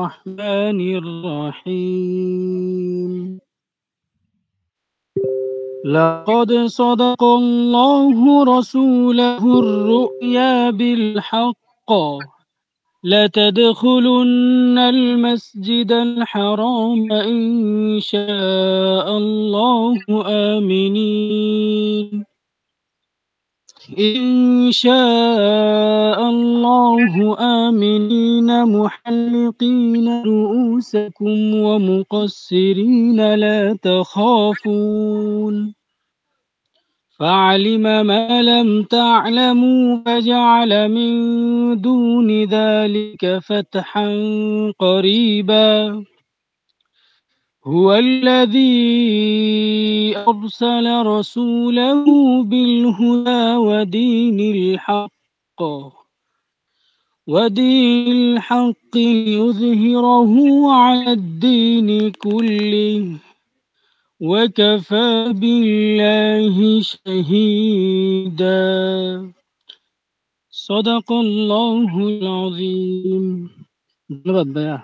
الرحمن الرحيم لقد صدق الله رسوله الرؤيا بالحق لتدخلن المسجد الحرام إن شاء الله آمنين إن شاء الله آمنين محلقين رؤوسكم ومقصرين لا تخافون فعلم ما لم تعلموا فجعل من دون ذلك فتحا قريبا هو الذي أرسل رسوله بالهدى ودين الحق ليظهره على الدين كله وكفى بالله شهيدا صدق الله العظيم ধন্যবাদ ভাইয়া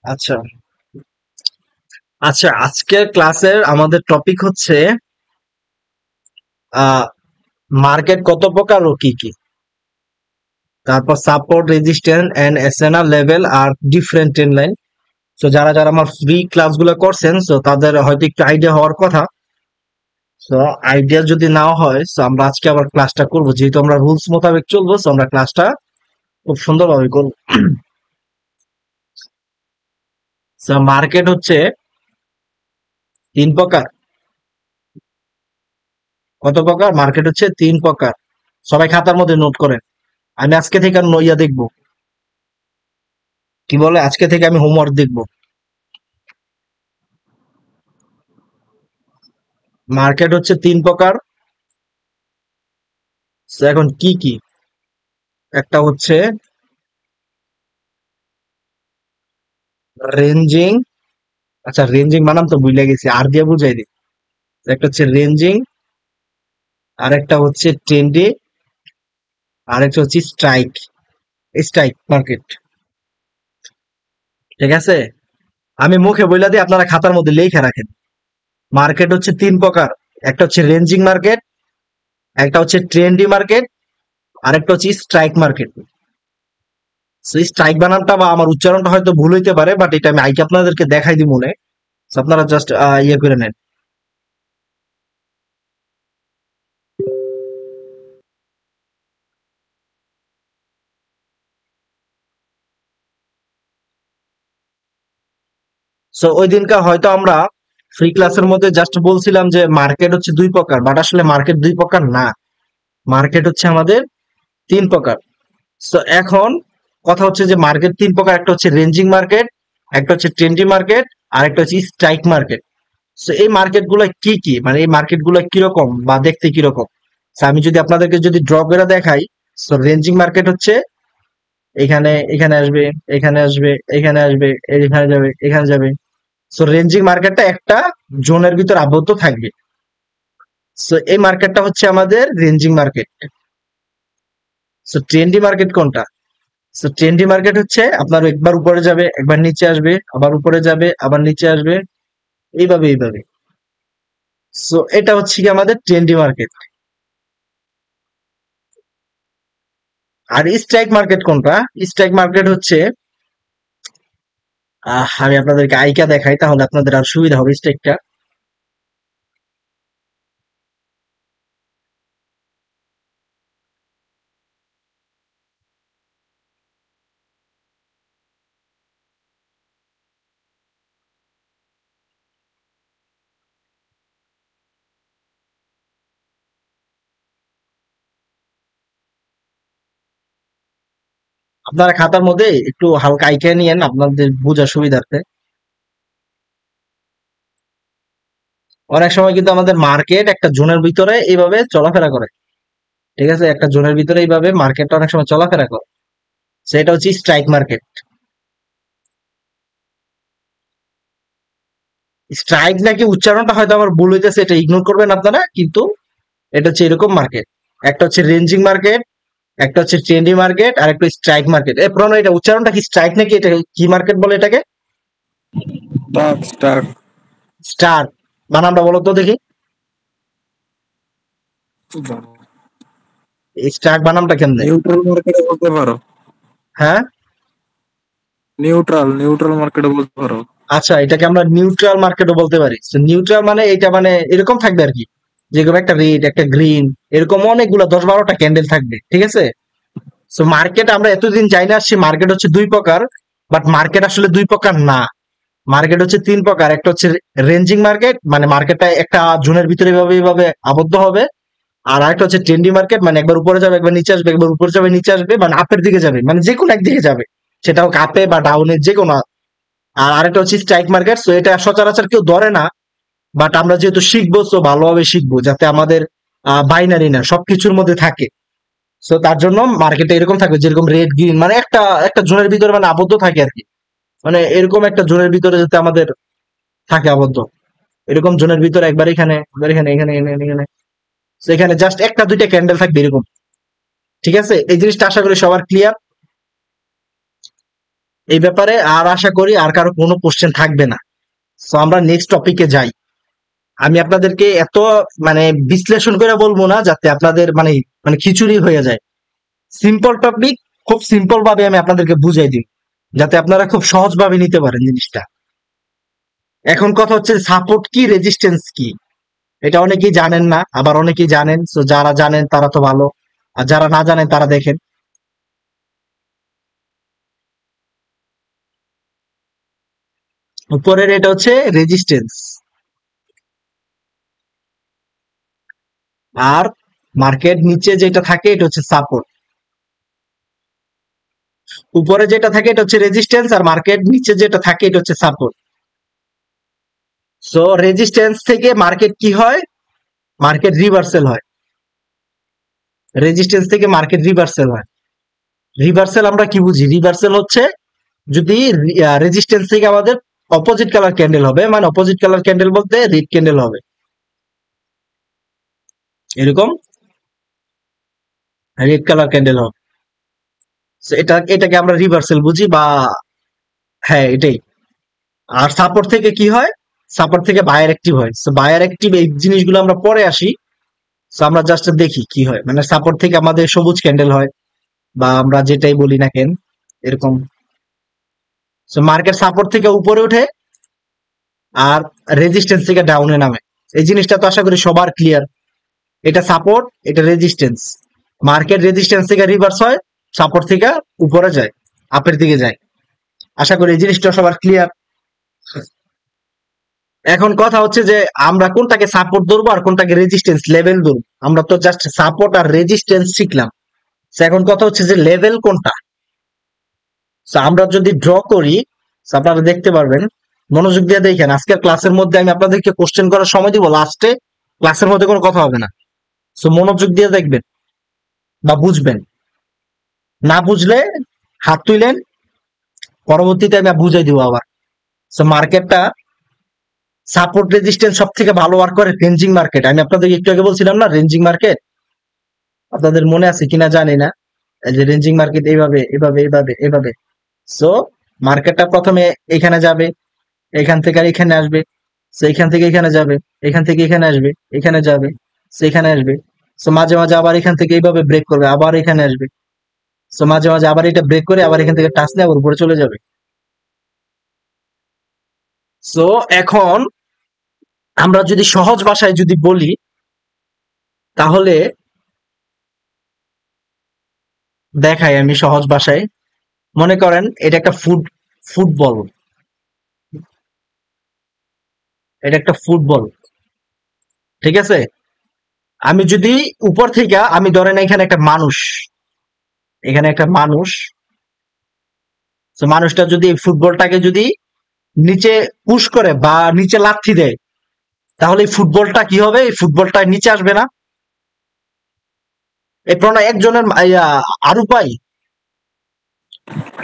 আচ্ছা আচ্ছা আজকের ক্লাসের আমাদের টপিক হচ্ছে মার্কেট কত প্রকার ও কি কি, তারপর support resistance and SNR level আর ডিফারেন্ট ট্রেন্ড লাইন। সো যারা যারা আমার ফ্রি ক্লাসগুলো করছেন সো তাদের হয়তো একটু আইডিয়া হওয়ার কথা। সো আইডিয়া যদি নাও হয় সো আমরা আজকে আবার ক্লাসটা করব, যেহেতু আমরা রুলস মোতাবেক চলবো সো আমরা ক্লাসটা খুব সুন্দরভাবে করব। সো মার্কেট হচ্ছে তিন প্রকার। কত প্রকার? মার্কেট হচ্ছে তিন প্রকার। সবাই খাতার মধ্যে নোট করেন। আমি আজকে থেকে ইয়া দেখবো, কি বলে, আজকে থেকে আমি হোমওয়ার্ক দেখবো। মার্কেট হচ্ছে তিন প্রকার। এখন কি কি? একটা হচ্ছে রেঞ্জিং। আচ্ছা রেঞ্জিং বানাম তো ভুলে গেছি, আর দিয়ে বুঝাই দিই। একটা হচ্ছে রেঞ্জিং, আর একটা হচ্ছে ট্রেন্ডি, আর একটা হচ্ছে স্ট্রাইক স্ট্রাইক মার্কেট। ঠিক আছে, আমি মুখে বইলা দিই, আপনারা খাতার মধ্যে লিখে রাখেন। মার্কেট হচ্ছে তিন প্রকার। একটা হচ্ছে রেঞ্জিং মার্কেট, একটা হচ্ছে ট্রেন্ডি মার্কেট, আর একটা হচ্ছে স্ট্রাইক মার্কেট। স্ট্রাইক বানানটা বা আমার উচ্চারণটা হয়তো ভুল হইতে পারে, বাট এটা আমি আইকে আপনাদেরকে দেখাই দিই মনে। আপনারা জাস্ট ইয়ে করে নেন। সো ওই দিনকার হয়তো আমরা ফ্রি ক্লাসের মধ্যে জাস্ট বলছিলাম যে মার্কেট হচ্ছে দুই প্রকার, বাট আসলে মার্কেট দুই প্রকার না, মার্কেট হচ্ছে আমাদের তিন প্রকার। সো এখন কথা হচ্ছে যে মার্কেট তিন প্রকার, একটা হচ্ছে রেঞ্জিং মার্কেট, একটা হচ্ছে ট্রেন্ডি মার্কেট, আর একটা হচ্ছে স্ট্রাইক মার্কেট। সো এই মার্কেট গুলো কি কি, মানে এই মার্কেট গুলো কিরকম বা দেখতে কিরকম, আমি যদি আপনাদেরকে যদি ড্র করে দেখাই। সো রেঞ্জিং মার্কেট হচ্ছে এখানে এখানে আসবে, এখানে আসবে, এখানে আসবে, এখানে যাবে, এখানে যাবে। সো রেঞ্জিং মার্কেটটা একটা জোনের ভিতর আবদ্ধ থাকবে। সো এই মার্কেটটা হচ্ছে আমাদের ranging market. So trendy market কোনটা? সো ট্রেন্ডি মার্কেট হচ্ছে আপনার একবার উপরে যাবে, একবার নিচে আসবে, আবার উপরে যাবে, আবার নিচে আসবে, এইভাবে এইভাবে। সো এটা হচ্ছে কি আমাদের ট্রেন্ডি মার্কেট। আর স্ট্রাইক মার্কেট কোনটা? স্ট্রাইক মার্কেট হচ্ছে আমি আপনাদেরকে আইকা দেখাই, তাহলে আপনাদের আর সুবিধা হবে স্ট্রাইকটা। আপনারা খাতার মধ্যে একটু হালকা আইকা নিয়েন আপনাদের বোঝার সুবিধার্থে। অনেক সময় কিন্তু আমাদের মার্কেট একটা জোনের ভিতরে এইভাবে চলাফেরা করে। ঠিক আছে, একটা জোনের ভিতরে এইভাবে মার্কেটটা অনেক সময় চলাফেরা করে। সেটা হচ্ছে স্ট্রাইক মার্কেট। স্ট্রাইক নাকি উচ্চারণটা হয়তো আমার ভুল হইতেছে, এটা ইগনোর করবেন আপনারা, কিন্তু এটা হচ্ছে এরকম মার্কেট। একটা হচ্ছে রেঞ্জিং মার্কেট, একটা হচ্ছে ট্রেন্ডি মার্কেট আর একটা স্ট্রাইক মার্কেট। প্রণয় এটা উচ্চারণটা কি স্ট্রাইক নাকি এটা কি মার্কেট বলে এটাকে? স্টাক স্টাক স্টার বানামটা বলো তো দেখি। স্টাক বানামটা কেমনে? নিউট্রাল মার্কেটে বলতে পারো, হ্যাঁ নিউট্রাল মার্কেটে বলতে পারো। আচ্ছা, এটাকে আমরা নিউট্রাল মার্কেটও বলতে পারি। নিউট্রাল মানে এটা মানে এরকম থাকবে আর কি, যেরকম একটা রেড একটা গ্রিন এরকম অনেকগুলো 10-12টা ক্যান্ডেল থাকবে, ঠিক আছে? সো মার্কেট আমরা এতদিন জানি না, সে মার্কেট হচ্ছে দুই প্রকার, বাট মার্কেট আসলে দুই প্রকার না, মার্কেট হচ্ছে তিন প্রকার। একটা হচ্ছে রেঞ্জিং মার্কেট, মানে মার্কেটটা একটা জোনের ভিতরে এভাবে আবদ্ধ হবে। আর একটা হচ্ছে ট্রেন্ডি মার্কেট, মানে একবার উপরে যাবে একবার নিচে আসবে, একবার উপরে যাবে নিচে আসবে, মানে আপের দিকে যাবে, মানে যে কোনো একদিকে যাবে, সেটা হোক আপে বা ডাউনে যে কোনো। আর আরেকটা হচ্ছে স্ট্রাইক মার্কেট। তো এটা সচরাচর কেউ ধরে না, বাট আমরা যেহেতু শিখবো তো ভালোভাবে শিখবো, যাতে আমাদের বাইনারি না সবকিছুর মধ্যে থাকে। তো তার জন্য মার্কেটে এরকম থাকবে, যেরকম রেড গ্রিন মানে একটা একটা জোনের ভিতরে মানে আবদ্ধ থাকে আর কি, মানে এরকম একটা জোনের ভিতরে যাতে আমাদের থাকে আবদ্ধ, এরকম জোনের ভিতরে একবার এখানে একবার এখানে এখানে এখানে এখানে। তো এখানে জাস্ট একটা দুইটা ক্যান্ডেল থাকবে এরকম, ঠিক আছে? এই জিনিসটা আশা করি সবার ক্লিয়ার এই ব্যাপারে, আর আশা করি আর কারো কোনো কোশ্চেন থাকবে না। তো আমরা নেক্সট টপিকে যাই। আমি আপনাদেরকে এত মানে বিশ্লেষণ করে বলবো না যাতে আপনাদের মানে মানে খিচুড়ি হয়ে যায়। সিম্পল টপিক, খুব সিম্পল ভাবে আমি আপনাদেরকে বুঝাই দিই, যাতে আপনারা খুব সহজভাবে নিতে পারেন জিনিসটা। এখন কথা হচ্ছে সাপোর্ট কি, রেজিস্ট্যান্স কি, এটা অনেকেই জানেন না, আবার অনেকেই জানেন। তো যারা জানেন তারা তো ভালো, আর যারা না জানেন তারা দেখেন। উপরের এটা হচ্ছে রেজিস্ট্যান্স, আর মার্কেট নিচে যেটা থাকে এটা হচ্ছে সাপোর্ট। উপরে যেটা থাকে এটা হচ্ছে রেজিস্ট্যান্স, আর মার্কেট নিচে যেটা থাকে এটা হচ্ছে সাপোর্ট। সো রেজিস্ট্যান্স থেকে মার্কেট কি হয়, মার্কেট রিভার্সাল হয়। রেজিস্ট্যান্স থেকে মার্কেট রিভার্সাল হয়। রিভার্সাল আমরা কি বুঝি? রিভার্সাল হচ্ছে যদি রেজিস্ট্যান্স থেকে আমাদের অপোজিট কালার ক্যান্ডেল হবে, মানে অপোজিট কালার ক্যান্ডেল বলতে রেড ক্যান্ডেল হবে এরকম, রেড কালার ক্যান্ডেল হবে। So এটাকে আমরা রিভার্সাল বুঝি, বা হ্যাঁ এটাই। আর সাপোর্ট থেকে কি হয়? সাপোর্ট থেকে বায়ার অ্যাক্টিভ হয়। সো বায়ার অ্যাক্টিভ এই জিনিসগুলো আমরা পরে আসি। সো আমরা জাস্ট দেখি কি হয়, মানে সাপোর্ট থেকে আমাদের সবুজ ক্যান্ডেল হয়, বা আমরা যেটাই বলি না কেন এরকম। সো মার্কেট সাপোর্ট থেকে উপরে উঠে আর রেজিস্ট্যান্স থেকে ডাউনে নামে। এই জিনিসটা তো আশা করি সবার ক্লিয়ার। এটা সাপোর্ট, এটা রেজিস্ট্যান্স। মার্কেট রেজিস্ট্যান্স থেকে রিভার্স হয়, সাপোর্ট থেকে উপরে যায়, আপের দিকে যায়। আশা করি এই জিনিসটা সবার ক্লিয়ার। এখন কথা হচ্ছে যে আমরা কোনটাকে সাপোর্ট ধরবো আর কোনটাকে রেজিস্ট্যান্স লেভেল ধরবো। আমরা তো জাস্ট সাপোর্ট আর রেজিস্ট্যান্স শিখলাম। So এখন কথা হচ্ছে যে লেভেল কোনটা। So আমরা যদি ড্র করি, so আপনারা দেখতে পারবেন, মনোযোগ দিয়ে দেখেন। আজকের ক্লাসের মধ্যে আমি আপনাদেরকে কোশ্চেন করার সময় দিব লাস্টে, ক্লাসের মধ্যে কোনো কথা হবে না। সো মনোযোগ দিয়ে দেখবেন বা বুঝবেন, না বুঝলে হাত তুইলেন, পরবর্তীতে আমি বুঝাই দিব আবার। সো মার্কেটটা সাপোর্ট রেজিস্ট্যান্স সব থেকে ভালো ওয়ার্ক করে রেঞ্জিং মার্কেট। আমি আপনাদেরকে একটু আগে বলছিলাম না রেঞ্জিং মার্কেট, আপনাদের মনে আছে কিনা জানি না। এই যে রেঞ্জিং মার্কেট এইভাবে এভাবে এভাবে এভাবে। সো মার্কেটটা প্রথমে এখানে যাবে, এখান থেকে আর এখানে আসবে, সো এখান থেকে এখানে যাবে, এখান থেকে এখানে আসবে, এখানে যাবে, সো এখানে আসবে। সো মাঝে মাঝে আবার এখান থেকে এইভাবে ব্রেক করবে, আবার এখানে আসবে। সো মাঝে মাঝে আবার এটা ব্রেক করে আবার এখান থেকে টাচ নিয়ে আবার উপরে চলে যাবে। সো এখন আমরা যদি সহজ ভাষায় যদি বলি, তাহলে দেখাই আমি সহজ ভাষায়। মনে করেন এটা একটা ফুটবল, এটা একটা ফুটবল, ঠিক আছে? আমি যদি উপর থেকে আমি ধরেন এখানে একটা মানুষ, এখানে একটা মানুষ, তো মানুষটা যদি এই ফুটবলটাকে যদি নিচে পুশ করে বা নিচে লাথি দেয়, তাহলে এই ফুটবলটা কি হবে? এই ফুটবলটা নিচে আসবে না? এই প্রণয় একজনের আরু পাই,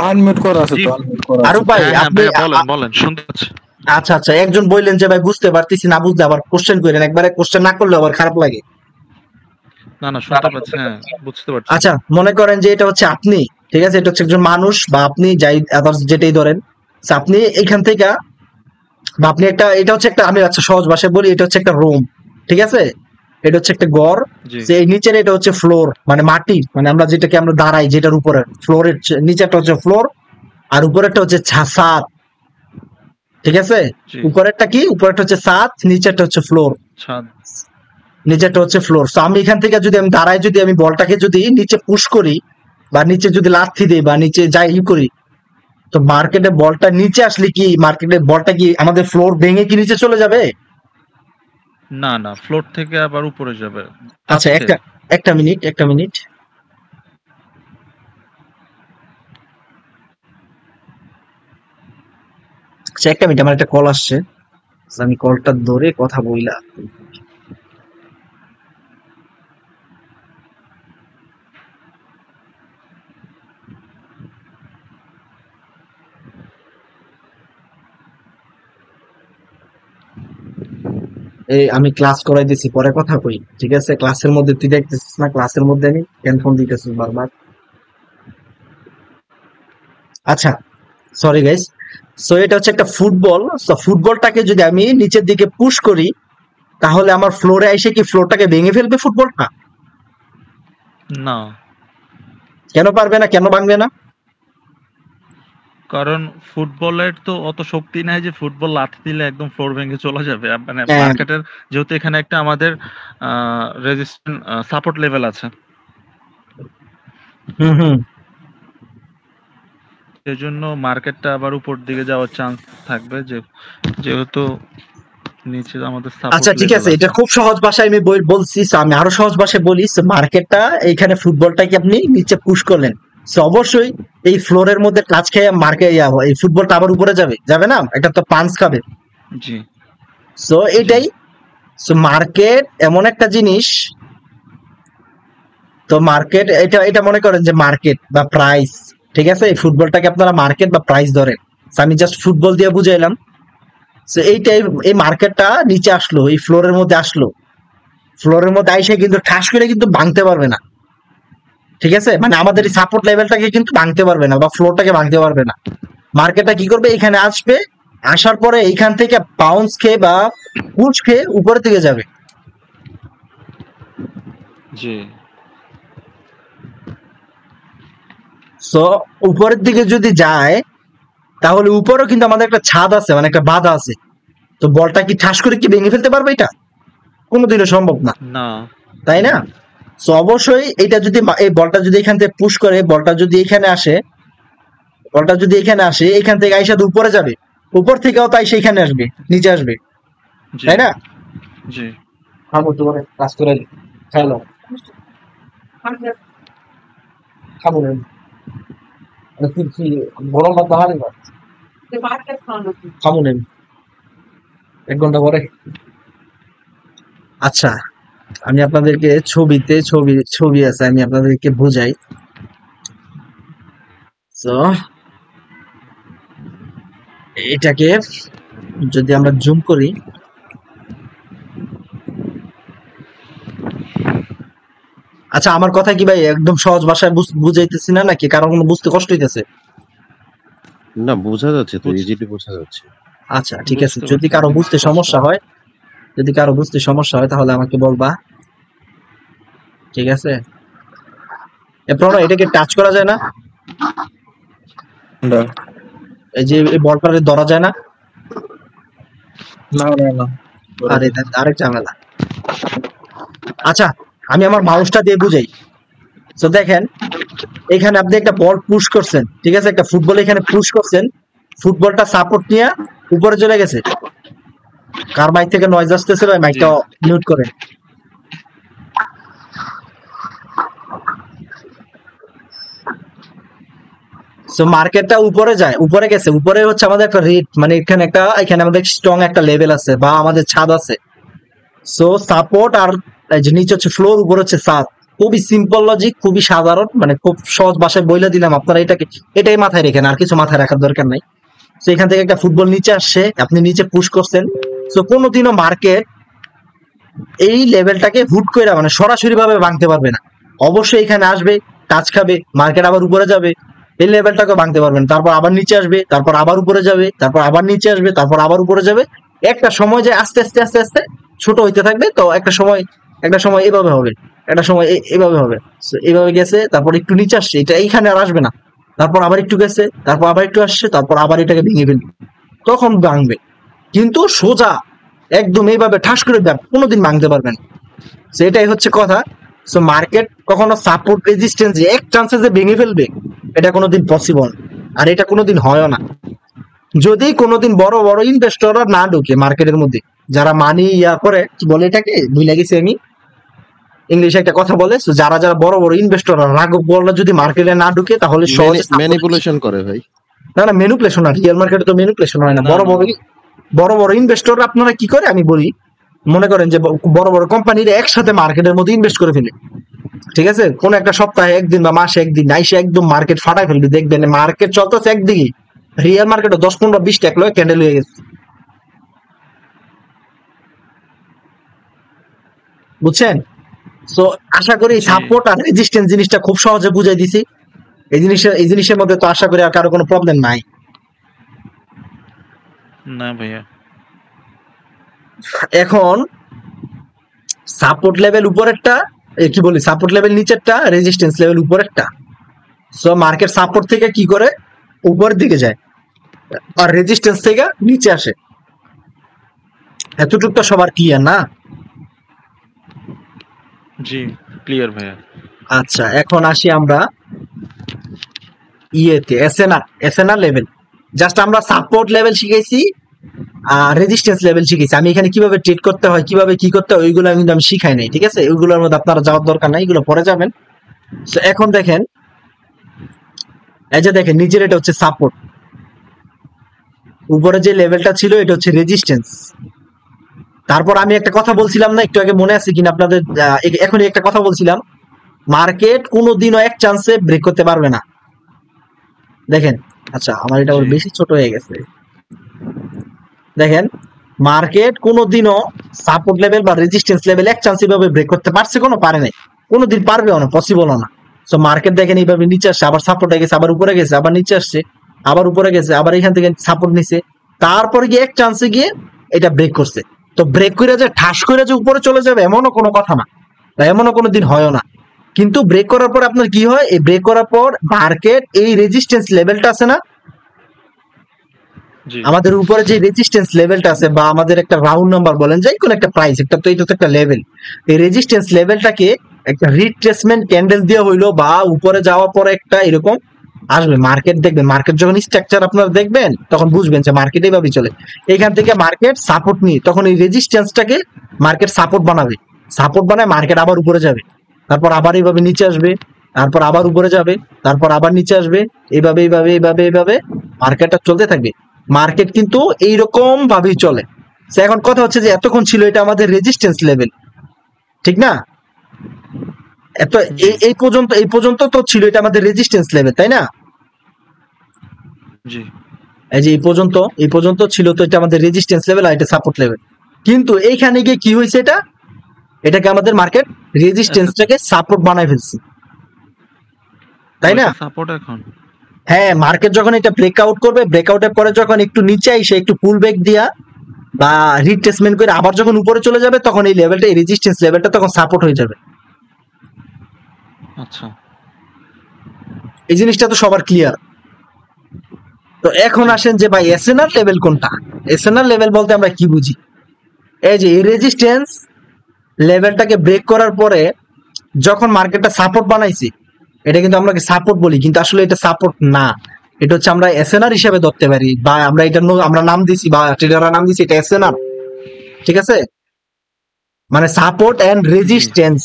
আনমিউট করা আছে জি তো, আনমিউট করা আরু আছে। পাই হ্যাঁ হ্যাঁ আপনি ভাইয়া বলেন বলেন শুনতে পাচ্ছি। আচ্ছা আচ্ছা, একজন বললেন যে ভাই বুঝতে পারতেছি না, বুঝলে আবার কোশ্চেন করেন, একবারে কোশ্চেন না করলে আবার খারাপ লাগে। না না শুনতে পাচ্ছি, হ্যাঁ বুঝতে পারছি। আচ্ছা মনে করেন যে এটা হচ্ছে আপনি, ঠিক আছে, এটা হচ্ছে একজন মানুষ বা আপনি যাই আদার্স যেটাই ধরেন, So, আপনি এখান থেকে বা আপনি একটা, এটা হচ্ছে একটা, আমি আচ্ছা সহজ ভাষায় বলি, এটা হচ্ছে একটা রুম, ঠিক আছে, এটা হচ্ছে একটা ঘর। জি এই নিচের এটা হচ্ছে ফ্লোর, মানে মাটি, মানে আমরা যেটাকে আমরা দাঁড়াই যেটার উপরে, ফ্লোরের নিচেরটা হচ্ছে ফ্লোর, আর উপরেরটা হচ্ছে ছাদ, ঠিক আছে। জি উপরেরটা কি, উপরেরটা হচ্ছে ছাদ, নিচেরটা হচ্ছে ফ্লোর, ছাদ। নিচেরটা হচ্ছে ফ্লোর। তো আমি এখান থেকে যদি আমি দাঁড়াই, যদি আমি বলটাকে যদি নিচে পুশ করি বা নিচে যদি লাথি দিই বা নিচে যাই করি, তো মার্কেটে বলটা নিচে আসলে কি মার্কেটে বলটা কি আমাদের ফ্লোর ভেঙে কি নিচে চলে যাবে? না না, ফ্লোর থেকে আবার উপরে যাবে। আচ্ছা আচ্ছা একটা মিনিট। আচ্ছা একটা মিনিট, আমার একটা কল আসছে, আমি কলটা ধরে কথা বইলা। এই আমি ক্লাস করাই দিছি, পরে কথা কই, ঠিক আছে? ক্লাসের মধ্যে তুই দেখতেছিস না, ক্লাসের মধ্যে আমি কেন ফোন দিতেছিস বারবার? আচ্ছা সরি গাইস। সো এটা হচ্ছে একটা ফুটবল। সো ফুটবলটাকে যদি আমি নিচের দিকে পুশ করি, তাহলে আমার ফ্লোরে এসে কি ফ্লোরটাকে ভেঙে ফেলবে ফুটবলটা? না, কেন পারবে না, কেন ভাঙবে না? কারণ ফুটবলের তো অত শক্তি নাই যে ফুটবল লাথি দিলে একদম ফ্লোর ভেঙে চলে যাবে। মানে হ্যাঁ, মার্কেটের যেহেতু এখানে একটা আমাদের রেজিস্ট্যান্ট সাপোর্ট লেভেল আছে, হুম হুম। সেজন্য মার্কেটটা আবার উপর দিকে যাওয়ার চান্স থাকবে, যেহেতু নিচে আমাদের সাপোর্ট আচ্ছা ঠিক লেভেল আছে, এটা আছে। খুব সহজ ভাষায় আমি বলছি। So, আমি আরো সহজ ভাষায় বলি। মার্কেটটা এইখানে ফুটবলটাকে আপনি নিচে পুশ করলেন, So, অবশ্যই এই ফ্লোরের মধ্যে টাচ খেয়ে মার্কেট এই ফুটবলটা আবার উপরে যাবে, যাবে না? এটা তো পাঞ্চ খাবে। জি সো জি এটাই। সো মার্কেট এমন একটা জিনিস, তো মার্কেট এটা এটা মনে করেন যে মার্কেট বা প্রাইস, ঠিক আছে, এই ফুটবলটাকে আপনারা মার্কেট বা প্রাইস ধরেন। So, আমি জাস্ট ফুটবল দিয়ে বুঝাইলাম। তো এইটাই, এই মার্কেটটা নিচে আসলো, এই ফ্লোরের মধ্যে আসলো, ফ্লোরের মধ্যে আইসে কিন্তু ঠাস করে কিন্তু ভাঙতে পারবে না, ঠিক আছে, মানে আমাদের এই সাপোর্ট লেভেলটাকে কিন্তু ভাঙতে পারবে না বা ফ্লোরটাকে ভাঙতে পারবে না। মার্কেটটা কি করবে, এখানে আসবে, আসার পরে এইখান থেকে বাউন্স খেয়ে বা পুশ খেয়ে উপরের দিকে যাবে। জি সো উপরের দিকে যদি যায়, তাহলে উপরেও কিন্তু আমাদের একটা ছাদ আছে, মানে একটা বাধা আছে। তো বলটা কি ঠাস করে কি ভেঙে ফেলতে পারবে? এটা কোনোদিনও সম্ভব না, না তাই না? সো অবশ্যই এটা যদি এই বলটা যদি এখান থেকে পুশ করে, বলটা যদি এখানে আসে, বলটা যদি এখানে আসে, এখান থেকে আইসা তো উপরে যাবে, উপর থেকেও তাই সেখানে আসবে, নিচে আসবে, জি তাই না? জি খাবো তোমার কাজ করে খাইলো, খাবো না। গরম ভাত বাহারি না, খাবো না 1 ঘন্টা পরে। আচ্ছা আমি আপনাদেরকে ছবি আছে, আমি আপনাদেরকে বুঝাই। তো এটাকে যদি আমরা জুম করি, আচ্ছা আমার কথা কি ভাই একদম সহজ ভাষায় বুঝাইতেছি না, নাকি কারো কোনো বুঝতে কষ্ট হইতেছে? না, বোঝা যাচ্ছে তো, বুঝ- ইজিলি বোঝা যাচ্ছে। আচ্ছা ঠিক আছে, বুঝতে যদি পারছি, কারো একদম বুঝতে স্পষ্ট। সমস্যা হয়, যদি কারো বুঝতে সমস্যা হয় তাহলে আমাকে বলবা, ঠিক আছে? প্রণয় এটাকে টাচ করা যায় না? না এই যে এই বলটারে ধরা যায় না? না না না, আরে আরেক ঝামেলা। আচ্ছা আমি আমার মাউসটা দিয়ে বুঝাই। তো দেখেন, এখানে আপনি একটা বল পুশ করছেন, ঠিক আছে, একটা ফুটবল এখানে পুশ করছেন, ফুটবলটা সাপোর্ট নিয়ে উপরে চলে গেছে। কার মাইক থেকে নয়েজ আসতেছে ভাই? মাইকটা মিউট করেন। সো মার্কেটটা উপরে যায়, উপরে গেছে, উপরে হচ্ছে আমাদের একটা রেট, মানে এখানে আমাদের স্ট্রং একটা লেভেল আছে বা আমাদের ছাদ আছে। সো সাপোর্ট আর এই যে নিচে হচ্ছে ফ্লোর, উপর হচ্ছে ছাদ। খুবই সিম্পল লজিক, খুবই সাধারণ, মানে খুব সহজ ভাষায় বইলে দিলাম, আপনারা এটাই মাথায় রেখেন, আর কিছু মাথায় রাখার দরকার নাই। তো এখান থেকে একটা ফুটবল নিচে আসছে, আপনি নিচে পুশ করছেন। সো কোনোদিনও মার্কেট এই লেভেলটাকে হুট করে মানে সরাসরি ভাবে ভাঙতে পারবে না, অবশ্যই এখানে আসবে, টাচ খাবে, মার্কেট আবার উপরে যাবে, এই লেভেলটাকে ভাঙতে পারবেন, তারপর আবার নিচে আসবে, তারপর আবার উপরে যাবে, তারপর আবার নিচে আসবে, তারপর আবার উপরে যাবে, একটা সময় যে আস্তে আস্তে আস্তে আস্তে ছোট হইতে থাকবে। তো একটা সময় এভাবে হবে, একটা সময় এভাবে হবে। So, এইভাবে গেছে, তারপর একটু নিচে আসছে, এটা এইখানে আর আসবে না, তারপর আবার একটু গেছে, তারপর আবার একটু আসছে, তারপর আবার এটাকে ভেঙে ফেলবে, তখন ভাঙবে। কিন্তু সোজা একদম এইভাবে ঠাস করে কোনোদিন ভাঙতে পারবেন। So, এটাই হচ্ছে কথা। সো মার্কেট কখনো সাপোর্ট রেজিস্ট্যান্স এক চান্সে যে ভেঙে ফেলবে, এটা কোনোদিন পসিবল, আর এটা কোনোদিন হয়ও না। যদি কোনোদিন বড় বড় ইনভেস্টররা না ঢুকে মার্কেটের মধ্যে, যারা মানি করে, কি বলে এটাকে, ভুলে গেছি আমি, ইংলিশে একটা কথা বলে, so যারা যারা বড় বড় ইনভেস্টররা, রাঘব বোয়ালরা যদি মার্কেটে না ঢুকে, তাহলে সহজে ম্যানিপুলেশন করে ভাই। না ম্যানিপুলেশন না, রিয়েল মার্কেটে তো ম্যানিপুলেশন হয় না। বড় বড় ইনভেস্টররা আপনারা কি করে আমি বলি, মনে করেন যে বড় বড় কোম্পানির একসাথে মার্কেটের মধ্যে ইনভেস্ট করে ফেলে, ঠিক আছে, কোন একটা সপ্তাহে একদিন বা মাসে একদিন আইসে একদম মার্কেট ফাটাই ফেলবে, দেখবেন মার্কেট চলতেছে একদিকে, রিয়েল মার্কেটে 10, 15, 20 টাকা লয়ে ক্যান্ডেল হয়ে গেছে, বুঝছেন? সো আশা করি জি। সাপোর্ট আর রেজিস্ট্যান্স জিনিসটা খুব সহজে বুঝাই দিছি। এই জিনিসের মধ্যে তো আশা করি আর কারো কোনো প্রবলেম নাই। না ভাইয়া। এখন সাপোর্ট লেভেল উপরেরটা, কি বলি, সাপোর্ট লেভেল নিচেরটা, রেজিস্ট্যান্স লেভেল উপরেরটা। সো মার্কেট সাপোর্ট থেকে কি করে উপরের দিকে যায়, আর রেজিস্ট্যান্স থেকে নিচে আসে। এতটুকু তো সবার ক্লিয়ার না? জি ক্লিয়ার ভাইয়া। আচ্ছা, এখন আসি আমরা এসএনআর লেভেল। জাস্ট আমরা সাপোর্ট লেভেল শিখেছি আর রেজিস্ট্যান্স লেভেল শিখেছি। আমি এখানে কিভাবে ট্রেড করতে হয়, কিভাবে কি করতে হয়, ওইগুলো কিন্তু আমি শিখাই নাই, ঠিক আছে? ওইগুলোর মধ্যে আপনারা যাওয়ার দরকার নাই, এগুলো পরে যাবেন। তো এখন দেখেন, এই যে দেখেন নিচের এটা হচ্ছে সাপোর্ট, উপরে যে লেভেলটা ছিল এটা হচ্ছে রেজিস্ট্যান্স। তারপর আমি একটা কথা বলছিলাম না একটু আগে, মনে আছে কিনা আপনাদের, এখনই একটা কথা বলছিলাম, মার্কেট কোনোদিনও এক চান্সে ব্রেক করতে পারবে না। দেখেন, আচ্ছা আমার এটা আবার বেশি ছোট হয়ে গেছে। দেখেন, মার্কেট কোনোদিনও সাপোর্ট লেভেল বা রেজিস্ট্যান্স লেভেল এক চান্স এইভাবে ব্রেক করতে পারছে, পারে নাই, কোনোদিন পারবেও না, পসিবলও না। সো মার্কেট দেখেন এইভাবে নিচে আসছে, আবার সাপোর্টে গেছে, আবার উপরে গেছে, আবার নিচে আসছে, আবার উপরে গেছে, আবার এখান থেকে সাপোর্ট নিছে, তারপরে গিয়ে এক চান্সে গিয়ে এটা ব্রেক করছে। তো ব্রেক করে যে ঠাস করে যে উপরে চলে যাবে এমনও কোনো কথা না, বা এমনও কোনো দিন হয়ও না। কিন্তু ব্রেক করার পর আপনার কি হয়, এই ব্রেক করার পর মার্কেট এই রেজিস্ট্যান্স লেভেলটা আছে না, আমাদের উপরে যে রেজিস্ট্যান্স লেভেলটা আছে, বা আমাদের একটা রাউন্ড নাম্বার বলেন, যাই কোন একটা প্রাইস, একটা তো এটা তো একটা লেভেল, এই রেজিস্ট্যান্স লেভেলটাকে একটা রিট্রেসমেন্ট ক্যান্ডেল দিয়ে হইলো, বা উপরে যাওয়ার পরে একটা এরকম আসবে মার্কেট, দেখবেন মার্কেট যখন স্ট্রাকচার আপনারা দেখবেন তখন বুঝবেন যে মার্কেট এইভাবে চলে। এখান থেকে মার্কেট সাপোর্ট নিয়ে তখন এই রেজিস্ট্যান্সটাকে মার্কেট সাপোর্ট বানাবে, সাপোর্ট বানায় মার্কেট আবার উপরে যাবে, তারপর আবার এইভাবে নিচে আসবে, তারপর আবার উপরে যাবে, তারপর আবার নিচে আসবে, এইভাবে এইভাবে এইভাবে এইভাবে মার্কেটটা চলতে থাকবে। মার্কেট কিন্তু এইরকম ভাবেই চলে। এখন কথা হচ্ছে যে এতক্ষণ ছিল এটা আমাদের রেজিস্ট্যান্স লেভেল, ঠিক না? এত এই পর্যন্ত তো ছিল এটা আমাদের রেজিস্ট্যান্স লেভেল, তাই না? জি। এই যে এই পর্যন্ত ছিল তো এটা আমাদের রেজিস্ট্যান্স লেভেল, আর এটা সাপোর্ট লেভেল। কিন্তু এইখানে গিয়ে কি হয়েছে, এটাকে আমাদের মার্কেট রেজিস্ট্যান্সটাকে সাপোর্ট বানায় ফেলছে, তাই না? সাপোর্ট এখন হ্যাঁ, মার্কেট যখন এটা ব্রেকআউট করবে, ব্রেকআউটের পরে যখন একটু নিচে আইসে একটু পুল ব্যাক দিয়া বা রিট্রেসমেন্ট করে আবার যখন উপরে চলে যাবে, তখন এই লেভেলটা, এই রেজিস্ট্যান্স লেভেলটা তখন সাপোর্ট হয়ে যাবে। আচ্ছা, এই জিনিসটা তো সবার ক্লিয়ার। তো এখন আসেন যে ভাই এসএনআর লেভেল কোনটা? এসএনআর লেভেল বলতে আমরা কি বুঝি? এই যে এই রেজিস্ট্যান্স লেভেলটাকে ব্রেক করার পরে যখন মার্কেটটা সাপোর্ট বানাইছি, এটা কিন্তু আমরা সাপোর্ট বলি, কিন্তু আসলে এটা সাপোর্ট না, এটা হচ্ছে আমরা এসএনআর হিসেবে ধরতে পারি, বা আমরা এটা আমরা নাম দিছি, বা ট্রেডাররা নাম দিছি এটা এসএনআর, ঠিক আছে? মানে support and resistance,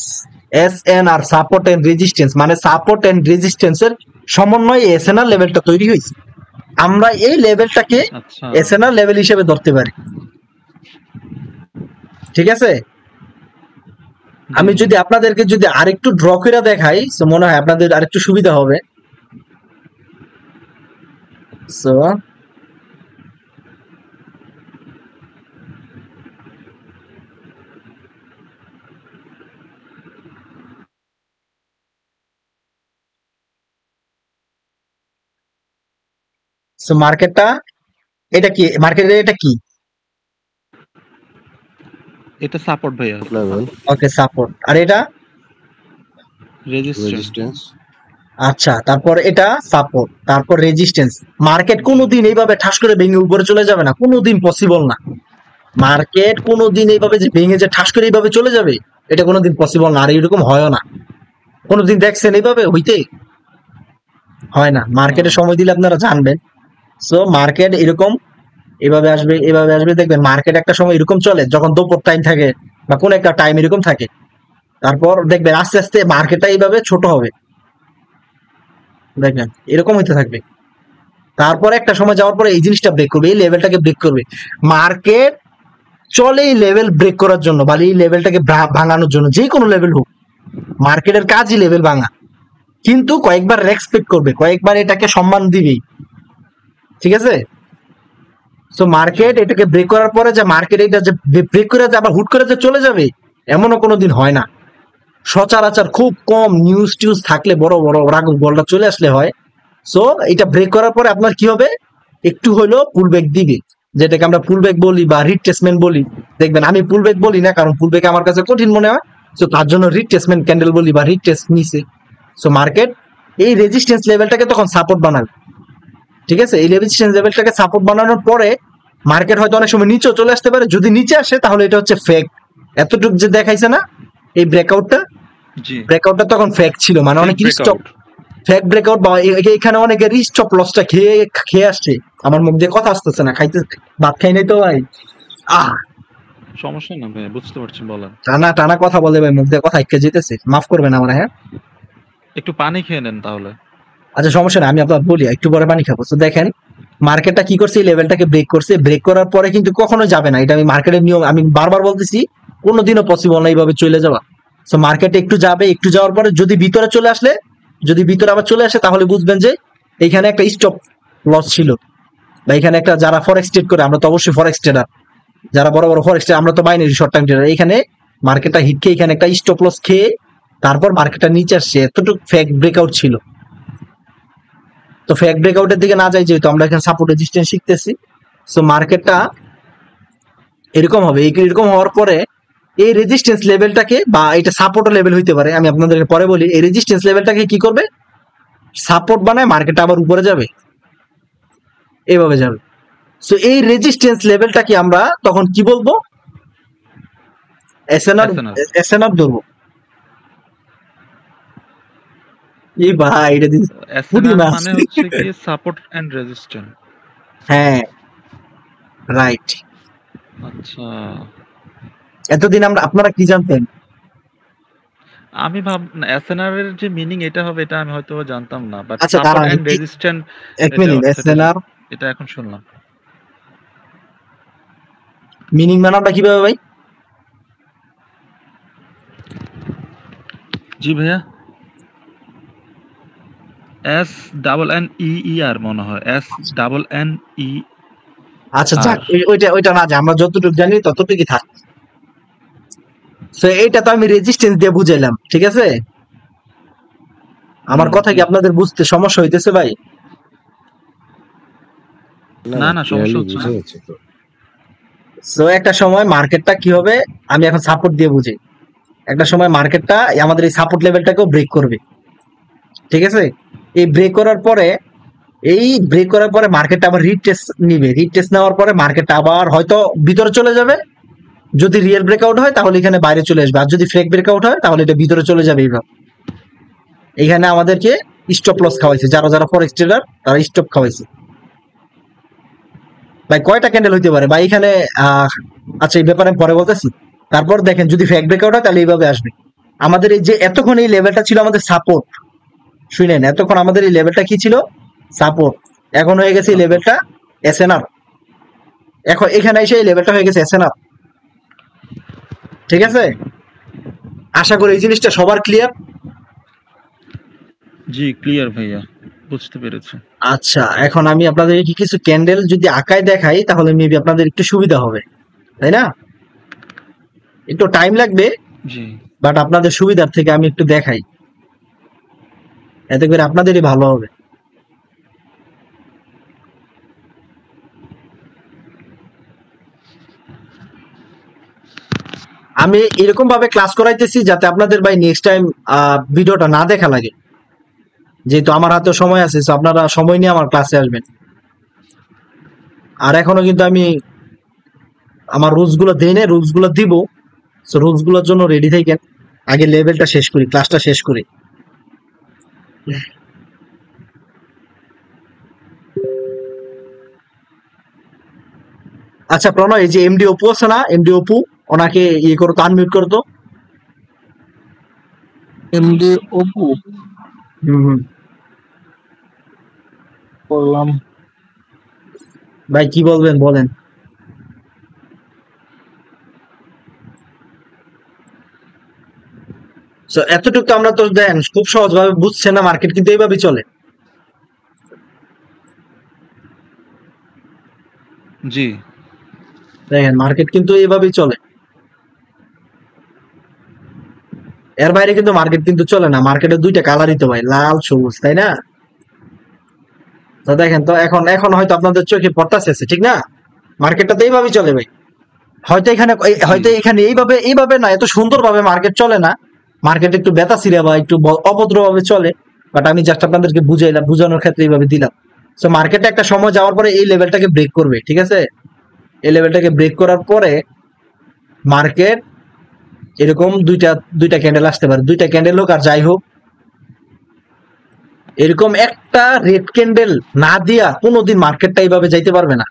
SNR, support and resistance, মানে সাপোর্ট এন্ড রেজিস্ট্যান্সের সমন্বয়ে এসএনআর লেভেলটা তৈরি হয়েছে। আমরা এই লেভেলটাকে এসএনআর লেভেল হিসেবে ধরতে পারি, ঠিক আছে? আমি যদি আপনাদেরকে যদি আরেকটু ড্র করে দেখাই, তো মনে হয় আপনাদের আরেকটু সুবিধা হবে। সো সো মার্কেটটা এটা কি, মার্কেটের এটা কি? এটা সাপোর্ট ভাইয়া, লেভেল ওকে সাপোর্ট। আর এটা রেজিস্ট্যান্স। রেজিস্ট্যান্স আচ্ছা, তারপর এটা সাপোর্ট, তারপর রেজিস্ট্যান্স। মার্কেট কোনোদিন এইভাবে ঠাস করে ভেঙে উপরে চলে যাবে না, কোনোদিন পসিবল না। মার্কেট কোনোদিন এইভাবে যে ভেঙে যে ঠাস করে এইভাবে চলে যাবে, এটা কোনোদিন পসিবল না, আর এরকম হয়ও না। কোনোদিন দেখছেন এইভাবে হইতে? হয় না। মার্কেটে সময় দিলে আপনারা জানবেন। সো মার্কেট এরকম এভাবে আসবে, এভাবে আসবে, দেখবেন মার্কেট একটা সময় এরকম চলে যখন দুপুর টাইম থাকে বা কোন একটা টাইম এরকম থাকে, তারপর দেখবেন আস্তে আস্তে মার্কেটটা এইভাবে ছোট হবে, দেখবেন এরকম হইতে থাকবে। তারপর একটা সময় যাওয়ার পরে এই জিনিসটা ব্রেক করবে, এই লেভেলটাকে ব্রেক করবে। মার্কেট চলে এই লেভেল ব্রেক করার জন্য বা এই লেভেলটাকে ভাঙানোর জন্য, যে কোনো লেভেল হোক, মার্কেটের কাজই লেভেল ভাঙা। কিন্তু কয়েকবার রেসপেক্ট করবে, কয়েকবার এটাকে সম্মান দিবেই, ঠিক আছে? সো মার্কেট এটাকে ব্রেক করার পরে যে মার্কেট এটা যে ব্রেক করে যে আবার হুট করে যে চলে যাবে, এমনও কোনোদিন হয় না। সচরাচর খুব কম নিউজ টিউজ থাকলে বড় বড় রাগ বলটা চলে আসলে হয়। সো এটা ব্রেক করার পরে আপনার কি হবে, একটু হইলো পুল ব্যাক দিবে, যেটাকে আমরা পুল ব্যাক বলি বা রিট্রেসমেন্ট বলি। দেখবেন আমি পুল ব্যাক বলি না, কারণ পুল ব্যাক আমার কাছে কঠিন মনে হয়। সো তার জন্য রিট্রেসমেন্ট ক্যান্ডেল বলি বা রিট্রেস নিছে। সো মার্কেট এই রেজিস্ট্যান্স লেভেলটাকে তখন সাপোর্ট বানাবে, ঠিক আছে? এই রেজিস্ট্যান্স লেভেলটাকে সাপোর্ট বানানোর পরে মার্কেট হয়তো অনেক সময় নিচেও চলে আসতে পারে। যদি নিচে আসে তাহলে এটা হচ্ছে ফেক। এতটুক যে দেখাইছে না এই ব্রেকআউটটা, জি, ব্রেকআউটটা তখন ফেক ছিল, মানে অনেক স্টপ ফেক ব্রেকআউট বা এখানে অনেকের স্টপ লসটা খেয়ে খেয়ে আসছে। আমার মুখ দিয়ে কথা আসতেছে না, খাইতে ভাত খাই নাই তো ভাই। সমস্যা না ভাই, বুঝতে পারছি, বলেন। টানা টানা কথা বলে ভাই, মুখ দিয়ে কথা এঁকে যেতেছে, মাফ করবেন আমার। হ্যাঁ একটু পানি খেয়ে নেন তাহলে। আচ্ছা, সমস্যা না, আমি আপনার বলি, একটু পরে পানি খাবো। তো দেখেন মার্কেটটা কি করছে, এই লেভেলটাকে ব্রেক করছে। ব্রেক করার পরে কিন্তু কখনো যাবে না, এটা আমি মার্কেটের নিয়ম, আমি বারবার বলতেছি, কোনোদিনও পসিবল না এইভাবে চলে যাওয়া। সো মার্কেটে একটু যাবে, একটু যাওয়ার পরে যদি ভিতরে চলে আসলে, যদি ভিতরে আবার চলে আসে, তাহলে বুঝবেন যে এইখানে একটা স্টপ লস ছিল, বা এখানে একটা, যারা ফরেক্স ট্রেড করে, আমরা তো অবশ্যই ফরেক্স ট্রেডার, যারা বড় বড় ফরেক্স ট্রেডার, আমরা তো বাইনারি শর্ট টাইম ট্রেডার, এখানে মার্কেটটা হিট খেয়ে এখানে একটা স্টপ লস খেয়ে তারপর মার্কেটটা নিচে আসছে, এতটুকু ফেক ব্রেকআউট ছিল। তো ফেক ব্রেকআউটের দিকে না যাই, যেহেতু আমরা এখানে সাপোর্ট রেজিস্ট্যান্স শিখতেছি। সো মার্কেটটা এরকম হবে, এরকম হওয়ার পরে এই রেজিস্ট্যান্স লেভেলটাকে, বা এটা সাপোর্ট লেভেল হইতে পারে, আমি আপনাদেরকে পরে বলি, এই রেজিস্ট্যান্স লেভেলটাকে কি করবে, সাপোর্ট বানায় মার্কেটটা আবার উপরে যাবে, এইভাবে যাবে। সো এই রেজিস্ট্যান্স লেভেলটাকে আমরা তখন কি বলবো, এসএনআর, এসএনআর ধরবো। এই ভাই এটা দিন এসএনআর মানে হচ্ছে কি সাপোর্ট এন্ড রেজিস্ট্যান্স। হ্যাঁ রাইট। আচ্ছা, এতদিন আমরা, আপনারা কি জানতেন? আমি ভাব এসএনআর এর যে মিনিং এটা হবে, এটা আমি হয়তো জানতাম না, বাট আচ্ছা সাপোর্ট দাঁড়ান এন্ড রেজিস্ট্যান্স এক মিনিট, এসএনআর এটা এখন শুনলাম। মিনিং বানাবটা কিভাবে ভাই? জি ভাইয়া, এস ডাবল এন ই ই আর মনে হয়, এস ডাবল এন ই। আচ্ছা যাক, ওইটা ওইটা না, আমরা যতটুকু জানি ততটুকুই থাক। তো এইটা তো আমি রেজিস্ট্যান্স দিয়ে বুঝাইলাম, ঠিক আছে? আমার কথা কি আপনাদের বুঝতে সমস্যা হইতেছে ভাই? না না, সমস্যা হচ্ছে না। সো একটা সময় মার্কেটটা কি হবে, আমি এখন সাপোর্ট দিয়ে বুঝি, একটা সময় মার্কেটটা আমাদের এই সাপোর্ট লেভেলটাকেও ব্রেক করবে, ঠিক আছে? এই ব্রেক করার পরে, এই ব্রেক করার পরে মার্কেটটা আবার রিটেস্ট নিবে, রিটেস্ট নেওয়ার পরে মার্কেটটা আবার হয়তো ভিতরে চলে যাবে। যদি রিয়েল ব্রেকআউট হয় তাহলে এখানে বাইরে চলে আসবে, আর যদি ফেক ব্রেকআউট হয় তাহলে এটা ভিতরে চলে যাবে। এইভাবে এখানে আমাদেরকে স্টপ লস খাওয়াইছে, যারা যারা ফরেক্স ট্রেডার তারা স্টপ খাওয়াইছে। ভাই কয়টা ক্যান্ডেল হইতে পারে ভাই এখানে? আচ্ছা এই ব্যাপারে আমি পরে বলতেছি। তারপর দেখেন যদি ফেক ব্রেকআউট হয় তাহলে এইভাবে আসবে। আমাদের এই যে এতক্ষণ এই লেভেলটা ছিল আমাদের সাপোর্ট, শুনেন, এতক্ষণ আমাদের এই লেভেলটা কি ছিল, সাপোর্ট। এখন হয়ে গেছে এই লেভেলটা এসএনআর। এখন এখানে এসে এই লেভেলটা হয়ে গেছে এসএনআর, ঠিক আছে? আশা করি এই জিনিসটা সবার ক্লিয়ার। জি ক্লিয়ার ভাইয়া, বুঝতে পেরেছি। আচ্ছা এখন আমি আপনাদের কিছু ক্যান্ডেল যদি আঁকায় দেখাই তাহলে মেবি আপনাদের একটু সুবিধা হবে, তাই না? একটু টাইম লাগবে, জি বাট আপনাদের সুবিধার থেকে আমি একটু দেখাই, এতে করে আপনাদেরই ভালো হবে। আমি এরকম ভাবে ক্লাস করাইতেছি যাতে আপনাদের ভাই নেক্সট টাইম ভিডিওটা না দেখা লাগে, যেহেতু আমার হাতে সময় আছে, so আপনারা সময় নিয়ে আমার ক্লাসে আসবেন। আর এখনো কিন্তু আমি আমার রুলস গুলো দেই না, রুলস গুলো দিব, সো রুলস গুলোর জন্য রেডি থাকেন। আগে লেভেলটা শেষ করি, ক্লাসটা শেষ করি। আচ্ছা প্রণয়, এই যে এমডি অপু আছে না, এমডি অপু, ওনাকে ইয়ে করো তো, আনমিউট করো তো। এমডি অপু হুম। করলাম। ভাই কি বলবেন বলেন। So, এতটুকু আমরা তো দেন খুব সহজ ভাবে বুঝছে না, মার্কেট কিন্তু এইভাবেই চলে। জি দেখেন মার্কেট কিন্তু এইভাবেই চলে, এর বাইরে কিন্তু মার্কেট কিন্তু চলে না। মার্কেটের দুইটা কালারই তো ভাই, লাল সবুজ, তাই না? তো দেখেন তো এখন এখন হয়তো আপনাদের চোখে পড়তাছে, ঠিক না? মার্কেটটা তো এইভাবেই চলে ভাই। হয়তো এখানে হয়তো এখানে এইভাবে না, এত সুন্দর ভাবে মার্কেট চলে না, মার্কেট একটু বেতা সিরা বা একটু অভদ্র ভাবে চলে, বাট আমি জাস্ট আপনাদেরকে বুঝাইলাম, বুঝানোর ক্ষেত্রে এইভাবে দিলাম। সো মার্কেটে একটা সময় যাওয়ার পরে এই লেভেলটাকে ব্রেক করবে, ঠিক আছে? এই লেভেলটাকে ব্রেক করার পরে মার্কেট এরকম দুইটা ক্যান্ডেল আসতে পারে, দুইটা ক্যান্ডেল হোক আর যাই হোক, এরকম একটা রেড ক্যান্ডেল না দিয়া কোনোদিন মার্কেটটা এইভাবে যাইতে পারবে না।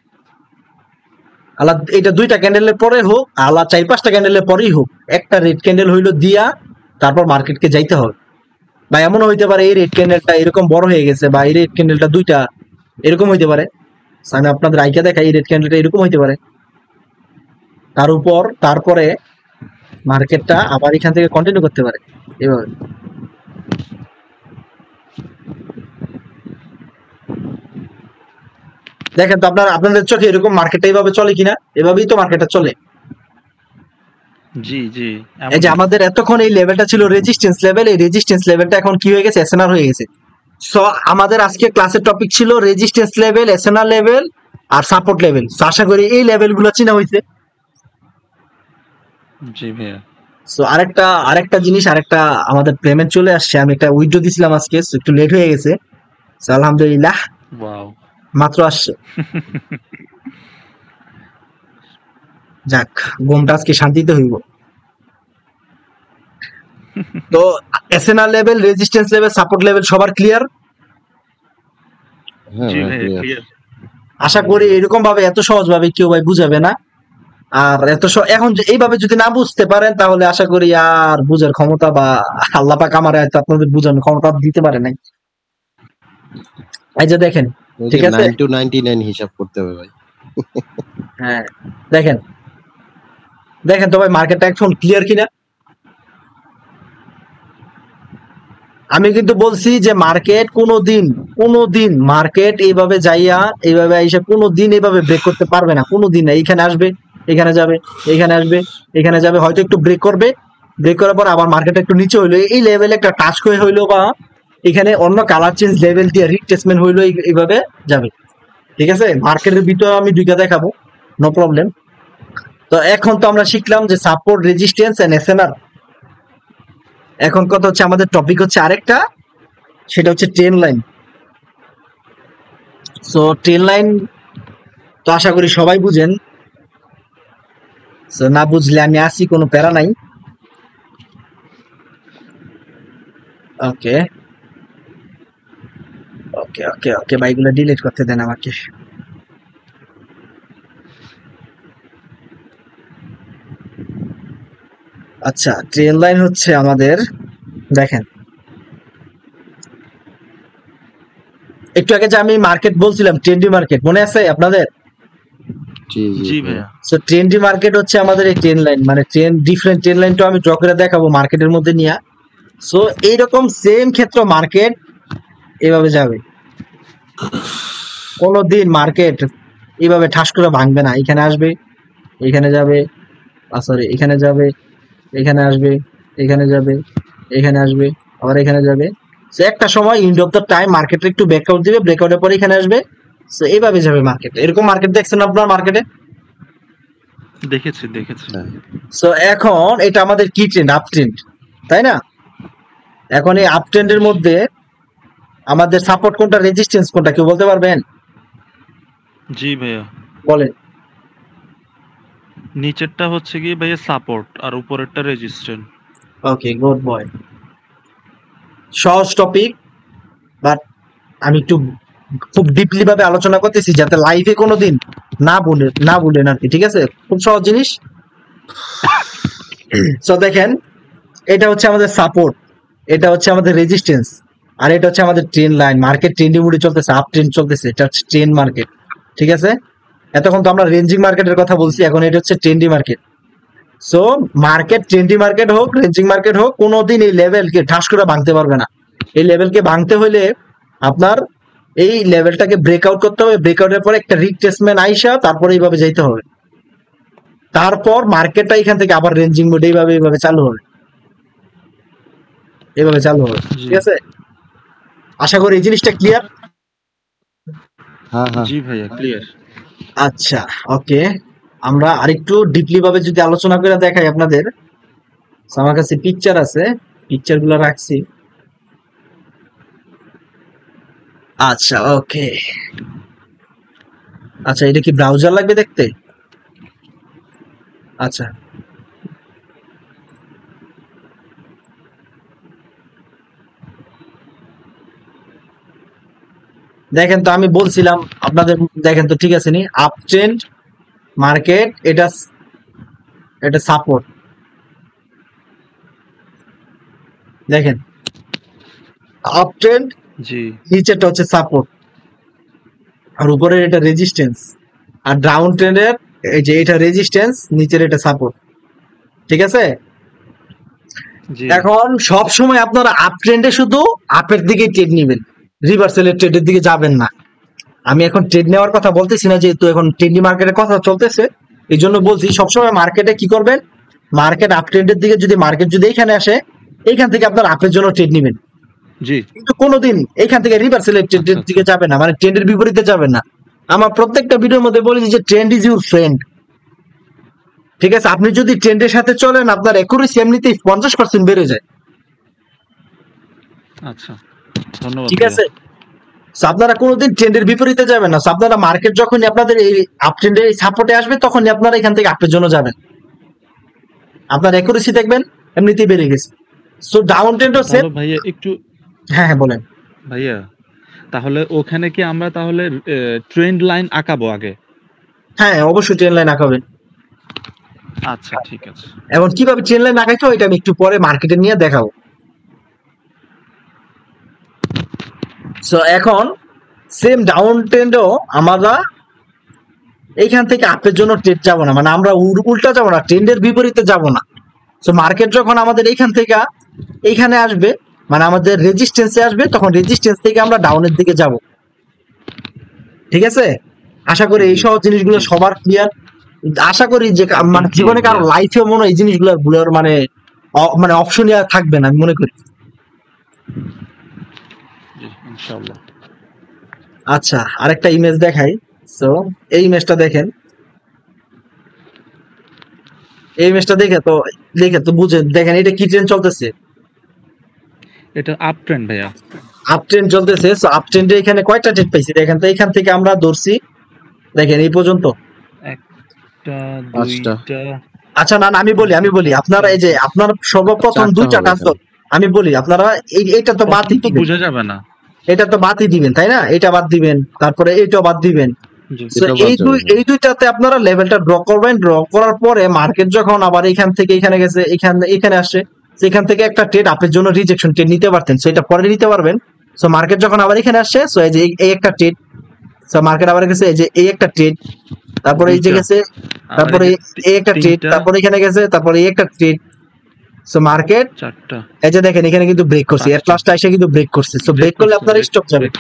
আল্লাহ এটা দুইটা ক্যান্ডেলের পরে হোক, আল্লাহ 4-5টা ক্যান্ডেলের পরেই হোক, একটা রেড ক্যান্ডেল হইলো দিয়া তারপর মার্কেটকে যাইতে হবে। বা এমনও হইতে পারে এই রেড ক্যান্ডেলটা এরকম বড় হয়ে গেছে, বা এই রেড ক্যান্ডেলটা দুইটা এরকম হইতে পারে, আমি আপনাদের আইকা দেখাই, এই রেড ক্যান্ডেলটা এরকম হইতে পারে। তারপরে মার্কেটটা আবার এখান থেকে কন্টিনিউ করতে পারে এভাবে। দেখেন তো আপনাদের চোখে এরকম মার্কেটটা এইভাবে চলে কিনা? এভাবেই তো মার্কেটটা চলে। জি জি এই যে আমাদের এতক্ষণ এই লেভেলটা ছিল রেজিস্ট্যান্স লেভেল, এই রেজিস্ট্যান্স লেভেলটা এখন কি হয়ে গেছে? এসএনআর হয়ে গেছে। সো আমাদের আজকে ক্লাসের টপিক ছিল রেজিস্ট্যান্স লেভেল, এসএনআর লেভেল আর সাপোর্ট লেভেল। সো আশা করি এই লেভেলগুলো চেনা হয়েছে। জি ভাইয়া। সো আরেকটা জিনিস, আরেকটা আমাদের পেমেন্ট চলে আসছে। আমি একটা উইথড্র দিছিলাম আজকে, একটু লেট হয়ে গেছে। সো আলহামদুলিল্লাহ ওয়াও মাত্র আসছে। যাক, ঘুমটা আজকে শান্তিতে হইব। তো SNR level, resistance level, support level সবার ক্লিয়ার? হ্যাঁ জি হ্যাঁ ভাইয়া clear। ক্লিয়ার। আশা করি এরকম ভাবে এত সহজ ভাবে কেউ ভাই বুঝাবে না। আর এখন এইভাবে যদি না বুঝতে পারেন তাহলে আশা করি আর বুঝার ক্ষমতা বা আল্লাহ পাক আমার হয়তো আপনাদের বুঝানোর ক্ষমতা দিতে পারে নাই। এই যে দেখেন, ওই ঠিক যে আছে? 9 to 99 হিসাব করতে হবে ভাই। হ্যাঁ দেখেন তো ভাই মার্কেটটা এখন ক্লিয়ার কিনা। আমি কিন্তু বলছি যে মার্কেট কোনোদিন মার্কেট এইভাবে যাইয়া এইভাবে আইসা কোনোদিন এইভাবে ব্রেক করতে পারবে না, কোনোদিন না। এইখানে আসবে, এখানে যাবে, এখানে আসবে, এখানে যাবে, হয়তো একটু ব্রেক করবে, ব্রেক করার পর আবার মার্কেট একটু নিচে হইলো, এই লেভেলে একটা টাচ করে হইলো, বা এখানে অন্য কালার চেঞ্জ লেভেল দিয়ে রিট্রেসমেন্ট হইলো, এইভাবে যাবে, ঠিক আছে? মার্কেটের ভিতরে আমি দুইটা দেখাবো, নো প্রবলেম। তো এখন তো আমরা শিখলাম যে সাপোর্ট, রেজিস্ট্যান্স এন্ড এসএনআর। এখন কথা হচ্ছে আমাদের টপিক হচ্ছে আরেকটা, সেটা হচ্ছে train line. So train line তো আশা করি সবাই বুঝেন। সো না বুঝলে আমি আসি, কোনো প্যারা নাই। ওকে ওকে ওকে ওকে ভাইগুলো ডিলিট করতে দেন আমাকে। আচ্ছা, ট্রেন লাইন হচ্ছে আমাদের, দেখেন একটু আগে যে আমি মার্কেট বলছিলাম, ট্রেন্ডি মার্কেট, মনে আছে আপনাদের? জি জি জি ভাইয়া। ভাইয়া। সো ট্রেন্ডি মার্কেট হচ্ছে আমাদের এই ট্রেন লাইন, মানে ডিফারেন্ট ট্রেন লাইনটা আমি ড্র করে দেখাবো মার্কেটের মধ্যে নিয়ে। সো এইরকম সেম ক্ষেত্র মার্কেট এভাবে যাবে, কোনোদিন মার্কেট এইভাবে ঠাস করে ভাঙবে না। এখানে আসবে, এখানে যাবে, সরি এখানে যাবে, এখানে আসবে, এখানে যাবে, এখানে আসবে, আবার এখানে যাবে। সো একটা সময় ইন্ড অফ দ্য টাইম মার্কেটে একটু ব্রেকআউট দিবে, ব্রেকআউটের পরে এখানে আসবে। সো এইভাবে যাবে মার্কেট। এরকম মার্কেট দেখছেন আপনার মার্কেটে? দেখেছি দেখেছি। আচ্ছা সো এখন এটা আমাদের কি ট্রেন্ড, আপ ট্রেন্ড, তাই না? এখন এই আপ ট্রেন্ডের মধ্যে আমাদের সাপোর্ট কোনটা, রেজিস্ট্যান্স কোনটা, কেউ বলতে পারবেন? জি ভাইয়া, বলেন। নিচেরটা হচ্ছে কি ভাইয়া সাপোর্ট আর উপরেরটা রেজিস্ট্যান্ট। ওকে, গুড বয়। সহজ টপিক, বাট আমি একটু খুব ডিপলি ভাবে আলোচনা করতেছি যাতে লাইফে কোনোদিন না ভুলেন আর কি, ঠিক আছে? খুব সহজ জিনিস। সো দেখেন, এটা হচ্ছে আমাদের সাপোর্ট, এটা হচ্ছে আমাদের রেজিস্ট্যান্স, আর এটা হচ্ছে আমাদের ট্রেন লাইন। মার্কেট ট্রেন্ডি মুডে চলতেছে, আপ ট্রেন্ড চলতেছে, এটা হচ্ছে ট্রেন মার্কেট, ঠিক আছে? এতক্ষণ তো আমরা রেঞ্জিং মার্কেটের কথা বলছি, এখন এটা হচ্ছে trendy market. So market trendy market হোক, রেঞ্জিং মার্কেট হোক, কোনোদিন এই লেভেলকে ঠাস করে ভাঙতে পারবে না। এই লেভেলকে ভাঙতে হলে আপনার এই লেভেলটাকে ব্রেকআউট করতে হবে, ব্রেকআউটের পরে একটা রিট্রেসমেন্ট আইসা তারপরে এইভাবে যাইতে হবে, তারপর মার্কেটটা এখান থেকে আবার রেঞ্জিং মোডে এইভাবে চালু হবে, এইভাবে চালু হবে, জি ঠিক আছে? আশা করি এই জিনিসটা ক্লিয়ার। হ্যাঁ হ্যাঁ জি ভাইয়া ক্লিয়ার। আচ্ছা, ওকে, আমরা আরেকটু ডিপলি ভাবে যদি আলোচনা করে দেখাই আপনাদের। So, আমার কাছে পিকচার আছে, পিকচার গুলো রাখছি। আচ্ছা, ওকে, আচ্ছা, এটা কি ব্রাউজার লাগবে দেখতে? আচ্ছা, দেখেন তো, আমি বলছিলাম আপনাদের, দেখেন তো ঠিক আছে নি? আপ ট্রেন্ড মার্কেট, এটা এটা সাপোর্ট, দেখেন আপ ট্রেন্ড, জি নিচেরটা হচ্ছে সাপোর্ট, আর উপরের এটা রেজিস্ট্যান্স, আর ডাউন ট্রেন্ডের এই যে এটা রেজিস্ট্যান্স, নিচের এটা সাপোর্ট, ঠিক আছে? জি এখন সব সময় আপনারা আপ ট্রেন্ডে শুধু আপের দিকে ট্রেড নেবেন, রিভার্সালের ট্রেডের দিকে যাবেন না। আমি এখন ট্রেড নেওয়ার কথা বলতেছি না, যেহেতু এখন ট্রেন্ডি মার্কেটের কথা চলতেছে, এই জন্য বলছি সবসময় মার্কেটে কি করবেন, মার্কেট আপ ট্রেন্ডের দিকে যদি মার্কেট যদি এখানে আসে, এইখান থেকে আপনার আপের জন্য ট্রেড নেবেন, জি কিন্তু কোনোদিন এইখান থেকে রিভার্সালের ট্রেডের আচ্ছা দিকে যাবেন না, মানে ট্রেন্ডের বিপরীতে যাবেন না। আমার প্রত্যেকটা ভিডিওর মধ্যে বলেছি যে ট্রেন্ড ইজ ইউর ফ্রেন্ড, ঠিক আছে? আপনি যদি ট্রেন্ডের সাথে চলেন, আপনার অ্যাকুরেসি এমনিতেই 50% বেড়ে যায়, আচ্ছা ধন্যবাদ ঠিক ভাইয়া। আছে? So, আপনারা কোনোদিন ট্রেন্ডের বিপরীতে যাবেন না। So, আপনারা মার্কেট যখনই আপনাদের এই আপ ট্রেন্ডের সাপোর্টে আসবে, তখনই আপনারা এখান থেকে আপের জন্য যাবেন, আপনার অ্যাকুরেসি দেখবেন এমনিতেই বেড়ে গেছে। সো ডাউন ট্রেন্ডও সেম। তাহলে ভাইয়া একটু, হ্যাঁ হ্যাঁ, বলেন। ভাইয়া তাহলে ওখানে কি আমরা তাহলে ট্রেন্ড লাইন আঁকাবো আগে? হ্যাঁ, অবশ্যই ট্রেন লাইন আঁকাবেন। আচ্ছা ঠিক আছে। এখন কিভাবে ট্রেন লাইন আঁকাইতে হয় এটা আমি একটু পরে মার্কেটে নিয়ে দেখাবো। সো এখন সেম ডাউন ট্রেন্ডও আমরা এইখান থেকে আপের জন্য ট্রেড যাব না, মানে আমরা উল্টা যাব না, ট্রেন্ডের বিপরীতে যাব না। সো মার্কেট যখন আমাদের এইখান থেকে এইখানে আসবে, মানে আমাদের রেজিস্ট্যান্সে আসবে, তখন রেজিস্ট্যান্স থেকে আমরা ডাউনের দিকে যাব, ঠিক আছে? আশা করি এই সব জিনিসগুলো সবার ক্লিয়ার। আশা করি যে মানে জীবনে কারো লাইফে মনে হয় এই জিনিসগুলো ভুলের মানে অপশনই আর থাকবে না, আমি মনে করি। জি ইনশাআল্লাহ। আচ্ছা, আরেকটা ইমেজ দেখাই। সো এই ইমেজটা দেখেন, এই ইমেজটা দেখে তো বুঝেন, দেখেন এটা কি ট্রেন্ড চলতেছে, এটা আপ ট্রেন্ড ভাইয়া। আপ ট্রেন্ড চলতেছে। সো আপ ট্রেন্ডে এখানে কয়টা ট্রেড পাইছি দেখেন তো, এখান থেকে আমরা ধরছি, দেখেন এই পর্যন্ত। একটা পাঁচটা। দুইটা, আচ্ছা, না আমি বলি আপনারা এই যে আপনার সর্বপ্রথম চারটা দুইটা হবে কাজ এখানে। আমি বলি, আপনারা এইটা তো বাদ প্রথম তো দিবেন, বোঝা যাবে না। এটা তো বাদই দিবেন, তাই না? এটা বাদ দিবেন, তারপরে এইটাও বাদ দিবেন। জি So, এটাও বাদ যাবে। এই দুইটাতে আপনারা লেভেলটা ড্র করবেন, ড্র করার পরে মার্কেট যখন আবার এখান থেকে এখানে গেছে, এখানে আসে, সেখান থেকে একটা ট্রেড আপের জন্য রিজেকশন ট্রেড নিতে পারতেন, সো এটা পরে নিতে পারবেন। সো মার্কেট যখন আবার এখানে আসছে, সো এই যে এই একটা ট্রেড, সো মার্কেট আবার গেছে, এই যে এই একটা ট্রেড, তারপরে এই যে দুইটা। গেছে, আর তারপরে এই যে এই একটা ট্রেড, তিনটা, তারপরে এখানে গেছে, তারপরে এই একটা ট্রেড। সো মার্কেট চারটা। এই যে দেখেন এখানে কিন্তু ব্রেক করছে, এর পাঁচটা। লাস্টে এসে কিন্তু ব্রেক করছে। সো ব্রেক করলে আপনারা স্টপ যাবেন,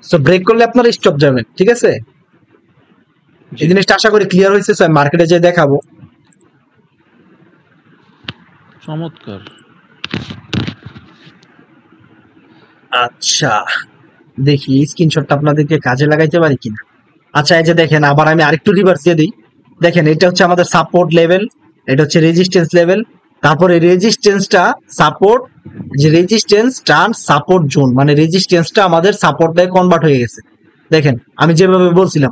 সো ব্রেক করলে আপনারা স্টপ যাবেন, ঠিক আছে? এই জিনিসটা আশা করি ক্লিয়ার হয়েছে। স্যার মার্কেটে যে দেখাবো। চমৎকার। আচ্ছা, দেখি স্ক্রিনশটটা আপনাদেরকে কাজে লাগাইতে পারি কিনা। আচ্ছা, এই যে দেখেন, আবার আমি আরেকটু রিভার্স দিয়ে দিই। দেখেন এটা হচ্ছে আমাদের সাপোর্ট লেভেল, এটা হচ্ছে রেজিস্ট্যান্স লেভেল, তারপরে রেজিস্ট্যান্সটা সাপোর্ট, যে রেজিস্ট্যান্স টার্ন সাপোর্ট জোন, মানে রেজিস্ট্যান্সটা আমাদের সাপোর্টে কনভার্ট হয়ে গেছে। দেখেন আমি যেভাবে বলছিলাম,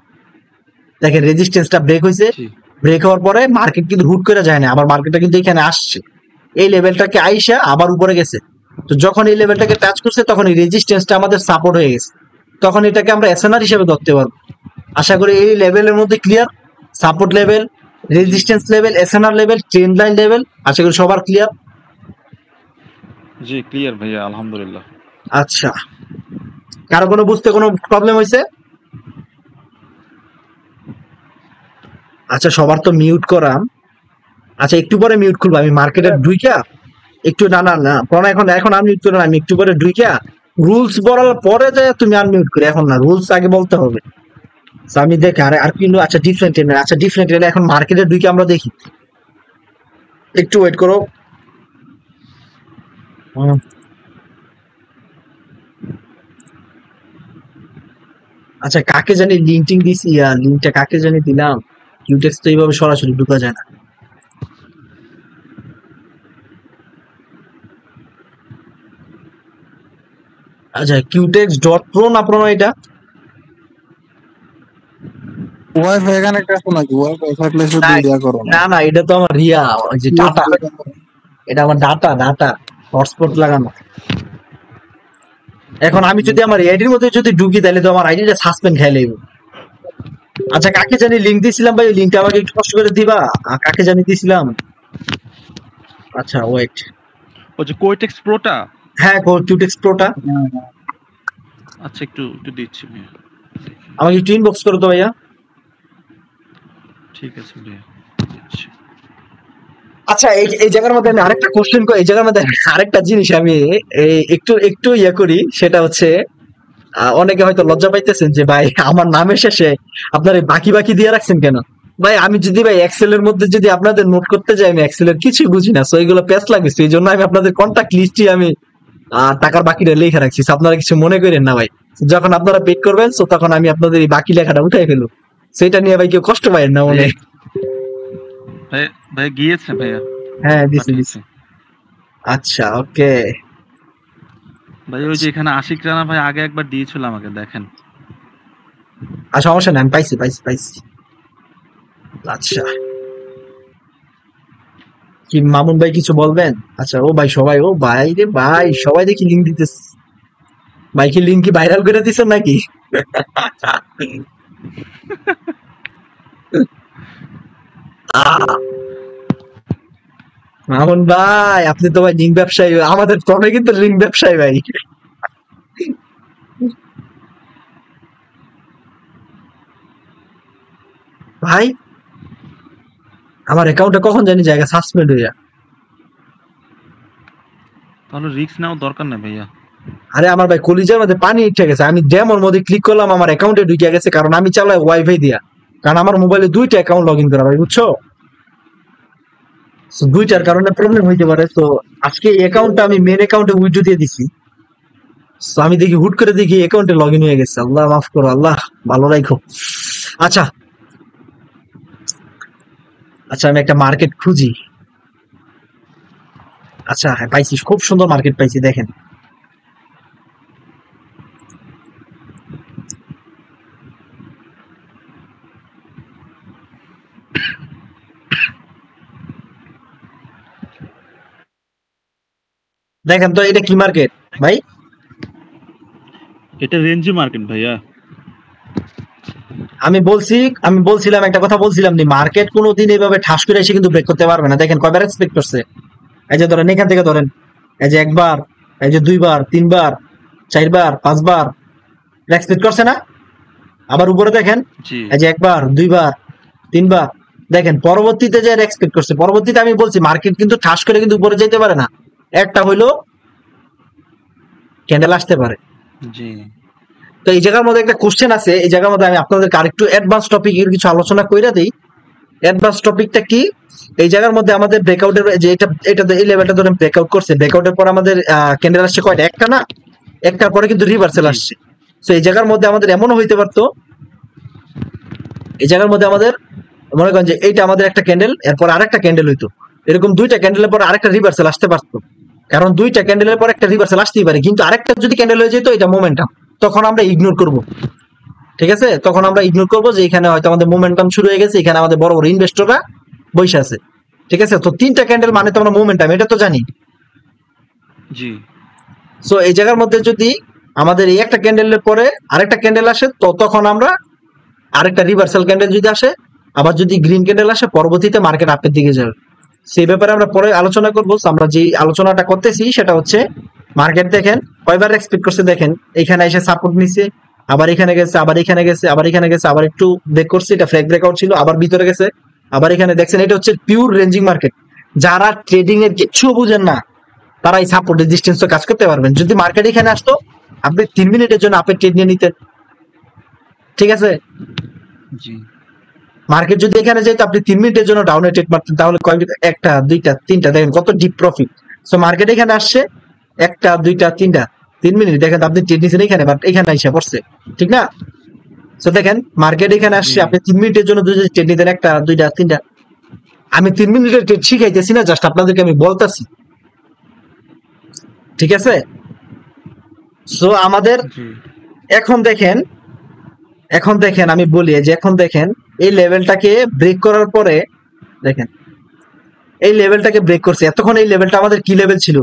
দেখেন রেজিস্ট্যান্সটা ব্রেক হয়েছে, জি ব্রেক হওয়ার পরে মার্কেট কিন্তু হুট করে যায় না, আবার মার্কেটটা কিন্তু এখানে আসছে, এই লেভেলটাকে আইসা আবার উপরে গেছে। তো যখন এই লেভেলটাকে টাচ করছে তখন এই রেজিস্ট্যান্সটা আমাদের সাপোর্ট হয়ে গেছে, তখন এটাকে আমরা এসএনআর হিসেবে ধরতে পারবো। আশা করি এই লেভেলের মধ্যে clear, support level, resistance level, SNR level, trend line level, আশা করি সবার ক্লিয়ার। জি ক্লিয়ার ভাইয়া, আলহামদুলিল্লাহ। আচ্ছা, কারো কোনো বুঝতে কোনো প্রবলেম হয়েছে? আচ্ছা সবার তো মিউট করা, আচ্ছা একটু পরে মিউট খুলবো আমি, মার্কেটের ঢুইকা একটু, না না না প্রণয় এখন এখন আনমিউট করে না, আমি একটু পরে ঢুইকা রুলস বলার পরে যে তুমি আনমিউট করে, এখন না, রুলস আগে বলতে হবে। So আমি দেখি আর আর কিন্তু, আচ্ছা ডিফারেন্ট এনে, আচ্ছা ডিফারেন্ট এনে এখন মার্কেটের ঢুইকা আমরা দেখি, একটু ওয়েট করো। হুম। আচ্ছা কাকে জানি লিঙ্কটিং দিছি, লিঙ্কটা কাকে জানি দিলাম, কিউটেক্স তো এইভাবে সরাসরি ঢুকা যায় না। আচ্ছা কিউটেক্স ডট প্রো না প্রণয় এটা? ওয়াইফাই কানেক্ট আছে নাকি? ওয়াইফাই থাকলে শুধু না ইয়া করো না। না না, এটা তো আমার রিয়া, ওই যে ডাটা, এটা আমার ডাটা, ডাটা হটস্পট লাগানো। এখন আমি যদি আমার আইডির মধ্যে যদি ঢুকি তাহলে তো আমার আইডিটা সাসপেন্ড খেয়ে নেব। আচ্ছা কাকে জানি লিঙ্ক দিছিলাম ভাই, লিঙ্কটা আমাকে একটু কষ্ট করে দিবা, কাকে জানি দিছিলাম। আচ্ছা ওয়েট, ওই যে কোয়েটেক্স প্রোটা, হ্যাঁ কিউটেক্স প্রোটা, আচ্ছা একটু একটু দিচ্ছি ভাইয়া, আমাকে একটু ইনবক্স করো তো ভাইয়া। ঠিক আছে ভাইয়া দিচ্ছি। আচ্ছা এই এই জায়গার মধ্যে আমি আরেকটা কোশ্চেন করি, এই জায়গার মধ্যে আরেকটা জিনিস আমি একটু একটু ইয়ে করি, সেটা হচ্ছে অনেকে হয়তো লজ্জা পাইতেছেন যে ভাই আমার নামের শেষে আপনার এই বাকি বাকি দিয়ে রাখছেন কেন। ভাই আমি যদি ভাই এক্সেল এর মধ্যে যদি আপনাদের নোট করতে যাই, আমি এক্সেল এর কিছুই বুঝি না, সো এইগুলো পেস লাগছে, এই জন্য আমি আপনাদের কন্টাক্ট লিস্টই আমি টাকার বাকিটা লিখে রাখছি। So আপনারা কিছু মনে করেন না ভাই, যখন আপনারা পেড করবেন সো তখন আমি আপনাদের এই বাকি লেখাটা উঠাই ফেলবো, সেটা নিয়ে ভাই কেউ কষ্ট পাবেন না মনে। ভাই ভাই গিয়েছে ভাইয়া, হ্যাঁ দিছি দিছি। পাঠিয়েছে। আচ্ছা ওকে, ভাই ওই যে এখানে আশিক রানা ভাই আগে একবার দিয়েছিল আমাকে, দেখেন। আর সমস্যা নেই, আমি পাইছি পাইছি পাইছি। আচ্ছা কি মামুন ভাই কিছু বলবেন? আচ্ছা ও ভাই সবাই, ও ভাই রে ভাই সবাই দেখি লিঙ্ক দিতেছে, ভাই কি লিঙ্ক কি ভাইরাল করে দিছেন নাকি? মামুন ভাই আপনি তো ভাই লিঙ্ক ব্যবসায়ী, আমাদের তবে কিন্তু লিঙ্ক ব্যবসায়ী ভাই। ভাই আমার অ্যাকাউন্টে কখন জানি জায়গা সাসপেন্ড হয়ে যায়। তাহলে রিস্ক নেওয়ার দরকার নেই ভাইয়া। আরে আমার ভাই কলিজার মধ্যে পানি উঠে গেছে, আমি ডেমোর মধ্যে ক্লিক করলাম আমার অ্যাকাউন্টে ঢুকে গেছে, কারণ আমি চালাই ওয়াইফাই দিয়া, কারণ আমার মোবাইলে দুইটা অ্যাকাউন্ট লগ ইন করা ভাই, বুঝছো? So, দুইটার কারণে প্রবলেম হইতে পারে। তো আজকে এই অ্যাকাউন্টটা আমি মেন অ্যাকাউন্টে উইথড্র দিয়ে দিছি। So, আমি দেখি হুট করে দেখি অ্যাকাউন্টে লগ ইন হয়ে গেছে, আল্লাহ মাফ করো, আল্লাহ ভালো রাখো। আচ্ছা আচ্ছা আমি একটা মার্কেট খুঁজি। আচ্ছা হ্যাঁ পাইছি, খুব সুন্দর মার্কেট পাইছি, দেখেন দেখেন তো এটা কি মার্কেট ভাই? এটা রেঞ্জি মার্কেট ভাইয়া। আমি বলছিলাম একটা কথা বলছিলাম, মার্কেট কোনোদিন এইভাবে ঠাস করে এসে কিন্তু ব্রেক করতে পারবে না। দেখেন কয়বার এক্সপেক্ট করছে, এই যে ধরেন এখান থেকে ধরেন, এই যে একবার, এই যে দুইবার, তিনবার, চারবার, পাঁচবার এক্সপেক্ট করছে না? আবার উপরে দেখেন, জি এই যে একবার, দুইবার, তিনবার, দেখেন পরবর্তীতে যে এক্সপেক্ট করছে, পরবর্তীতে আমি বলছি মার্কেট কিন্তু ঠাস করে কিন্তু উপরে যেতে পারে না, একটা হইলো ক্যান্ডেল আসতে পারে। জি তো এই জায়গার মধ্যে একটা কোশ্চেন আছে, এই জায়গার মধ্যে আমি আপনাদেরকে আরেকটু অ্যাডভান্স টপিক এর কিছু আলোচনা কইরা দিই। অ্যাডভান্স টপিকটা কি? এই জায়গার মধ্যে আমাদের ব্রেকআউটের যে এটা এই লেভেলটা ধরে ব্রেকআউট করছে, ব্রেকআউটের পর আমাদের ক্যান্ডেল আসছে কয়টা? একটা না, একটার পরে কিন্তু রিভার্সাল আসছে। তো এই জায়গার মধ্যে আমাদের এমনও হইতে পারতো, এই জায়গার মধ্যে আমাদের মনে করেন যে এইটা আমাদের একটা ক্যান্ডেল, এরপর আরেকটা ক্যান্ডেল হইতো, এরকম দুইটা ক্যান্ডেলের পর আরেকটা রিভার্সাল আসতে পারতো, কারণ দুইটা ক্যান্ডেলের পর একটা রিভার্সাল আসতেই পারে, কিন্তু আরেকটা যদি ক্যান্ডেল হয়ে যেত এটা মোমেন্টাম, তখন আমরা ইগনোর করব। ঠিক আছে, তখন আমরা ইগনোর করবো যে এখানে হয়তো আমাদের মোমেন্টাম শুরু হয়ে গেছে, এখানে আমাদের বড় বড় ইনভেস্টররা বসে আছে। ঠিক আছে, তো তিনটা ক্যান্ডেল মানে তো আমরা মোমেন্টাম, এটা তো জানি। জি সো এই জায়গার মধ্যে যদি আমাদের এই একটা ক্যান্ডেলের পরে আরেকটা ক্যান্ডেল আসে, তো তখন আমরা আরেকটা রিভার্সাল ক্যান্ডেল যদি আসে, আবার যদি গ্রিন ক্যান্ডেল আসে, পরবর্তীতে মার্কেট আপের দিকে যাবে। সেই ব্যাপারে আমরা পরে আলোচনা করবো। আমরা যে আলোচনাটা করতেছি সেটা হচ্ছে মার্কেট দেখেন কয়বার এক্সপেক্ট করছে, দেখেন এখানে এসে সাপোর্ট নিছে, আবার এখানে গেছে, আবার এখানে গেছে, আবার এখানে গেছে, আবার একটু ব্রেক করছে, এটা ফ্ল্যাগ ব্রেকআউট ছিল, আবার ভিতরে গেছে, আবার এখানে দেখছেন। এটা হচ্ছে পিওর রেঞ্জিং মার্কেট। যারা ট্রেডিং এর কিছু বুঝেন না তারা এই সাপোর্ট রেজিস্ট্যান্স কাজ করতে পারবেন। যদি মার্কেট এখানে আসতো, আপনি 3 মিনিটের জন্য আপের ট্রেড নিয়ে নিতেন। ঠিক আছে, জি মার্কেট যদি এখানে যেত, আপনি 3 মিনিটের জন্য ডাউনে ট্রেড মারতেন, তাহলে কয়, একটা দুইটা তিনটা, দেখেন কত ডিপ প্রফিট। সো মার্কেট এখানে আসছে, একটা দুইটা তিনটা, 3 মিনিট দেখেন আপনি ট্রেড নিছেন এখানে, বাট এখানে এসে পড়ছে, ঠিক না? সো দেখেন মার্কেট এখানে আসছে, আপনি 3 মিনিটের জন্য দুই ট্রেড নিতেন, একটা দুইটা তিনটা। আমি 3 মিনিটের ট্রেড শিখাইতেছি না, জাস্ট আপনাদেরকে আমি বলতেছি। ঠিক আছে, সো আমাদের জি এখন দেখেন আমি বলি যে এখন দেখেন এই লেভেলটাকে ব্রেক করার পরে, দেখেন এই লেভেলটাকে ব্রেক করছে। এতক্ষণ এই লেভেলটা আমাদের কি লেভেল ছিল?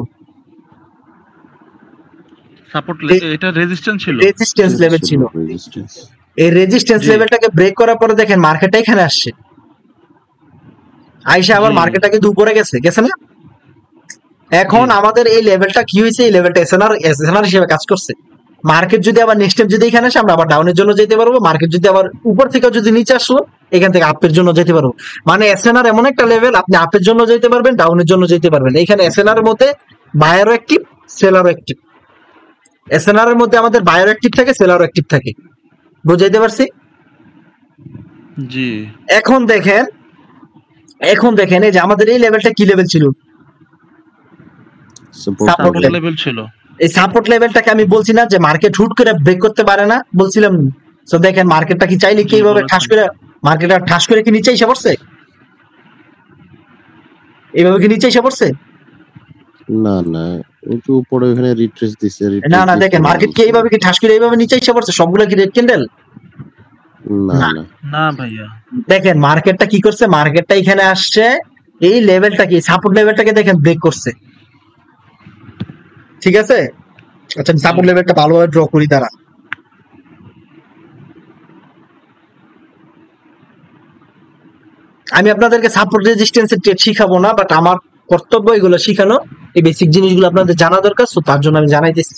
সাপোর্ট, এটা রেজিস্ট্যান্স ছিল। রেজিস্ট্যান্স লেভেল ছিল। রেজিস্ট্যান্স। এই রেজিস্ট্যান্স জি। লেভেলটাকে ব্রেক করার পরে দেখেন মার্কেটটা এখানে আসছে, আইসা আবার জি। মার্কেটটা কিন্তু উপরে গেছে না? এখন জি। আমাদের এই লেভেলটা কি হয়েছে? এই লেভেলটা এসএনআর হিসেবে কাজ করছে। মার্কেট যদি আবার নেক্সট টাইম যদি এখানে আসে, আমরা আবার ডাউনের জন্য যেতে পারবো। মার্কেট যদি আবার উপর থেকে যদি নিচে আসলো, এখান থেকে আপের জন্য যেতে পারবো। মানে এসএনআর এমন একটা লেভেল, আপনি আপের জন্য যেতে পারবেন, ডাউনের জন্য যেতে পারবেন। এখানে এসএনআর এর মধ্যে বায়ারও অ্যাক্টিভ, সেলারও অ্যাক্টিভ। এসএনআর এর মধ্যে আমাদের বায়ারও অ্যাক্টিভ থাকে, সেলারও অ্যাক্টিভ থাকে। বুঝাইতে পারছি? জি এখন দেখেন এই যে আমাদের এই লেভেলটা কি লেভেল ছিল? সাপোর্ট সাপোর্ট সাপোর্ট লেভেল ছিল। এই সাপোর্ট লেভেলটাকে আমি বলছি না যে মার্কেট হুট করে ব্রেক করতে পারে না, বলছিলাম। তো দেখেন মার্কেটটা কি চাইলে কি এইভাবে ঠাস করে, মার্কেটটা ঠাস করে কি নিচে এসে পড়ছে? এইভাবে কি নিচে এসে পড়ছে? না না, একটু উপরে ওখানে রিট্রেস দিছে। না দেখেন মার্কেট কি এইভাবে কি ঠাস করে এইভাবে নিচে এসে পড়ছে? সবগুলো কি রেড ক্যান্ডেল? না না। না, না ভাইয়া, দেখেন মার্কেটটা কি করছে, মার্কেটটা এখানে আসছে, এই লেভেলটা কি সাপোর্ট লেভেলটাকে দেখেন ব্রেক করছে। ঠিক আছে, আচ্ছা সাপোর্ট লেভেলটা ভালোভাবে ড্র করি তারা। আমি আপনাদেরকে সাপোর্ট রেজিস্ট্যান্সের ট্রেড শিখাবো না, বাট আমার কর্তব্য এগুলো শিখানো। এই বেসিক জিনিসগুলো আপনাদের জানা দরকার, সো তার জন্য আমি জানাইতেছি।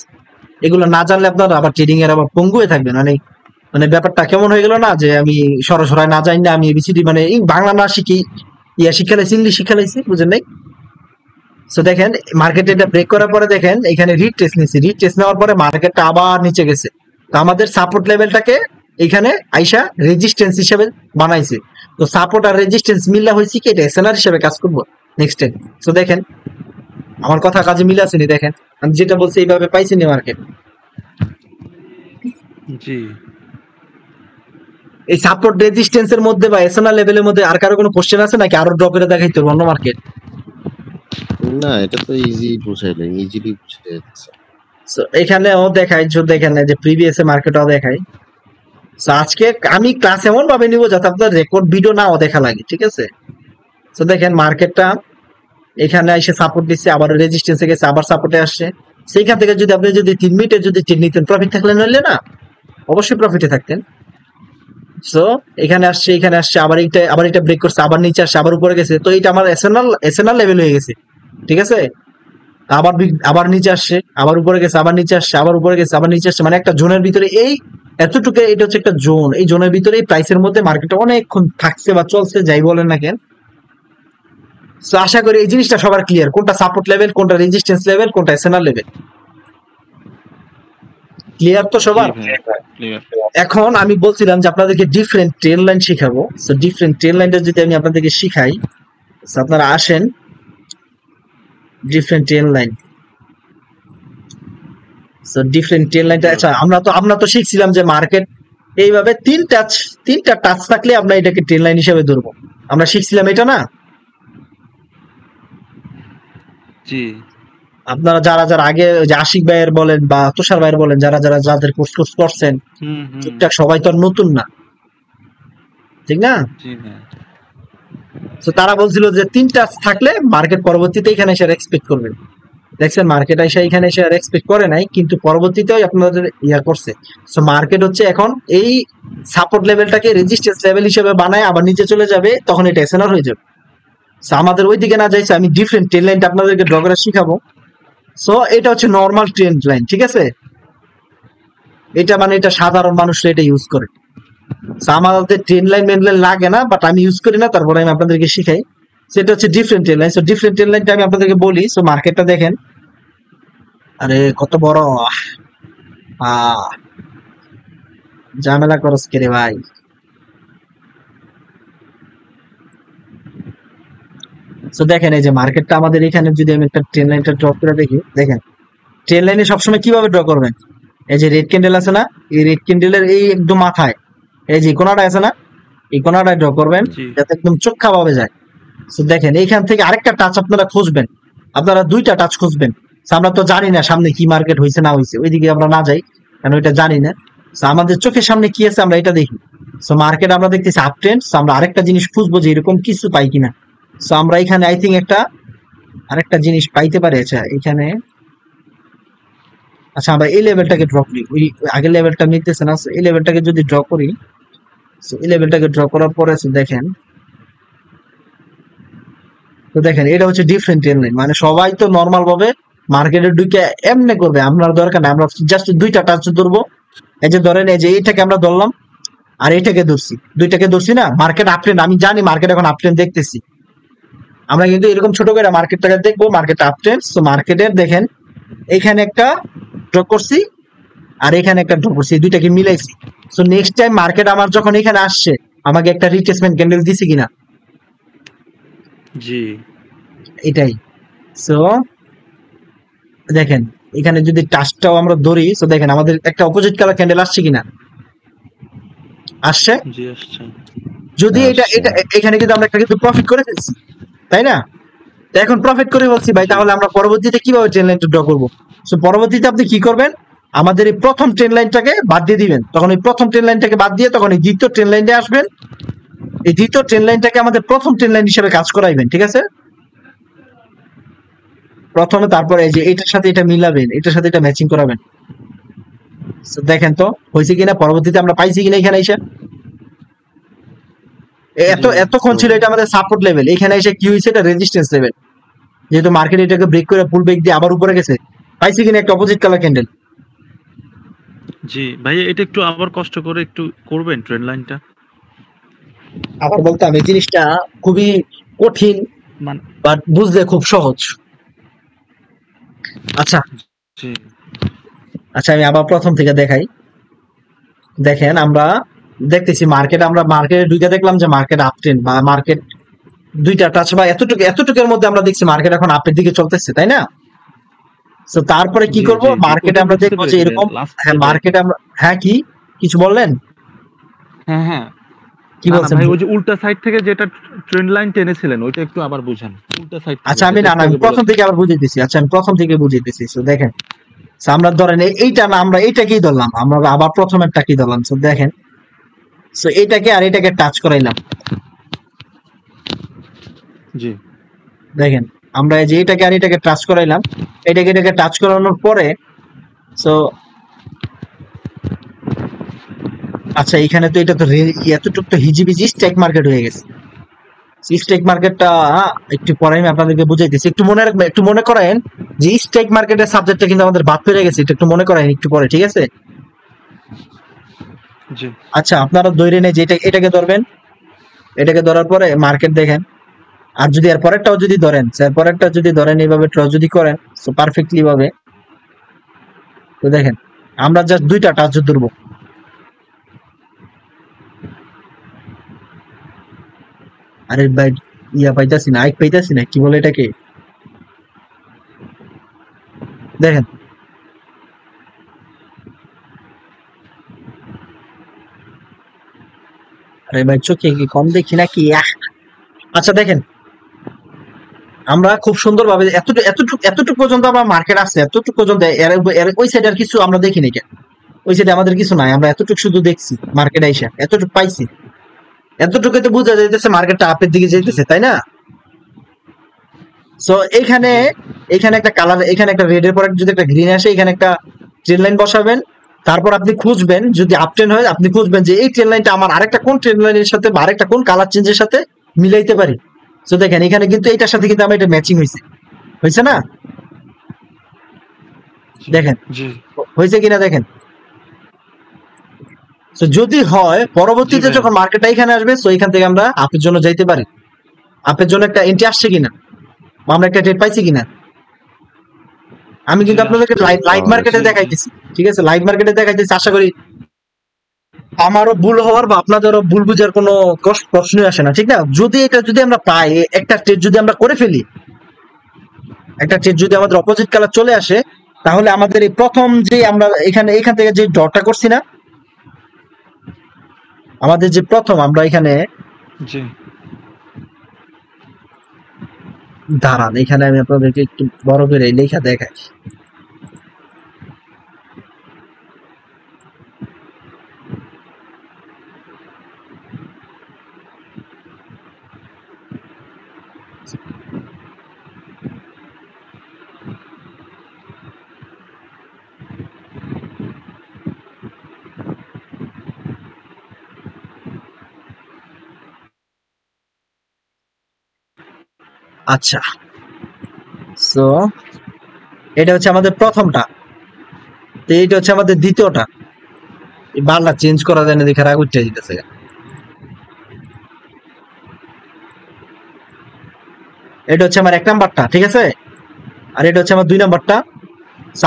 এগুলো না জানলে আপনারা আবার ট্রেডিং এর আবার পঙ্গু হয়ে থাকবেন। মানে ব্যাপারটা কেমন হয়ে গেল না, যে আমি সরাসরি না জানি না, আমি এবিসিডি মানে বাংলা না শিখি, শিখালাইছি, ইংলিশ শিখালাইছি, বুঝেন নাই? সো দেখেন মার্কেটে এটা ব্রেক করার পরে দেখেন এখানে রিটেস্ট নিচ্ছে, রিটেস্ট নেওয়ার পরে মার্কেটটা আবার নিচে গেছে। তো আমাদের সাপোর্ট লেভেলটাকে এখানে আইসা রেজিস্ট্যান্স হিসেবে বানাইছে। তো সাপোর্ট আর রেজিস্ট্যান্স মিলা হয়েছে কি, এটা এসএনআর হিসেবে কাজ করবো নেক্সট টাইম। তো দেখেন আমার কথা কাজে মিলে আসেনি, দেখেন আমি যেটা বলছি এইভাবে পাইছি নি মার্কেট। জি এই সাপোর্ট রেজিস্ট্যান্স এর মধ্যে বা এসএনআর লেভেলের মধ্যে আর কারো কোনো কোশ্চেন আছে নাকি? আরো ড্র করে দেখাইতে হবে অন্য মার্কেট? না, এটা তো ইজি বুঝাইলেন, ইজিলি বুঝে যাচ্ছে। এখানেও দেখায়, দেখেন যে প্রিভিয়াস মার্কেটও দেখায়। আজকে আমি ক্লাস এমন ভাবে নিব যাতে আপনার রেকর্ড ভিডিও নাও দেখা লাগে, ঠিক আছে? তো দেখেন মার্কেটটা এখানে এসে সাপোর্ট দিচ্ছে, আবার রেজিস্ট্যান্সে গেছে, আবার সাপোর্টে আসছে। সেইখান থেকে যদি আপনি যদি 3 মিনিটে যদি ট্রেড নিতেন, প্রফিট থাকলে নইলে না, অবশ্যই প্রফিটে থাকতেন। সো এখানে আসছে, আবার এটা ব্রেক করছে, আবার নিচে আসছে, আবার উপরে গেছে। তো এটা আমার এসএনআর লেভেল হয়ে গেছে, ঠিক আছে? আবার নিচে আসছে, আবার উপরে গেছে, আবার নিচে আসছে, আবার উপরে গেছে, আবার নিচে আসছে। মানে একটা জোনের ভিতরে এই এতটুকু, এটা হচ্ছে একটা জোন। এই জোনের ভিতরে এই প্রাইসের মধ্যে মার্কেটটা অনেকক্ষণ থাকছে বা চলছে, যাই বলেন না কেন। সো আশা করি এই জিনিসটা সবার ক্লিয়ার, কোনটা সাপোর্ট লেভেল, কোনটা রেজিস্ট্যান্স লেভেল, কোনটা এসএনআর লেভেল। ক্লিয়ার তো সবার? ক্লিয়ার। এখন আমি বলছিলাম যে আপনাদেরকে ডিফারেন্ট ট্রেন লাইন শিখাবো। সো ডিফারেন্ট ট্রেন লাইনটা যদি আমি আপনাদেরকে শিখাই, আপনারা আসেন different trend line. So different trend লাইনটা, আচ্ছা আমরা তো শিখছিলাম যে মার্কেট এইভাবে তিনটা টাচ থাকলে আমরা এটাকে ট্রেন লাইন হিসেবে ধরবো। আমরা শিখছিলাম এটা না? জি। আপনারা যারা যারা আগে ওই যে আশিক ভাইয়ের বলেন বা তুষার ভাইয়ের বলেন, যারা যারা যাদের কোর্স কোর্স করছেন হুম হুম। ঠিকঠাক সবাই তো আর নতুন না, ঠিক না? জি হ্যাঁ। তো তারা বলছিল যে 3টা থাকলে মার্কেট পরবর্তীতে এখানে এসে এক্সপেক্ট করবেন। দেখছেন মার্কেট এসে এখানে এসে এক্সপেক্ট করে নাই, কিন্তু পরবর্তীতে আপনাদের ইয়া করছে। সো মার্কেট হচ্ছে এখন এই সাপোর্ট লেভেলটাকে রেজিস্ট্যান্স লেভেল হিসেবে বানায় আবার নিচে চলে যাবে, তখন এটা এসএনআর হয়ে যাবে। সো আমাদের ওই দিকে না যাইছে, আমি ডিফারেন্ট ট্রেন লাইনটা আপনাদেরকে ড্র করে শিখাবো। সো এটা হচ্ছে নর্মাল ট্রেন লাইন, ঠিক আছে? এটা মানে এটা সাধারণ মানুষরা এটা ইউজ করে। সো আমাদের ট্রেন লাইন মেন লাইন লাগে না, বাট আমি ইউজ করি না, তারপরে আমি আপনাদেরকে শিখাই। সেটা হচ্ছে different trend line. So different trend লাইনটা আমি আপনাদেরকে বলি। সো মার্কেটটা দেখেন, আরে কত বড়, আহ ঝামেলা করস কে রে ভাই। তো দেখেন এই যে মার্কেটটা আমাদের এখানে, যদি আমি একটা ট্রেন লাইনটা ড্র করে দেখি, দেখেন ট্রেন লাইনে সবসময় কিভাবে ড্র করবেন? এই যে রেড ক্যান্ডেল আছে না, এই রেড ক্যান্ডেলের এই একদম মাথায় এই যে কোনাটা আছে না, এই কোনাটায় ড্র করবেন জি। যাতে একদম চোখা ভাবে যায়। তো দেখেন এইখান থেকে আরেকটা টাচ আপনারা খুঁজবেন, আপনারা 2টা টাচ খুঁজবেন। So আমরা তো জানি না সামনে কি মার্কেট হয়েছে না হয়েছে, ওইদিকে আমরা না যাই, কারণ ওইটা জানি না। So আমাদের চোখের সামনে কি আছে আমরা এটা দেখি। সো মার্কেট আমরা দেখতেছি আপ ট্রেন্ড, আমরা আরেকটা জিনিস খুঁজবো যে এরকম কিছু পাই কিনা। সো আমরা এখানে আই থিঙ্ক একটা আরেকটা জিনিস পাইতে পারি। আচ্ছা এখানে, আচ্ছা আমরা এই লেভেলটাকে ড্র করি, ওই আগের লেভেলটা নিতেছে না। So এই লেভেলটাকে যদি ড্র করি, so এই লেভেলটাকে ড্র করার পরে দেখেন, তো দেখেন এটা হচ্ছে ডিফারেন্ট ট্রেন লাইন। মানে সবাই তো নর্মাল ভাবে মার্কেটে ঢুকে এমনি করবে, আপনার দরকার নেই। আমরা জাস্ট 2টা টাচ ধরবো। এই যে ধরেন এই যে এইটাকে আমরা ধরলাম আর এইটাকে ধরছি, 2টাকে ধরছি না, মার্কেট আপট্রেন্ড। আমি জানি মার্কেট এখন আপট্রেন্ড দেখতেছি, আমরা কিন্তু এরকম ছোট করে মার্কেটটাকে দেখবো, মার্কেট আপট্রেন্ড। তো মার্কেটের দেখেন এইখানে একটা ড্র করছি আর এখানে একটা ড্র করছি, এই 2টাকে মিলাইছি। সো নেক্সট টাইম মার্কেট আমার যখন এখানে আসছে, আমাকে একটা রিট্রেসমেন্ট ক্যান্ডেল দিছে কিনা, জি। এটাই। সো দেখেন এখানে যদি টাচটাও আমরা ধরি, তো দেখেন আমাদের একটা অপোজিট কালার ক্যান্ডেল আসছে কিনা, আসছে। জি আসছে। যদি এটা আসছে। এটা এখানে কিন্তু আমরা একটা কিন্তু প্রফিট করে ফেলছি, তাই না? তো এখন প্রফিট করে বলছি ভাই, জি। তাহলে আমরা পরবর্তীতে কিভাবে ট্রেন লাইনটা ড্র করবো? সো পরবর্তীতে আপনি কি করবেন, আমাদের এই প্রথম ট্রেন লাইনটাকে বাদ দিয়ে দিবেন। তখন এই প্রথম ট্রেন লাইনটাকে বাদ দিয়ে তখন এই দ্বিতীয় ট্রেন লাইনে আসবেন। এই দ্বিতীয় ট্রেন লাইনটাকে আমাদের প্রথম ট্রেন লাইন হিসেবে কাজ করাইবেন, ঠিক আছে? প্রথমে তারপরে এই যে এটার সাথে এটা মিলাবেন, এটার সাথে এটা ম্যাচিং করাবেন। So দেখেন তো হয়েছে কিনা, পরবর্তীতে আমরা পাইছি কিনা এখানে এসে। এতক্ষণ ছিল এটা আমাদের সাপোর্ট লেভেল, এখানে এসে কি হয়েছে, এটা রেজিস্ট্যান্স লেভেল। যেহেতু মার্কেট এটাকে ব্রেক করে পুল ব্রেক দিয়ে আবার উপরে গেছে, পাইছি কিনা একটা অপোজিট কালার ক্যান্ডেল। জি ভাই, এটা একটু আবার কষ্ট করে একটু করবেন ট্রেন লাইনটা। আবার বলতাম এই জিনিসটা খুবই কঠিন, মানে বাট বুঝতে খুব সহজ। আচ্ছা জি। আচ্ছা আমি আবার প্রথম থেকে দেখাই। দেখেন আমরা দেখতেছি মার্কেট, আমরা মার্কেটে ঢুকে দেখলাম যে মার্কেট আপ ট্রেন্ড বা মার্কেট 2টা টাচ বা এতটুকুর মধ্যে আমরা দেখছি মার্কেট এখন আপের দিকে চলতেছে, তাই না? তো তারপরে কি জি করব, জি জি, মার্কেটে ওটা আমরা বুঝতে দেখবো যে পেরেছি এরকম, লাস্ট হ্যাঁ যেটা। মার্কেটে আমরা, হ্যাঁ কি কিছু বললেন, হ্যাঁ হ্যাঁ। কি না না বলছেন? ভাই, ওই যে উল্টা সাইড থেকে যেটা ট্রেন লাইন টেনেছিলেন ওইটা একটু আবার বুঝান। উল্টা সাইড থেকে আচ্ছা আমি যেটা না একটু আমি আগে প্রথম বলেছেন। থেকে আবার বুঝিয়ে দিচ্ছি। আচ্ছা আমি প্রথম থেকে বুঝিয়ে দিচ্ছি। তো দেখেন, so আমরা ধরেন এইটা না, আমরা এইটাকেই ধরলাম, আমরা আবার প্রথম একটা কি ধরলাম। তো দেখেন, সো এটাকে আর এটাকে টাচ করাইলাম। জি। দেখেন আমরা এই যে এটাকে আর এটাকে টাচ করাইলাম, এটাকে টাচ করানোর পরে, সো আচ্ছা এখানে তো এটা তো এতটুকু তো হিজিবিজি স্ট্যাক মার্কেট হয়ে গেছে। স্ট্যাক মার্কেটটা একটু পরে আমি আপনাদেরকে বুঝাইতেছি, একটু মনে রাখবেন, একটু মনে করেন যে স্ট্যাক মার্কেটের সাবজেক্টটা কিন্তু আমাদের বাদ পড়ে গেছে, এটা একটু মনে করেন একটু পরে, ঠিক আছে? জি। আচ্ছা আপনারা ধরে নেই যে এটাকে ধরবেন, এটাকে ধরার পরে মার্কেট দেখেন, আর যদি এর পরেরটাও যদি ধরেন, এর পরেরটা যদি ধরেন এইভাবে ড্র যদি করেন, সো পারফেক্টলি ভাবে, তো দেখেন আমরা জাস্ট 2টা টাচ ধরবো। আরে ভাই ইয়া পাইতাছি না, আইক পাইতাছি না, কি বলে এটাকে, দেখেন আরে ভাই চোখে কি কম দেখি নাকি? আচ্ছা দেখেন, আমরা খুব সুন্দরভাবে এতটুকু পর্যন্ত আমরা মার্কেট আছে, এতটুকু পর্যন্ত ওই সাইডে আর কিছু আমরা দেখিনি কেন, ওই সাইডে আমাদের কিছু নাই, আমরা এতটুকু শুধু দেখছি মার্কেট আইসা এতটুকু পাইছি, এতটুকু তো বোঝা যাইতেছে মার্কেটটা আপের দিকে যাইতেছে, তাই না? সো এখানে একটা কালার, এখানে একটা রেড এর পর যদি একটা গ্রিন আসে, এখানে একটা ট্রেন লাইন বসাবেন, তারপর আপনি খুঁজবেন যদি আপ ট্রেন হয় আপনি খুঁজবেন যে এই ট্রেন লাইনটা আমার আরেকটা কোন ট্রেন লাইনের সাথে বা আরেকটা কোন কালার চেঞ্জের সাথে মিলাইতে পারি। তো দেখেন এখানে কিন্তু এইটার সাথে কিন্তু আমার এটা ম্যাচিং হয়েছে না? দেখেন হয়েছে কিনা দেখেন। তো যদি হয় পরবর্তীতে যখন মার্কেটটা এখানে আসবে, তো এখান থেকে আমরা আপের জন্য যাইতে পারি, আপের জন্য একটা এন্ট্রি আসছে কিনা, আমরা একটা ট্রেড পাইছি কিনা। আমি কিন্তু আপনাদেরকে লাইভ মার্কেটে দেখাইতেছি, ঠিক আছে, লাইভ মার্কেটে দেখাইতেছি। আশা করি আমারও ভুল হওয়ার বা আপনাদেরও ভুল বুঝার কোনো প্রশ্নই আসে না, ঠিক না? যদি আমরা পাই একটা ট্রেড, যদি আমরা করে ফেলি একটা ট্রেড, যদি আমাদের অপোজিট কালার চলে আসে, তাহলে আমাদের এই প্রথম যে আমরা এখান থেকে যে ড্রটা করছি না, আমাদের যে প্রথম আমরা এখানে দাঁড়ান, এখানে আমি আপনাদেরকে একটু বড় করে লেখা দেখাই। আচ্ছা, সো এটা হচ্ছে আমাদের প্রথমটা, তো এইটা হচ্ছে আমাদের দ্বিতীয়টা। বারলা চেঞ্জ করা যায় না, দেখে রাগ উঠে যেতেছে। এটা হচ্ছে আমার 1 নাম্বারটা, ঠিক আছে, আর এটা হচ্ছে আমার 2 নাম্বারটা।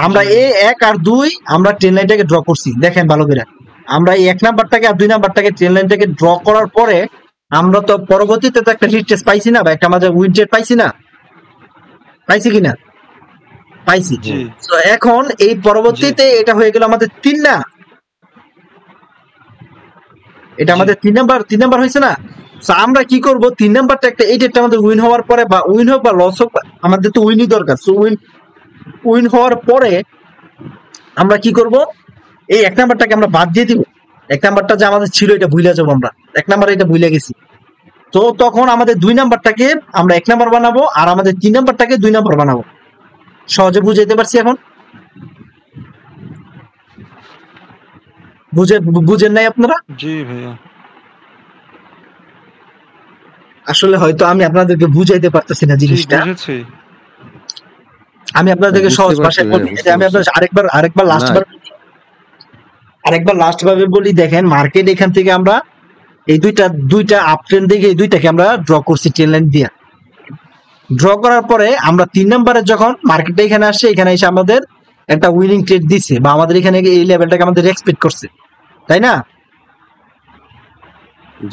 আমরা এই 1 আর 2 আমরা ট্রেন লাইনটাকে ড্র করছি, দেখেন ভালো করে। আমরা এই 1 নাম্বারটাকে আর 2 নাম্বারটাকে ট্রেন লাইনটাকে ড্র করার পরে আমরা তো পরবর্তীতে তো একটা রিট্রেস পাইছি না, বা একটা আমাদের উইনজেট পাইছি না, পাইছি কিনা? পাইছি। তো এখন এই পরবর্তীতে এটা হয়ে গেল আমাদের 3 না, এটা আমাদের 3 নাম্বার হয়েছে না? আমরা কি করব, 3 নাম্বারটা একটা এই ডেটটা আমাদের উইন হওয়ার পরে, বা উইন হোক বা লস হোক, আমাদের তো উইনই দরকার। সো উইন হওয়ার পরে আমরা কি করব, এই 1 নাম্বারটাকে আমরা বাদ দিয়ে দিব। 1 নাম্বারটা যে আমাদের ছিল এটা ভুলে যাবো আমরা, 1 নাম্বার এটা ভুলে গেছি। তো তখন আমাদের 2 নাম্বারটাকে আমরা 1 নাম্বার বানাবো, আর আমাদের 3 নাম্বারটাকে 2 নাম্বার বানাবো। সহজে বুঝাইতে পারছি এখন? বুঝেন নাই আপনারা? জি ভাইয়া। আসলে হয়তো আমি আপনাদেরকে বুঝাইতে পারতেছি না জিনিসটা, আমি আপনাদেরকে সহজ ভাষায় বলি। আমি আপনাদের আরেকবার লাস্ট ভাবে বলি। দেখেন মার্কেট এখান থেকে আমরা এই দুইটা আপ ট্রেন্ড দেখে এই দুইটাকে আমরা ড্র করছি ট্রেন লাইন দিয়ে। ড্র করার পরে আমরা 3 নম্বরে যখন মার্কেটটা এখানে আসছে, এখানে এসে আমাদের একটা উইনিং ট্রেড দিচ্ছে, বা আমাদের এখানে এই লেভেলটাকে আমাদের এক্সপেক্ট করছে, তাই না?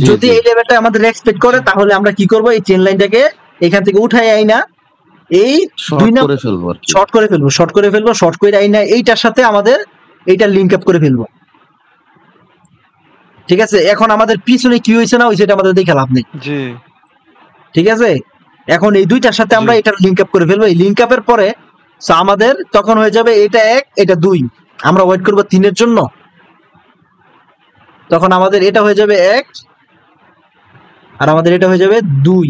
যদি এই লেভেলটা আমাদের এক্সপেক্ট করে, তাহলে আমরা কি করব, এই ট্রেন লাইনটাকে এখান থেকে উঠাই আই না, এই 2 নম্বর শর্ট করে ফেলবো, শর্ট করে আই না, এইটার সাথে আমাদের এইটা লিংক আপ করে ফেলবো, ঠিক আছে? এখন আমাদের পিছনে কি হয়েছে না হয়েছে এটা আমাদের দেখে লাভ নেই, ঠিক আছে? এখন এই দুইটার সাথে আমরা এটা লিংক আপ করে ফেলবো। এই লিংক আপের পরে আমাদের তখন হয়ে যাবে এটা 1 এটা 2, আমরা ওয়েট করবো 3 এর জন্য, তখন আমাদের এটা হয়ে যাবে 1 আর আমাদের এটা হয়ে যাবে 2।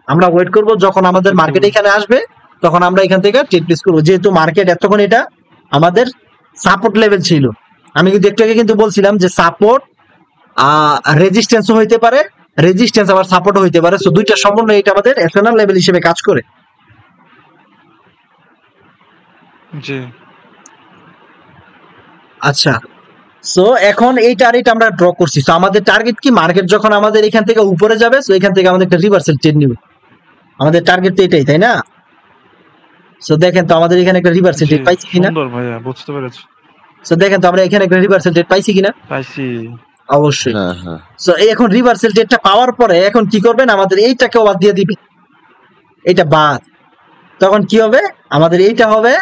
আমরা ওয়েট করব যখন আমাদের মার্কেট এখানে আসবে, তখন আমরা এখান থেকে ট্রেড প্লেস করবো। যেহেতু মার্কেট এতক্ষণ এটা আমাদের সাপোর্ট লেভেল ছিল, আমি কিন্তু একটু আগে কিন্তু বলছিলাম যে সাপোর্ট রেজিস্ট্যান্সও হইতে পারে, রেজিস্ট্যান্স আবার সাপোর্টও হইতে পারে। সো দুইটা সমন্বয়ে এটা আমাদের এসএনএল লেভেল হিসেবে কাজ করে। জি আচ্ছা, সো এখন এইটা আর এটা আমরা ড্র করছি। সো আমাদের টার্গেট কি, মার্কেট যখন আমাদের এখান থেকে উপরে যাবে, সো এখান থেকে আমাদের একটা রিভার্সাল ট্রেড নিবে, আমাদের টার্গেট তো এটাই, তাই না? সো দেখেন তো আমাদের এখানে একটা রিভার্সাল ট্রেড পাইছি কিনা? সুন্দর ভাইয়া, বুঝতে পেরেছি। সো দেখেন তো আমরা এখানে একটা রিভার্সাল ট্রেড পাইছি কিনা? পাইছি অবশ্যই। সো এখন রিভার্সাল ট্রেডটা পাওয়ার পরে এখন কি করবেন, আমাদের এইটাকে বাদ দিয়ে দিবেন, এটা বাদ। তখন কি হবে, আমাদের এইটা হবে,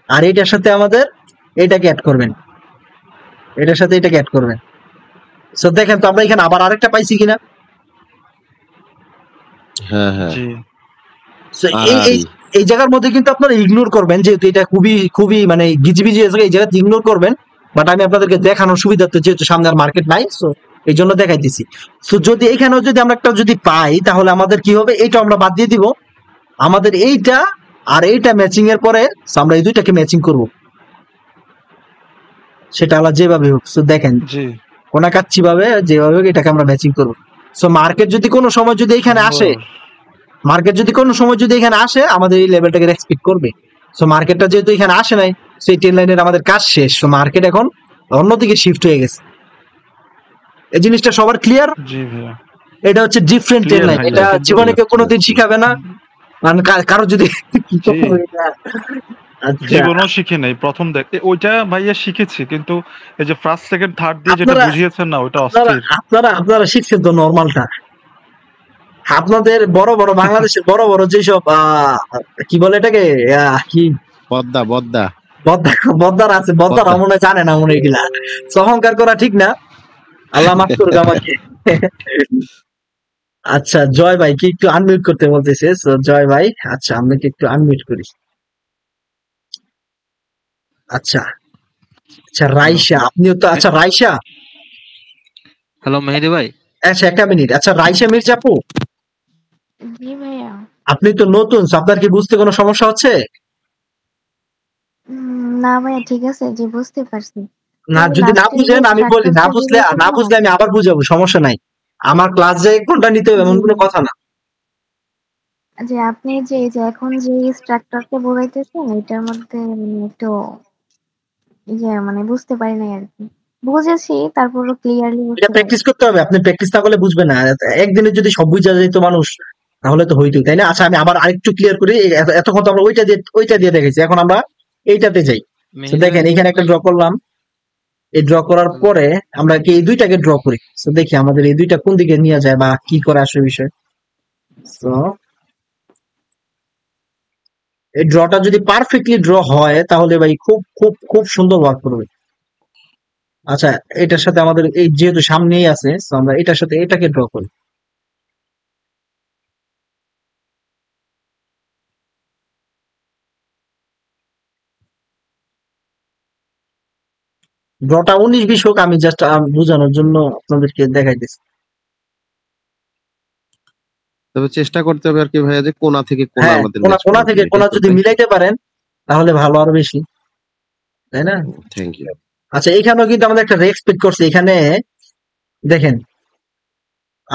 আর এইটার সাথে আমাদের এইটাকে অ্যাড করবেন, এটার সাথে এটাকে অ্যাড করবেন। সো দেখেন তো আমরা এখানে আবার আরেকটা পাইছি কিনা? হ্যাঁ হ্যাঁ জি So, আর এই এই এই জায়গার মধ্যে কিন্তু আপনারা ইগনোর করবেন, যেহেতু এটা খুবই খুবই মানে গিজিবিজি জায়গা, এই জায়গাতে ইগনোর করবেন। বাট আমি আপনাদেরকে দেখানোর সুবিধার্থে, যেহেতু সামনে আর মার্কেট নাই, সো এই জন্য দেখাইতেছি। সো যদি এখানেও যদি আমরা একটা যদি পাই, তাহলে আমাদের কি হবে, এইটা আমরা বাদ দিয়ে দিব। আমাদের এইটা আর এইটা ম্যাচিং এর পরে so আমরা এই দুইটাকে ম্যাচিং করব, সেটা আলাদা যেভাবে হোক। সো দেখেন জি কোনা কাচ্ছি ভাবে যেভাবে হোক এটাকে আমরা ম্যাচিং করব। সো মার্কেট যদি কোনো সময় যদি এখানে আসে, মার্কেট যদি কোনো সময় যদি এখানে আসে, আমাদের এই লেভেলটাকে রেসপেক্ট করবে। সো মার্কেটটা যেহেতু এখানে আসে নাই, সেই টেন লাইনের আমাদের কাজ শেষ। সো মার্কেট এখন অন্যদিকে শিফট হয়ে গেছে। এই জিনিসটা সবার ক্লিয়ার? জি ভাইয়া এটা হচ্ছে ডিফারেন্ট টেন ক্লিয়ার লাইন, ভাইয়া এটা জীবনে কেউ কোনোদিন শিখাবে না। মানে কারো যদি জি আচ্ছা, জীবনেও শিখে নাই প্রথম ওইটা ভাইয়া শিখেছি, কিন্তু এই যে ফার্স্ট সেকেন্ড থার্ড দিয়ে যেটা আপনারা বুঝিয়েছেন না ওইটা আপনারা অস্থির। আপনারা আপনারা শিখছেন তো নর্মালটা। আপনাদের বড় বড় বাংলাদেশের বড় বড় যেসব কি বলে এটাকে, কি বদ্দা বদ্দা বদ্দার আছে, বদ্দারা মনে হয় জানে না মনে হয় এগুলা। So, অহংকার করা ঠিক না, আল্লাহ মাফ করুক আমাকে। আচ্ছা, জয় ভাই কি একটু আনমিউট করতে বলতেছে। So, জয় ভাই, আচ্ছা আপনাকে একটু আনমিউট করি। আচ্ছা আচ্ছা, রাইসা আপনিও তো, আচ্ছা রাইসা, হ্যালো মেহেদি ভাই। আচ্ছা একটা মিনিট, আচ্ছা রাইসা মির্জা আপু, জি ভাইয়া। আপনি তো নতুন, so আপনার কি বুঝতে কোনো সমস্যা হচ্ছে? না ভাইয়া, ঠিক আছে, জি বুঝতে পারছি। না, কিন্তু যদি না লাস্টের বুঝেন যে আমি বলি, না স্ট্রাকচারটা বুঝলে বুঝাইতেছে আমি আবার বুঝাবো, সমস্যা নাই। আমার ক্লাস যে 1 ঘন্টা নিতে হবে এমন জি কোনো কথা না। যে আপনি যে এই যে এখন যে স্ট্রাকচারটা বোঝাইতেছেন এটার মধ্যে মানে একটু মানে বুঝতে পারি নাই আরকি। বুঝেছি, তারপরও ক্লিয়ারলি এটা বুঝতে পারি প্র্যাকটিস করতে হবে, আপনি প্র্যাকটিস না করলে বুঝবেন না। একদিনে যদি সব বুঝা যেত মানুষ, তাহলে তো হইতোই, তাই না? আচ্ছা আমি আবার আরেকটু ক্লিয়ার করি। এতক্ষণ তো আমরা ওইটা দিয়ে দেখেছি, এখন আমরা এইটাতে যাই। So, মেহেদি দেখেন ভাই এখানে একটা ড্র করলাম, এই ড্র করার পরে আমরা কি এই দুইটাকে ড্র করি। So, দেখি আমাদের এই দুইটা কোন দিকে নিয়ে যায় বা কি করে আসে বিষয়। So, এই ড্রটা যদি পারফেক্টলি ড্র হয়, তাহলে ভাই খুব খুব খুব সুন্দর ওয়ার্ক করবে। আচ্ছা, এটার সাথে আমাদের এই যেহেতু সামনেই আছে, so আমরা এটার সাথে এটাকে ড্র করি। ড্রটা 19-20 হোক, আমি জাস্ট বোঝানোর জন্য আপনাদেরকে দেখাইতেছি। তবে চেষ্টা করতে হবে আর কি ভাইয়া, যে কোনা থেকে কোনা হ্যাঁ, আমাদের কোনা ম্যাচ কোনা করার থেকে জন্য, কোনা এটাই তো, যদি তাই? মিলাইতে পারেন তাহলে ভালো, আরো বেশি, তাই না? Thank you. আচ্ছা, এখানেও কিন্তু আমাদের একটা রেসপেক্ট করছে। এখানে দেখেন,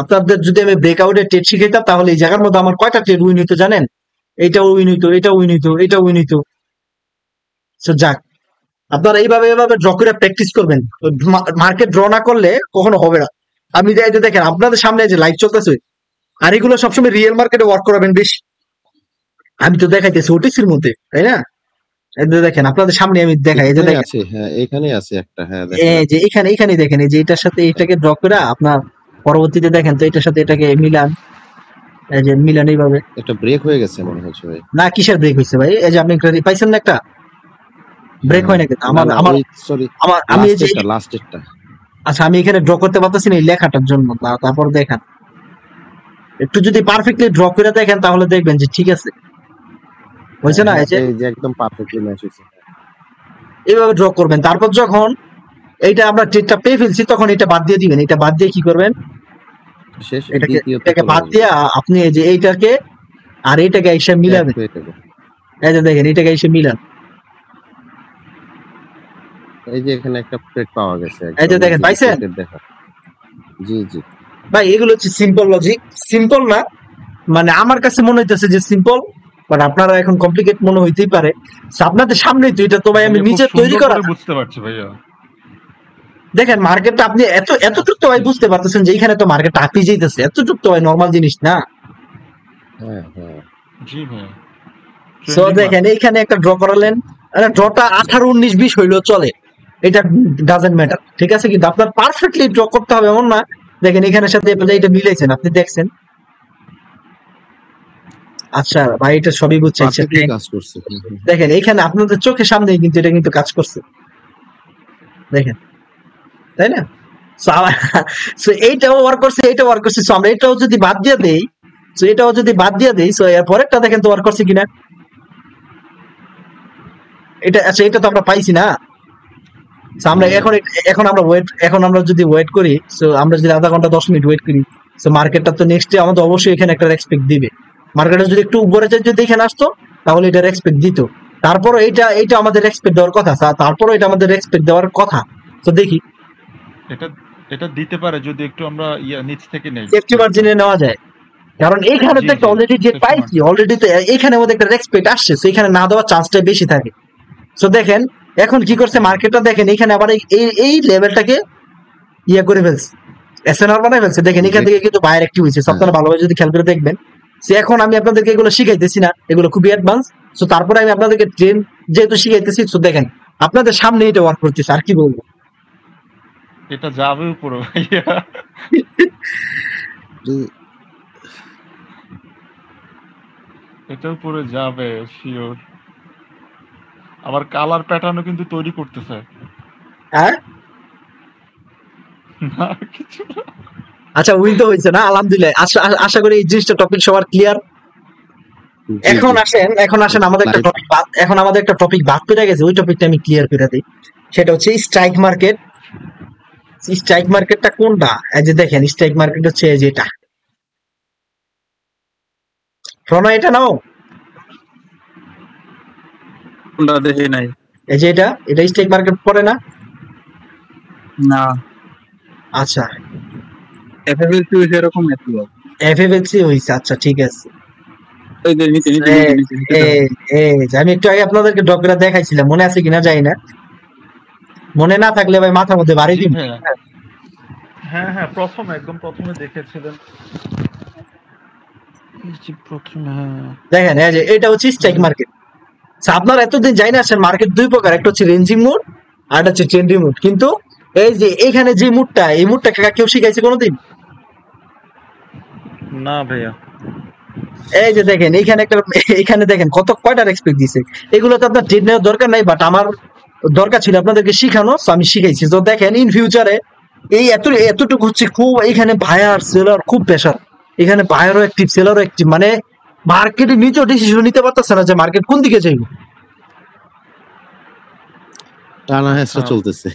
আপনাদের যদি আমি ব্রেকআউটের ট্রেড শিখাইতাম, তাহলে এই জায়গার মধ্যে আমার কয়টা ট্রেড উইন হইতো জানেন? এইটাও উইন হইতো, এটাও উইন হইতো, এটাও উইন হইতো। So, যাক, আপনারা এইভাবে ড্র করে প্র্যাকটিস করবেন। মার্কেট ড্র না করলে কখনো হবে না। আমি এই যে দেখেন আপনাদের সামনে যে লাইভ চলতেছে, আর এগুলো সবসময় রিয়েল মার্কেটে ওয়ার্ক করাবেন বেশি। আমি তো দেখাইতেছি ওটিসির মধ্যে, তাই না? এই যে দেখেন আপনাদের সামনে আমি দেখাই, এই যে এখানে দেখেন, আছে, হ্যাঁ এখানে আছে একটা, হ্যাঁ দেখা এই যাচ্ছে। যে এখানে দেখেন, এই যে এটার সাথে এটাকে ড্র করে আপনার পরবর্তীতে দেখেন তো এটার সাথে এটাকে মিলান, এই যে মিলান এইভাবে। একটা ব্রেক হয়ে গেছে মনে হচ্ছে ভাই। না, কিসের ব্রেক হয়েছে ভাই? এই যে আপনি পাইছেন না একটা ব্রেক হয় না কিন্তু না আমার না, আমার ওই সরি, আমার আমি এই যে লাস্টেরটা। আচ্ছা, আমি এখানে ড্র করতে পারতেছি না এই লেখাটার জন্য। তারপর দেখেন, একটু যদি পারফেক্টলি ড্র করে দেখেন তাহলে দেখবেন যে ঠিক আছে, হয়েছে না? এই যে এই যে একদম পারফেক্টলি ম্যাচ হয়েছে। এইভাবে ড্র করবেন। তারপর যখন এইটা আমরা ট্রেডটা পেয়ে ফেলছি, তখন এটা বাদ দিয়ে দিবেন। এটা বাদ দিয়ে কি করবেন, শেষ, এটাকে দ্বিতীয়তে এটাকে চলে বাদ আসবে। দিয়ে আপনি এই যে এইটাকে আর এইটাকে এসে এক মিলাবেন। হয়ে যাবে। এই যে দেখেন, এটাকে এসে মিলান। এই যে এখানে একটা প্লেট পাওয়া গেছে, এই যে একদম দেখেন, easy পাইছেন? plate দেখা। জি জি। ভাই এগুলো হচ্ছে সিম্পল লজিক। সিম্পল না, মানে আমার কাছে মনে হইতেছে যে সিম্পল, বাট আপনারা এখন কমপ্লিকেট মনে হইতেই পারে। So, আপনাদের সামনেই তো, এটা তো ভাই আমি ভাইয়া খুব নিজে তৈরি সুন্দর করা। করে বুঝতে পারছি ভাইয়া। দেখেন মার্কেটটা আপনি এতটুক তো ভাই বুঝতে পারতেছেন যে এখানে তো মার্কেটটা আপনি যেতেছে, এতটুক তো ভাই নর্মাল জিনিস না। হ্যাঁ হ্যাঁ। জি ভাইয়া সো দেখেন এইখানে একটা ড্র করালেন, ড্রটা 18, 19, 20 হইলেও চলে, এটা ডাজেন্ট ম্যাটার, ঠিক আছে? কিন্তু আপনার পারফেক্টলি ড্র করতে হবে এমন না। দেখেন এখানের সাথে এটা মিলাইছেন, আপনি দেখছেন। আচ্ছা ভাই, এটা সবই বুঝছেন। পারফেক্টলি কাজ করছে। দেখেন এইখানে আপনাদের চোখের সামনেই কিন্তু এটা কিন্তু কাজ করছে, দেখেন, তাই না? সো এইটাও ওয়ার্ক করছে, এইটাও ওয়ার্ক করছে। সো আমরা এটাও যদি বাদ দিয়ে দেই, তো এটাও যদি বাদ দিয়ে দেই, সো এর পরেরটা দেখেন তো ওয়ার্ক করছে কিনা। এটা আচ্ছা, এটা তো আমরা পাইছি না। So আমরা এখন আমরা যদি ওয়েট করি, সো আমরা যদি আধা ঘন্টা 10 মিনিট ওয়েট করি, সো মার্কেটটা তো নেক্সট ডে আমাদের অবশ্যই এখানে একটা রেসপেক্ট দিবে। মার্কেটে যদি একটু উপরে যায় যদি এখানে আসতো তাহলে এটা রেসপেক্ট দিত। তারপরও এটা আমাদের রেসপেক্ট দেওয়ার কথা, তারপরও এটা আমাদের রেসপেক্ট দেওয়ার কথা। তো দেখি এটা এটা দিতে পারে যদি একটু আমরা নিচ থেকে নেই, সেফটি মার্জিনে নেওয়া যায়, কারণ এখানে তো একটা অলরেডি যে পাইছি, অলরেডি তো এখানে আমাদের একটা রেসপেক্ট আসছে, সো এখানে না দেওয়ার চান্সটা বেশি থাকে। সো দেখেন এখন কি করছে মার্কেটটা, দেখেন এখানে আবার এই লেভেলটাকে করে ফেলছে, এসএনআর বানাই ফেলছে। দেখেন এখান থেকে কিন্তু বায়ার অ্যাক্টিভ হয়েছে, আপনারা ভালোভাবে যদি খেয়াল করে দেখবেন। সো এখন আমি আপনাদেরকে এগুলো শিখাইতেছি না, এগুলো খুবই অ্যাডভান্স। সো তারপরে আমি আপনাদেরকে ট্রেন যেহেতু শিখাইতেছি, সো দেখেন আপনাদের সামনে এটা ওয়ার্ক করতেছে। আর কি বলবো, এটা যাবে উপরে ভাইয়া, এটা উপরে যাবে শিওর। আবার কালার প্যাটার্নও কিন্তু তৈরি করতেছে। হ্যাঁ না কিছু না। আচ্ছা, উইন তো হয়েছে না, আলহামদুলিল্লাহ। আশা করি এই জিনিসটা টপিক সবার ক্লিয়ার। এখন আসেন আমাদের একটা টপিক একটা টপিক বাদ পেয়ে গেছে, ওই টপিকটা আমি ক্লিয়ার করে দিই। সেটা হচ্ছে স্ট্রাইক মার্কেট। স্ট্রাইক মার্কেটটা কোনটা? এই যে দেখেন স্ট্রাইক মার্কেট হচ্ছে এই যে এটা, প্রণয় এটা নাও, কোনটা দেখি নাই। এই যে এটা স্ট্রাইক মার্কেট পড়ে না? না, আচ্ছা এফএফএলসি হইছে এরকম একটু। এফএফএলসি হইছে, আচ্ছা ঠিক আছে। এই যে নিচে আমি একটু আগে আপনাদেরকে ডকুরা দেখাইছিলাম, মনে আছে কিনা জানি না। মনে না থাকলে ভাই মাথার মধ্যে বাড়ি দিন। হ্যাঁ হ্যাঁ, একদম প্রথমে দেখেছিলেন দেখেন এই যে এটা হচ্ছে স্ট্রাইক মার্কেট। আপনারা এতদিন জানি না আসেন মার্কেট দুই প্রকার, একটা হচ্ছে রেঞ্জিং মোড আর একটা হচ্ছে ট্রেন্ডিং মোড। কিন্তু এই যে এখানে যে মুডটা, এই মুডটা কেউ শিখাইছে কোনোদিন? না ভাইয়া। এই যে দেখেন এখানে দেখেন কয়টা রেসপেক্ট দিছে। এগুলো তো আপনার ট্রেড নেওয়ার দরকার নাই, বাট আমার দরকার ছিল আপনাদেরকে শিখানো, তো আমি শিখাইছি। তো দেখেন ইন ফিউচারে এই এতটুকু হচ্ছে খুব, এখানে বায়ার সেলার খুব প্রেসার, এখানে বায়ারও অ্যাক্টিভ সেলারও অ্যাক্টিভ, মানে মার্কেটে নিজেও ডিসিশন নিতে পারতেছে না যে মার্কেট কোন দিকে যাইব। টানা হেঁচড়া চলতেছে।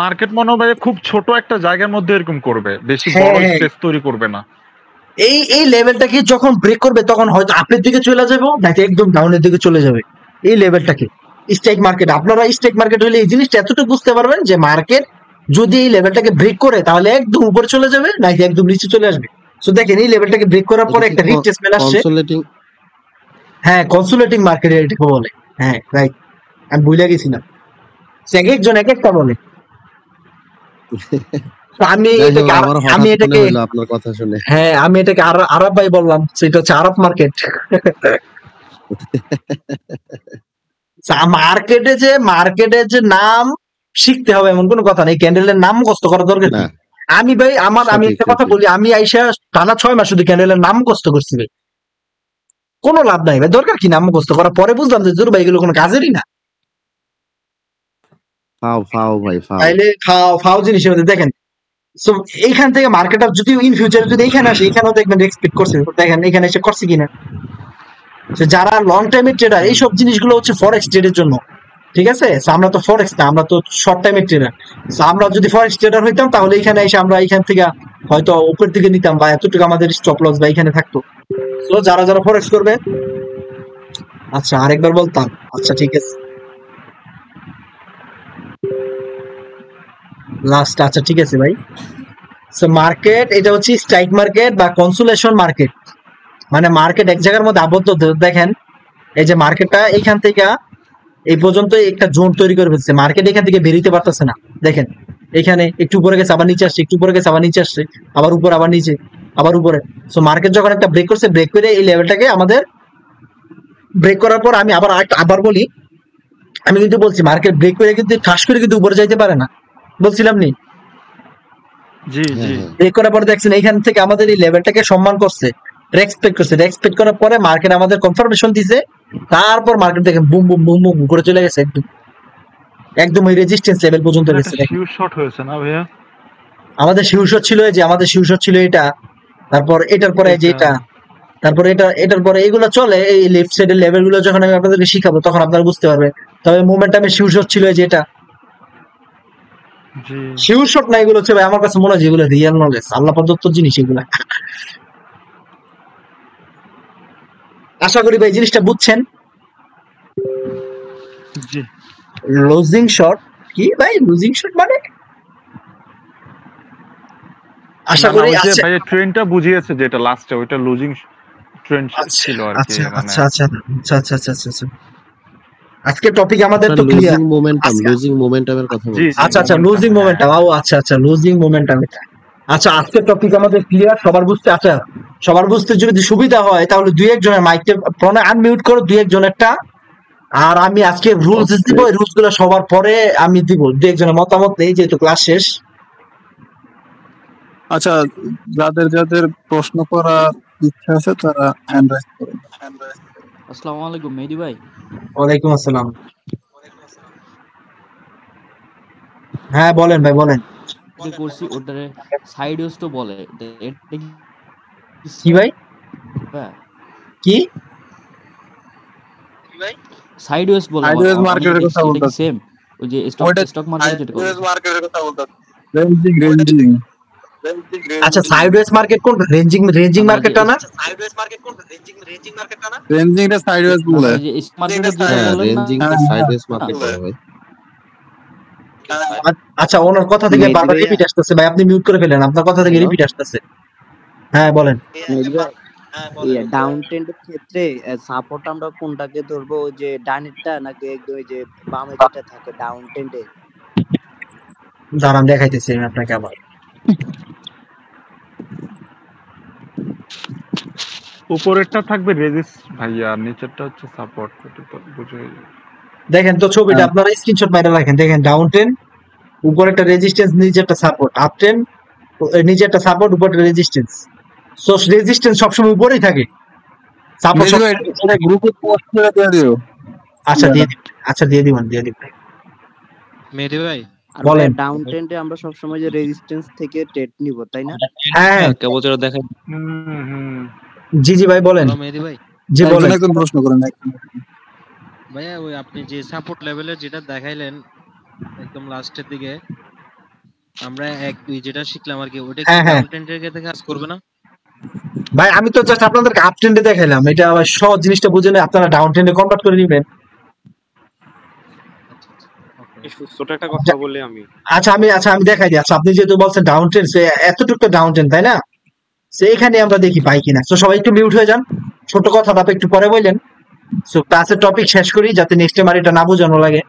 মার্কেট মনে হয় খুব ছোট একটা জায়গার মধ্যে এরকম করবে, বেশি বড় স্পেস তৈরি করবে না। এই লেভেলটাকে যখন ব্রেক করবে তখন হয়তো আপের দিকে চলে যাবে, নাকি একদম ডাউনের দিকে চলে যাবে। এই লেভেলটাকে স্ট্রাইক মার্কেট, আপনারা স্ট্রাইক মার্কেট হলে এই জিনিসটা এতটুকু বুঝতে পারবেন যে মার্কেট যদি এই লেভেলটাকে ব্রেক করে তাহলে একদম উপরে চলে যাবে, নাকি একদম নিচে চলে আসবে। সো দেখেন এই লেভেলটাকে ব্রেক করার পরে একটা রিট্রেসমেন্ট আসছে। হ্যাঁ, কনসোলেটিং মার্কেট এটাকে বলে। হ্যাঁ রাইট, আমি ভুলে গেছি না, এক একজন এক একটা বলে। আমি এটাকে আপনার কথা শুনে, হ্যাঁ আমি এটাকে আরব ভাই বললাম, সেটা হচ্ছে আরব মার্কেট। মার্কেটে যে নাম শিখতে হবে এমন কোনো কথা নেই, ক্যান্ডেলের নাম মুখস্থ করার দরকার নেই। আমি ভাই আমি একটা কথা বলি, আমি আইসা টানা 6 মাস শুধু ক্যান্ডেলের নাম মুখস্থ করছি ভাই, কোনো লাভ নাই ভাই, দরকার কি নাম মুখস্থ করা। পরে বুঝলাম যে ভাই এগুলো কোনো কাজেরই না। ফাও জিনিস দেখেন। সো এইখান থেকে মার্কেট যদি ইন ফিউচারে যদি এখানে আসে, এখানেও দেখবেন এক্সপেক্ট করছে, দেখেন এখানে এসে করছে কিনা। যারা লং টাইমের ট্রেডার, এইসব জিনিসগুলো হচ্ছে ফরেক্স ট্রেডের জন্য, ঠিক আছে? আমরা তো ফরেক্স না, আমরা তো শর্ট টাইমের ট্রেডার। আমরা যদি ফরেক্স ট্রেডার হইতাম তাহলে এখানে এসে আমরা এখান থেকে হয়তো উপর দিকে নিতাম, বা এতটুকু আমাদের স্টপ লস বা এখানে থাকতো। তো যারা ফরেক্স করবে, আচ্ছা আরেকবার বলতাম, আচ্ছা ঠিক আছে লাস্ট, আচ্ছা ঠিক আছে ভাই। সো মার্কেট এটা হচ্ছে স্ট্রাইক মার্কেট বা কনসোলেশন মার্কেট, মানে মার্কেট এক জায়গার মধ্যে আবদ্ধ। দেখেন এই যে মার্কেটটা এইখান থেকে এই পর্যন্ত একটা জোন তৈরি করে ফেলছে, মার্কেট এখান থেকে বেরিয়ে পারতেছে না। দেখেন এখানে একটু উপরে গেছে, আবার নিচে আসছে, একটু উপরে গেছে, আবার নিচে আসছে, আবার উপরে, আবার নিচে, আবার উপরে। সো মার্কেট যখন একটা ব্রেক করছে, ব্রেক করে এই লেভেলটাকে আমাদের ব্রেক করার পর আমি আবার বলি, আমি কিন্তু বলছি মার্কেট ব্রেক করে কিন্তু ঠাস করে কিন্তু উপরে যাইতে পারে না, বলছিলাম নি? জি জি। ব্রেক করার পর দেখছেন এইখান থেকে আমাদের এই লেভেলটাকে সম্মান করছে, রেসপেক্ট করছে। রেসপেক্ট করার পরে মার্কেট আমাদের কনফার্মেশন দিছে, তারপর মার্কেট দেখেন বুম বুম বুম বুম করে চলে গেছে, একদম ওই রেজিস্ট্যান্স লেভেল পর্যন্ত গেছে। শিওর শট হয়েছে না ভাইয়া? আমাদের শিওর শট ছিল, যে আমাদের শিওর শট ছিল এটা, তারপর এটার পরে যে এটা, তারপর এটার পরে এগুলো চলে। এই লেফট সাইডের লেভেল গুলো যখন আমি আপনাদেরকে শিখাবো তখন আপনারা বুঝতে পারবেন। তবে মোমেন্টামে শিওর শট ছিল যে এটা জি শিওর শট না, এগুলো হচ্ছে ভাই আমার কাছে মনে হয় যেগুলো রিয়েল নলেজ, আল্লাহ প্রদত্ত জিনিস এগুলো। আশা করি ভাই জিনিসটা বুঝছেন। জি লুজিং শট কি ভাই? লুজিং শট মানে আশা না, না, করি ওই যে আচ্ছা ভাই ট্রেনটা বুঝিয়েছে যেটা লাস্টে ওইটা লুজিং ট্রেন আচ্ছা ছিল আর কি, আচ্ছা মানে আচ্ছা আচ্ছা আচ্ছা আচ্ছা আচ্ছা আচ্ছা আচ্ছা। আজকে টপিক আমাদের তো ক্লিয়ার। লুজিং মোমেন্টামের কথা জি বলছি। আচ্ছা আচ্ছা লুজিং মোমেন্টাম, ও আচ্ছা আচ্ছা লুজিং মোমেন্টাম এটা। আচ্ছা আজকের টপিক আমাদের ক্লিয়ার সবার বুঝতে। আচ্ছা সবার বুঝতে যদি সুবিধা হয় তাহলে দুই একজনের মাইকটা ফোনে আনমিউট করো, দুই একজনেরটা। আর আমি আজকে রুলস দিব, এই রুলস গুলো সবার পরে আমি দিব, দুই একজনের মতামত নেই যেহেতু ক্লাস শেষ। আচ্ছা, যাদের যাদের প্রশ্ন করার ইচ্ছা আছে তারা হ্যান্ড রাইজ করুন। আসসালামু আলাইকুম মেহেদী ভাই। ওয়ালাইকুম আসসালাম। হ্যাঁ বলেন ভাই বলেন। যে করছি ওটারে সাইড ওয়েস্ট তো বলে, এটা কি ভাই হ্যাঁ কি সাইড ওয়েস্ট বলে সাইডওয়েজ মার্কেটের কথা বলতাছি। সেম ওই যে স্টক মার্কেট যেটা করে। মার্কেটের কথা বলতাছি। রেঞ্জিং আচ্ছা সাইডওয়েজ মার্কেট কোনটা? রেঞ্জিং মার্কেটটা না? রেঞ্জিংটা সাইডওয়েজ বলে। যে স্টক মার্কেটে যেটা হ্যাঁ, বলেন না, রেঞ্জিং সাইডওয়েজ মার্কেট বলে ভাই। আচ্ছা ওনার কথা থেকে বারবার রিপিট আসতেছে ভাই, আপনি মিউট করে ফেলেন, আপনার কথা থেকে রিপিট আসতেছে। হ্যাঁ বলেন। ডাউন ট্রেন্ডের ক্ষেত্রে সাপোর্ট আমরা কোনটাকে ধরবো, ওই যে ডানেরটা নাকি একদম ওই যে বামে যেটা থাকে ডাউন ট্রেন্ডে? দাঁড়ান দেখাইতেছি আমি আপনাকে আবার। উপরেরটা থাকবে রেজিস্ট ভাইয়া, আর নিচেরটা হচ্ছে সাপোর্ট, এটা তো বুঝে। দেখেন তো ছবিটা আপনারা স্ক্রিনশট মাইরা রাখেন। দেখেন ডাউন ট্রেন, উপরে একটা রেজিস্ট্যান্স, নিচে একটা সাপোর্ট। আপ ট্রেন, নিচে একটা সাপোর্ট, উপরে একটা রেজিস্ট্যান্স। সো রেজিস্ট্যান্স সবসময় উপরেই থাকে, সাপোর্ট এটা গ্রুপে পোস্ট করে দিয়ে দিও। আচ্ছা দিয়ে দিন, আচ্ছা দিয়ে দিবেন মেহেদী ভাই আর বলেন। ডাউন ট্রেন্ডে আমরা সবসময় যে রেজিস্ট্যান্স থেকে ট্রেড নিব, তাই না? হ্যাঁ কেবল যেটা দেখাই। জি জি ভাই বলেন। হ্যালো মেহেদী ভাই। জি বলেন। একজন প্রশ্ন করেন। ভাইয়া ওই আপনি যে সাপোর্ট লেভেলের যেটা দেখাইলেন একদম লাস্টের দিকে, আমরা দুই যেটা শিখলাম আর কি, ওটা কি ডাউন ট্রেন্ডের ক্ষেত্রে কাজ করবে না? ভাই আমি তো জাস্ট আপনাদেরকে আপ ট্রেন্ডে দেখাইলাম, এটা আবার সহজ জিনিসটা বুঝে না আপনারা ডাউন ট্রেন্ডে কনভার্ট করে নেবেন। ছোট একটা কথা বলি আমি। আচ্ছা আমি দেখাই দিই। আচ্ছা আপনি যেহেতু বলছেন ডাউন ট্রেন্ড, এতটুকু তো ডাউন ট্রেন্ড তাই না? সো এখানে আমরা দেখি পাই কিনা। তো সবাই একটু মিউট হয়ে যান, ছোট কথাটা একটু পরে বললেন। সো ক্লাসের টপিক শেষ করি যাতে নেক্সট টাইম আর এটা না বোঝানো লাগে।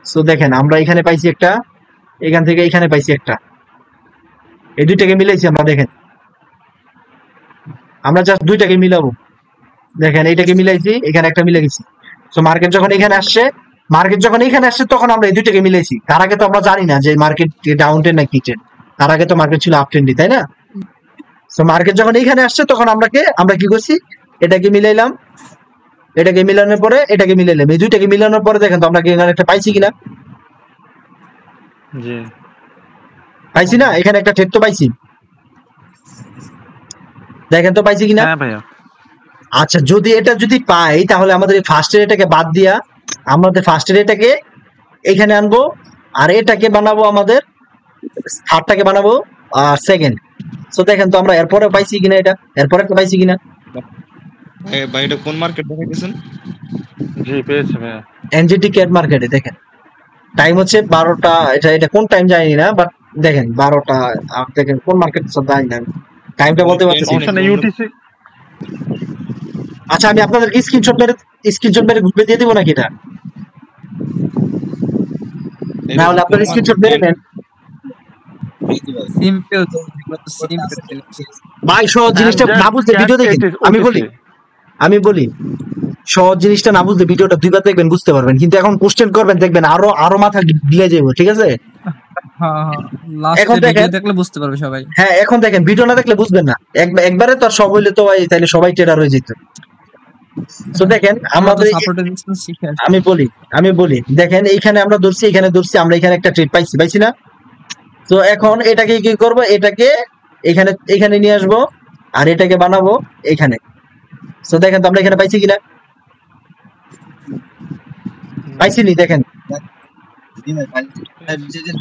সো দেখেন আমরা এখানে পাইছি একটা, এখান থেকে এখানে পাইছি একটা, এই দুইটাকে মিলাইছি আমরা। দেখেন আমরা জাস্ট দুইটাকে মিলাবো। দেখেন এইটাকে মিলাইছি, এখানে একটা মিলে গেছি। সো মার্কেট যখন এখানে আসছে তখন আমরা এই দুইটাকে মিলাইছি। তার আগে তো আমরা জানি না যে মার্কেট ডাউন ট্রেন্ড নাকি ট্রেন্ড, তার আগে তো মার্কেট ছিল আপ ট্রেন্ডই, তাই না? সো মার্কেট যখন এখানে আসছে তখন আমরা কি করছি, এটাকে মিলাইলাম, এটাকে মিলানোর পরে এটাকে মিলাইলাম। এই দুইটাকে মিলানোর পরে দেখেন তো আমরা এখানে একটা পাইছি কিনা? জি পাইছি না? এখানে একটা ট্রেড তো পাইছি, দেখেন তো পাইছি কিনা? হ্যাঁ ভাইয়া। আচ্ছা যদি পাই তাহলে আমাদের এই ফার্স্টের এটাকে বাদ দিয়া আমাদের ফার্স্টের এটাকে এখানে আনবো, আর এটাকে বানাবো, আমাদের থার্ডটাকে বানাবো সেকেন্ড। সো দেখেন তো আমরা এরপরে পাইছি কিনা, এরপরে একটা পাইছি কিনা। ভাই এটা কোন মার্কেট দেখাইতেছেন? জি পেয়েছে ভাইয়া, এনজিটি ক্যাট মার্কেটে। দেখেন টাইম হচ্ছে 12টা, এটা কোন টাইম জানি না, বাট দেখেন 12টা। দেখেন কোন মার্কেট সব জানি না, টাইমটা বলতে পারতেছি। ইউটিসি। আচ্ছা আমি আপনাদেরকে স্ক্রিনশট মেরে গ্রুপে দিয়ে দেবো নাকি এটা? না হলে আপনার স্ক্রিনশট মেরে নেন ভাই। সহজ জিনিসটা না বুঝলে ভিডিও দেখেন। আমি বলি সহজ জিনিসটা না বুঝলে ভিডিওটা দুইবার দেখবেন, বুঝতে পারবেন। কিন্তু এখন কোশ্চেন করবেন, দেখবেন আরো মাথা ঢিলে যাবো, ঠিক আছে? এখন দেখলে বুঝতে পারবে সবাই। হ্যাঁ এখন দেখেন, ভিডিও না দেখলে বুঝবেন না। একবারে তো সব হইলে তো তাইলে সবাই ট্রেডার হয়ে যেত। তো দেখেন আমাদের আমি বলি দেখেন এইখানে আমরা ধরছি, আমরা এখানে একটা ট্রেড পাইছি না? তো এখন এটাকে কি করব, এটাকে এখানে এখানে নিয়ে আসবো আর এটাকে বানাবো এখানে। সো দেখেন তো আমরা এখানে পাইছি কিনা, পাইছি নি দেখেন।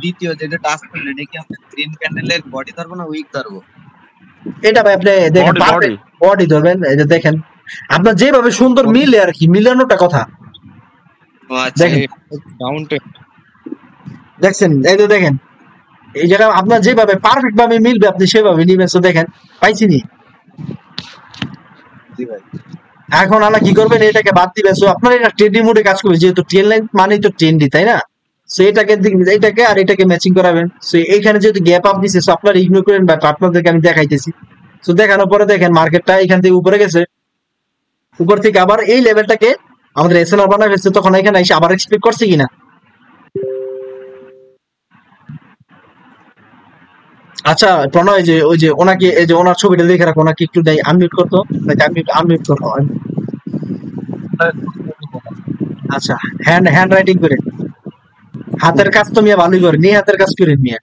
দ্বিতীয় যেটা টাস্ক করলে এটা কি আমরা গ্রিন ক্যান্ডেলের বডি ধরবো না উইক ধরবো? এটা ভাই আপনি দেখেন বডি বডি ধরবেন, এই যে দেখেন আপনার যেভাবে সুন্দর মিলে আর কি, মিলানোটা কথা আচ্ছা দেখেন। ডাউনটেন দেখছেন এই তো দেখেন এই জায়গা আপনার যেভাবে পারফেক্ট ভাবে মিলবে আপনি সেভাবে নিবেন। তো দেখেন পাইছি নি। জি ভাই। এখন আমরা কি করবেন, এটাকে বাদ দিবেন। সো আপনার এটা ট্রেন্ডি মোডে কাজ করবে, যেহেতু ট্রেন লাইন মানেই তো ট্রেন্ডি, তাই না? সো এটাকে এটাকে আর এটাকে ম্যাচিং করাবেন। সো এইখানে যেহেতু গ্যাপ আপ দিছে, সো আপনারা ইগনোর করেন, বাট আপনাদেরকে আমি দেখাইতেছি। সো দেখানোর পরে দেখেন মার্কেটটা এখান থেকে উপরে গেছে, উপর থেকে আবার এই লেভেলটাকে আমাদের এসএনআর বানায় ফেলছে, তখন এখানে এসে আবার এক্সপেক্ট করছে কিনা। আচ্ছা প্রণয়, যে ওই যে ওনাকে এই যে ওনার ছবিটা দেখে রাখো, ওনাকে একটু দেয় আনমিউট করতো, আনমিউট করো। আচ্ছা হ্যান্ড রাইটিং করে, হাতের কাজ তো মিয়া ভালোই করে, নিয়ে হাতের কাজ করেন মিয়া।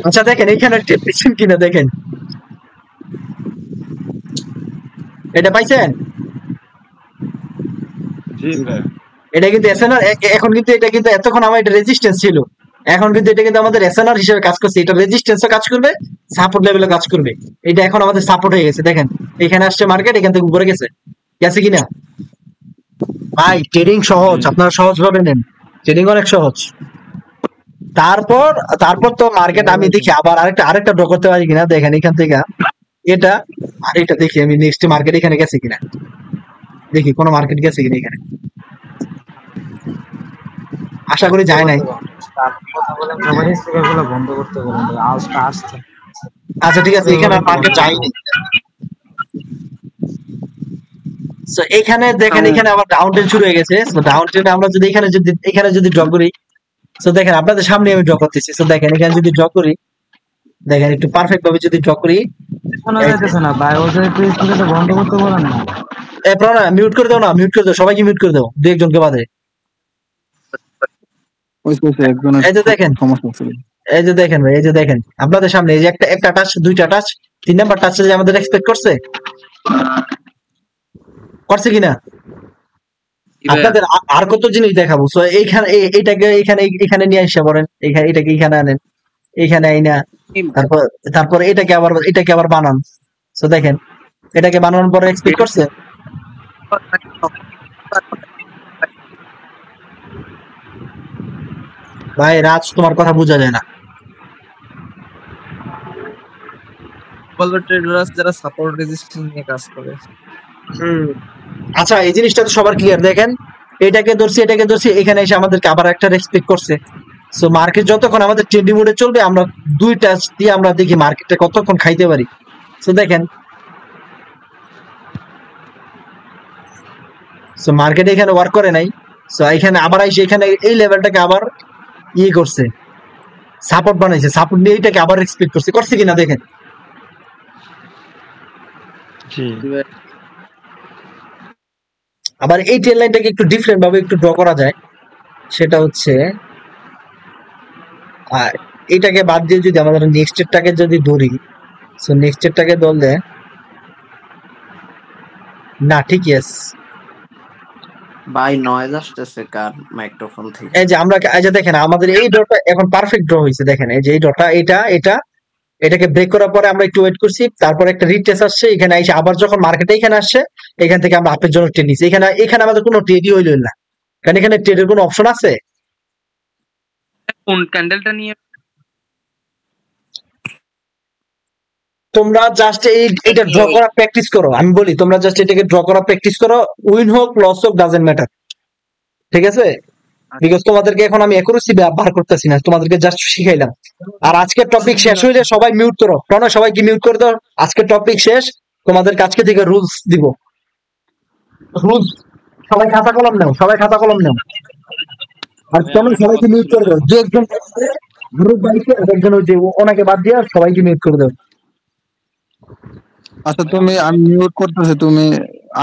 আচ্ছা দেখেন এখানে টেপেছেন কিনা দেখেন, এটা পাইছেন? এটা কিন্তু এসএনআর, এখন কিন্তু এটা কিন্তু এতক্ষণ আমার এটা রেজিস্ট্যান্স ছিল, এখন কিন্তু এটা কিন্তু আমাদের এসএনআর হিসেবে কাজ করছে। এটা রেজিস্ট্যান্সও কাজ করবে, সাপোর্ট লেভেলে কাজ করবে। এটা এখন আমাদের সাপোর্ট হয়ে গেছে, দেখেন এখানে আসছে মার্কেট, এখান থেকে উপরে গেছে, গেছে কিনা। ভাই ট্রেডিং সহজ, আপনারা সহজ ভাবে নেন, ট্রেডিং অনেক সহজ। তারপর তারপর তো মার্কেট আমি দেখি আবার আরেকটা ড্র করতে পারি কিনা, দেখেন এখান থেকে এটা আর এটা দেখি আমি নেক্সট মার্কেট এখানে গেছে কিনা, দেখি কোন মার্কেট গেছে কিনা এখানে। আশা করি যায় নাই। আচ্ছা ঠিক আছে, এখানে মার্কেট যায়নি। সো এখানে দেখেন এখানে আবার ডাউন ট্রেন শুরু হয়ে গেছে। সো ডাউন ট্রেনে আমরা যদি এখানে যদি ড্র করি, সো দেখেন আপনাদের সামনে আমি ড্র করতেছি। সো দেখেন এখানে যদি ড্র করি, দেখেন একটু পারফেক্ট ভাবে যদি ড্র করি, শোনা যাইতেছে না ভাই, ওদের প্রেসটা বন্ধ করতে বলেন না। প্রণয় মিউট করে দাও না, মিউট করে দাও, সবাইকে মিউট করে দাও, দুই একজনকে বাদে। এই যে দেখেন, এই যে দেখেন ভাই, এই যে দেখেন আপনাদের সামনে এই যে একটা টাচ, দুইটা টাচ, 3 নাম্বার টাচ যে আমাদের এক্সপেক্ট করছে কিনা। আপনাদের আর কত জিনিস দেখাবো। সো এইখানে এটাকে এখানে নিয়ে আসা পড়েন, এটাকে এখানে আনেন, এখানে আইনা তারপর এটাকে আবার বানান। সো দেখেন এটাকে বানানোর পরে এক্সপেক্ট করছে। ভাই রাজ তোমার কথা বোঝা যায় না। যারা সাপোর্ট রেজিস্ট্যান্স নিয়ে কাজ করে। আচ্ছা এই জিনিসটা তো সবার ক্লিয়ার। দেখেন এটাকে ধরছি এখানে এসে আমাদেরকে আবার একটা রেসপেক্ট করছে। সো মার্কেট যতক্ষণ আমাদের ট্রেন্ডিং মোডে চলবে, আমরা দুই টাচ দিয়ে আমরা দেখি মার্কেটটা কতক্ষণ খাইতে পারি। সো দেখেন, সো মার্কেট এখানে ওয়ার্ক করে নাই। সো এখানে আবার এসে এখানে এই লেভেলটাকে আবার করছে, সাপোর্ট বানাইছে, সাপোর্ট নিয়ে এটাকে আবার এক্সপেক্ট করছে কিনা দেখেন। আবার এই ট্রেন লাইনটাকে একটু ডিফারেন্ট ভাবে একটু ড্র করা যায়, সেটা হচ্ছে এটাকে বাদ দিয়ে যদি আমাদের নেক্সট এরটাকে যদি ধরি, সো নেক্সট এরটাকে ধরলে না ঠিকই আছে ভাই, নয়েজ আসতেছে কার মাইক্রোফোন থেকে। এই যে আমরা এই যে দেখেন আমাদের এই ড্রটা এখন পারফেক্ট ড্র হয়েছে। দেখেন এই যে এই ড্রটা এটাকে ব্রেক করার পরে আমরা একটু ওয়েট করছি, তারপর একটা রিটেস্ট আসছে, এখানে এসে আবার যখন মার্কেটে এখানে আসছে, এখান থেকে আমরা আপের জন্য ট্রেড নিচ্ছি। এখানে আমাদের কোনো ট্রেডই হইল না, কারণ এখানে ট্রেডের কোনো অপশন আছে। কোন ক্যান্ডেলটা নিয়ে তোমরা জাস্ট এইটা ড্র করা প্র্যাকটিস করো। আমি বলি তোমরা জাস্ট এটাকে ড্র করা প্র্যাকটিস করো, উইন হোক লস হোক ডাজন্ট ম্যাটার, ঠিক আছে? বিকজ তোমাদেরকে এখন আমি অ্যাকুরেসি ব্যবহার করতেছি না, তোমাদেরকে জাস্ট শিখাইলাম। আর আজকের টপিক শেষ হইলে সবাই মিউট করো, প্রণয় সবাইকে মিউট করে দাও। আজকের টপিক শেষ, তোমাদেরকে আজকে থেকে রুলস দিব। রুলস সবাই খাতা কলম নাও, আর প্রণয় সবাইকে মিউট করে দাও। যে একজন গ্রুপ বাইকে একজন হচ্ছে ওনাকে বাদ দিয়ে সবাইকে মিউট করে দাও। আচ্ছা তুমি আনমিউট করতেছে, তুমি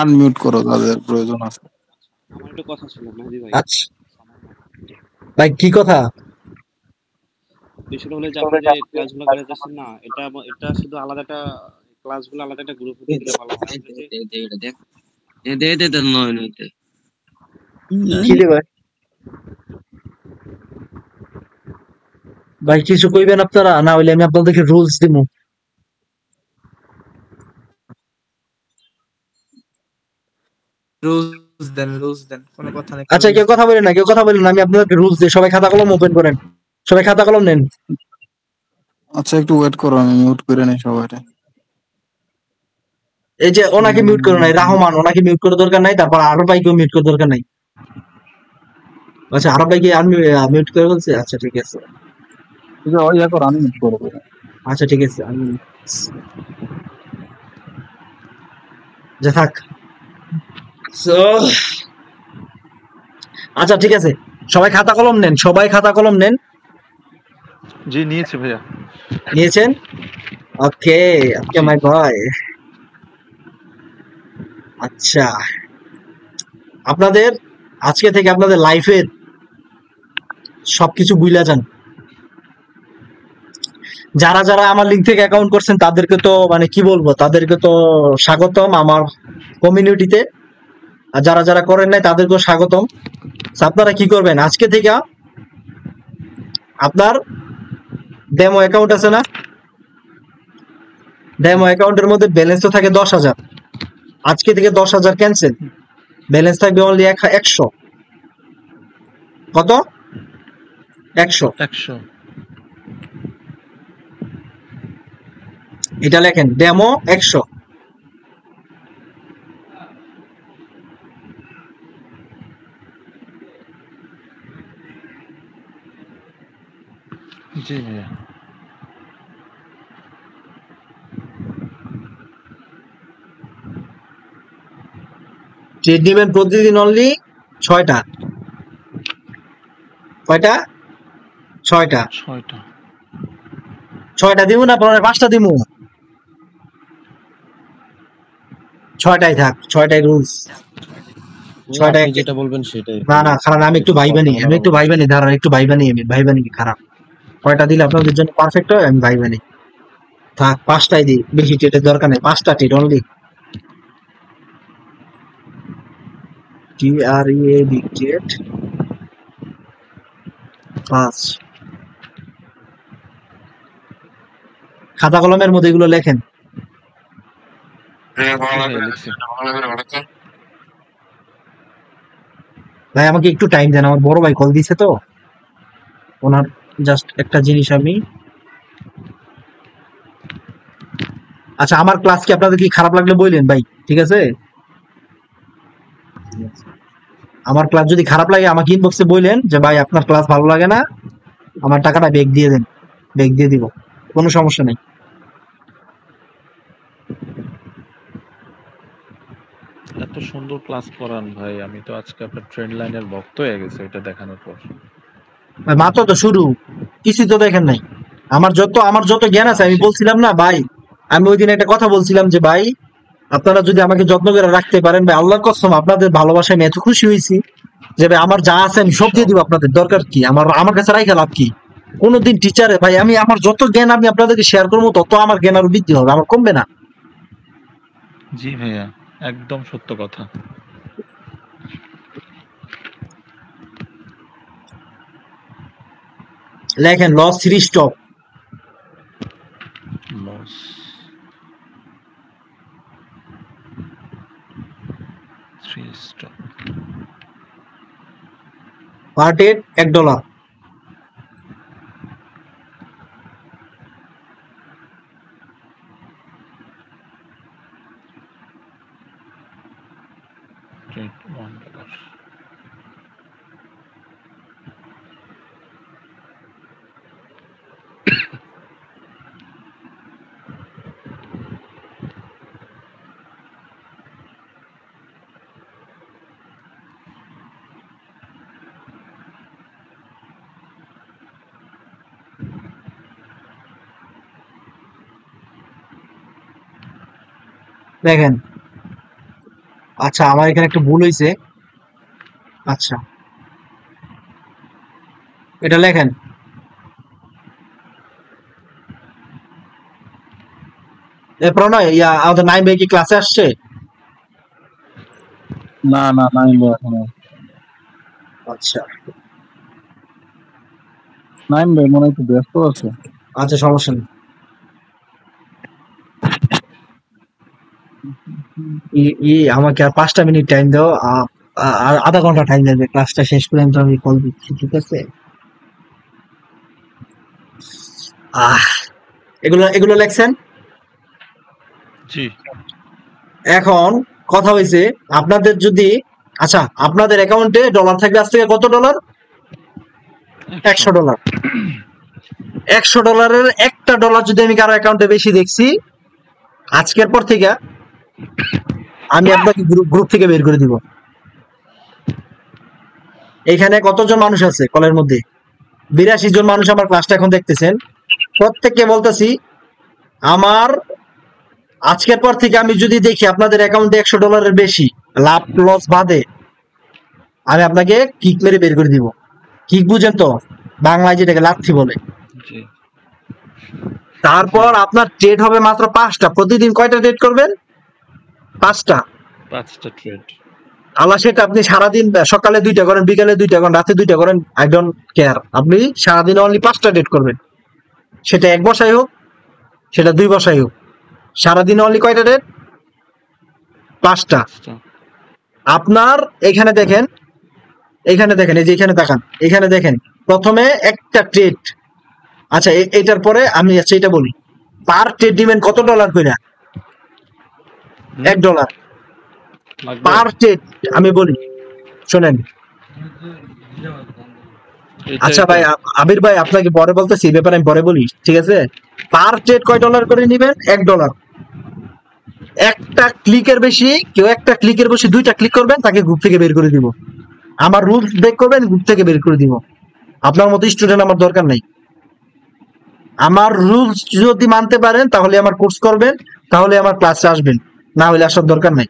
আনমিউট করো, তাদের প্রয়োজন আছে। আমার একটু কথা ছিল মেহেদী ভাই। আচ্ছা ভাই কি কথা? বিষয়টা হলো যে আপনি যে ক্লাসগুলো করাইতেছেন না, এটা এটা শুধু আলাদা একটা ক্লাসগুলো আলাদা একটা গ্রুপে দিয়ে দিলে ভালো হয়। আপনি যে কি রে ভাই? ভাই কিছু কইবেন আপনারা, না হইলে আমি আপনাদেরকে রুলস দিমু। রুলস দেন, কোনো কথা নাই, আচ্ছা কেউ কথা বলেন না, কেউ কথা বলেন না, আমি আপনাদেরকে রুলস দিই। সবাই খাতা কলম ওপেন করেন, সবাই খাতা কলম নেন। আচ্ছা একটু ওয়েট করো, আমি মিউট করে নেই সবাইকে। এই যে ওনাকে মিউট করো নাই, রহমান ওনাকে মিউট করার দরকার নাই, তারপর আরো ভাইকেও মিউট করার দরকার নাই। আচ্ছা আরো ভাইকে আমি মিউট করে বলছি, আচ্ছা ঠিক আছে, ঠিক আছে ইয়া করো, আমি মিউট করবো। আচ্ছা ঠিক আছে আমি যা থাক। So, আচ্ছা ঠিক আছে, সবাই খাতা কলম নেন, সবাই খাতা কলম নেন। জি নিয়েছি ভাইয়া। নিয়েছেন? ওকে ওকে মাই বয়। আচ্ছা আপনাদের আজকে থেকে আপনাদের লাইফের সবকিছু বুইলা যান। যারা যারা আমার লিঙ্ক থেকে অ্যাকাউন্ট করছেন তাদেরকে তো মানে কি বলবো, তাদেরকে তো স্বাগতম আমার কমিউনিটিতে। আর যারা যারা করেন নাই তাদেরকেও স্বাগতম। আপনারা কি করবেন আজকে থেকে, আপনার ডেমো অ্যাকাউন্ট আছে না, ডেমো অ্যাকাউন্টের মধ্যে ব্যালেন্স তো থাকে 10,000, আজকে থেকে 10,000 ক্যান্সেল, ব্যালেন্স থাকবে অনলি 100। কত? 100। এটা লেখেন ডেমো 100। জি ভাইয়া। ট্রেড নিবেন প্রতিদিন অনলি 6টা। কয়টা? 6টা। 6টা দিব না, 5টা দিব? 6টাই থাক, 6টাই রুলস। 6টাই যেটা বলবেন সেটাই। না না খারাপ, আমি একটু ভাইবানি, দাঁড়ান একটু ভাইবানি, আমি ভাইবানি কি খারাপ? কয়টা দিলে আপনাদের জন্য পারফেক্ট হয় আমি ভাইবানি। থাক 5টাই দিই, বেশি ট্রেডের দরকার নেই, 5টা ট্রেড অনলি। TREAD trade 5। খাতা কলমের মধ্যে এগুলো লেখেন। ভাই আমাকে একটু টাইম দেন, আমার বড় ভাই কল দিছে তো, ওনার জাস্ট একটা জিনিস আমি। আচ্ছা আমার ক্লাস কি আপনাদের কি খারাপ লাগলে বললেন ভাই, ঠিক আছে? আমার ক্লাস যদি খারাপ লাগে আমাকে ইনবক্সে বললেন যে ভাই আপনার ক্লাস ভালো লাগে না, আমার টাকাটা ব্যাক দিয়ে দেন, ব্যাক দিয়ে দিব, কোনো সমস্যা নেই। এত সুন্দর ক্লাস করান ভাই, আমি তো আজকে আপনার ট্রেন্ড লাইনের ভক্ত হয়ে গেছে এটা দেখানোর পর। ভাই মাত্র তো শুরু, কিছুই তো দেখেন নাই। আমার যত জ্ঞান আছে, আমি বলছিলাম না ভাই, আমি ওই দিন একটা কথা বলছিলাম যে ভাই আপনারা যদি আমাকে যত্ন করে রাখতে পারেন ভাই, আল্লাহর কসম আপনাদের ভালোবাসায় আমি এত খুশি হয়েছি যে ভাই আমার যা আছে আমি সব দিয়ে দিব আপনাদের, দরকার কি আমার কাছে রাইখা লাভ কি? কোনোদিন টিচারে ভাই আমি আমার যত জ্ঞান আমি আপনাদেরকে শেয়ার করবো তত আমার জ্ঞান আরো বৃদ্ধি হবে, আমার কমবে না। জি ভাইয়া একদম সত্য কথা। লেখেন loss 3 stop. Loss 3 stop. Per day $1। Trade $1। দেখেন আচ্ছা আমার এখানে একটা ভুল হয়েছে। আচ্ছা এটা লেখেন। প্রণয় আমাদের নাইম ভাই কি ক্লাসে আসছে? না না নাই এখন। আচ্ছা নাইম ভাই মনে হয় একটু ব্যস্ত আছে। আচ্ছা সমস্যা নেই। আমাকে আর 5টা মিনিট টাইম দাও, আর আধা ঘন্টা টাইম দেবে, ক্লাসটা শেষ করে আমি কল দিচ্ছি, ঠিক আছে? এগুলো লেখছেন? জি। এখন কথা হয়েছে আপনাদের যদি, আচ্ছা আপনাদের অ্যাকাউন্টে ডলার থাকবে আজ থেকে কত ডলার? $100। $100 একটা ডলার যদি আমি কারো অ্যাকাউন্টে বেশি দেখছি, আজকের পর থেকে আমি আপনাকে গ্রুপ থেকে বের করে দিব। এখানে কতজন মানুষ আছে কলের মধ্যে? 82 জন মানুষ আমার ক্লাসটা এখন দেখতেছেন। প্রত্যেককে বলতেছি, আমার আজকের পর থেকে আমি যদি দেখি আপনাদের অ্যাকাউন্টে $100 বেশি লাভ লস বাদে, আমি আপনাকে কিক মেরে বের করে দিব। কিক বুঝেন তো, বাংলায় যেটাকে লাথি বলে। তারপর আপনার ট্রেড হবে মাত্র 5টা। প্রতিদিন কয়টা ট্রেড করবেন? 5টা ট্রেড। আল্লাহ সেটা আপনি সারাদিন সকালে 2টা করেন, বিকালে 2টা করেন, রাতে 2টা করেন, আই ডোন্ট কেয়ার। আপনি সারাদিন অনলি 5টা ট্রেড করবেন। সেটা 1 বসাই হোক, সেটা 2 বসাই হোক, সারাদিন অনলি কয়টা ট্রেড? 5টা। আপনার এখানে দেখেন, এই যে এখানে তাকান, এখানে দেখেন প্রথমে একটা ট্রেড। আচ্ছা এটার পরে আমি আচ্ছা এটা বলি, পার ট্রেড দিবেন কত ডলার কইরা? $1 পার ট্রেড। আমি বলি শোনেন। আচ্ছা ভাই আবির ভাই আপনাকে পরে বলতেছি, এই ব্যাপারে আমি পরে বলি, ঠিক আছে? পার ট্রেড কয় ডলার করে নিবেন? $1। একটা ক্লিকের বেশি, কেউ একটা ক্লিকের বেশি 2টা ক্লিক করবেন, তাকে গ্রুপ থেকে বের করে দিব। আমার রুলস ব্রেক করবেন, গ্রুপ থেকে বের করে দিব। আপনার মতো স্টুডেন্ট আমার দরকার নাই। আমার রুলস যদি মানতে পারেন তাহলে আমার কোর্স করবেন, তাহলে আমার ক্লাসে আসবেন, না হলে আসার দরকার নাই।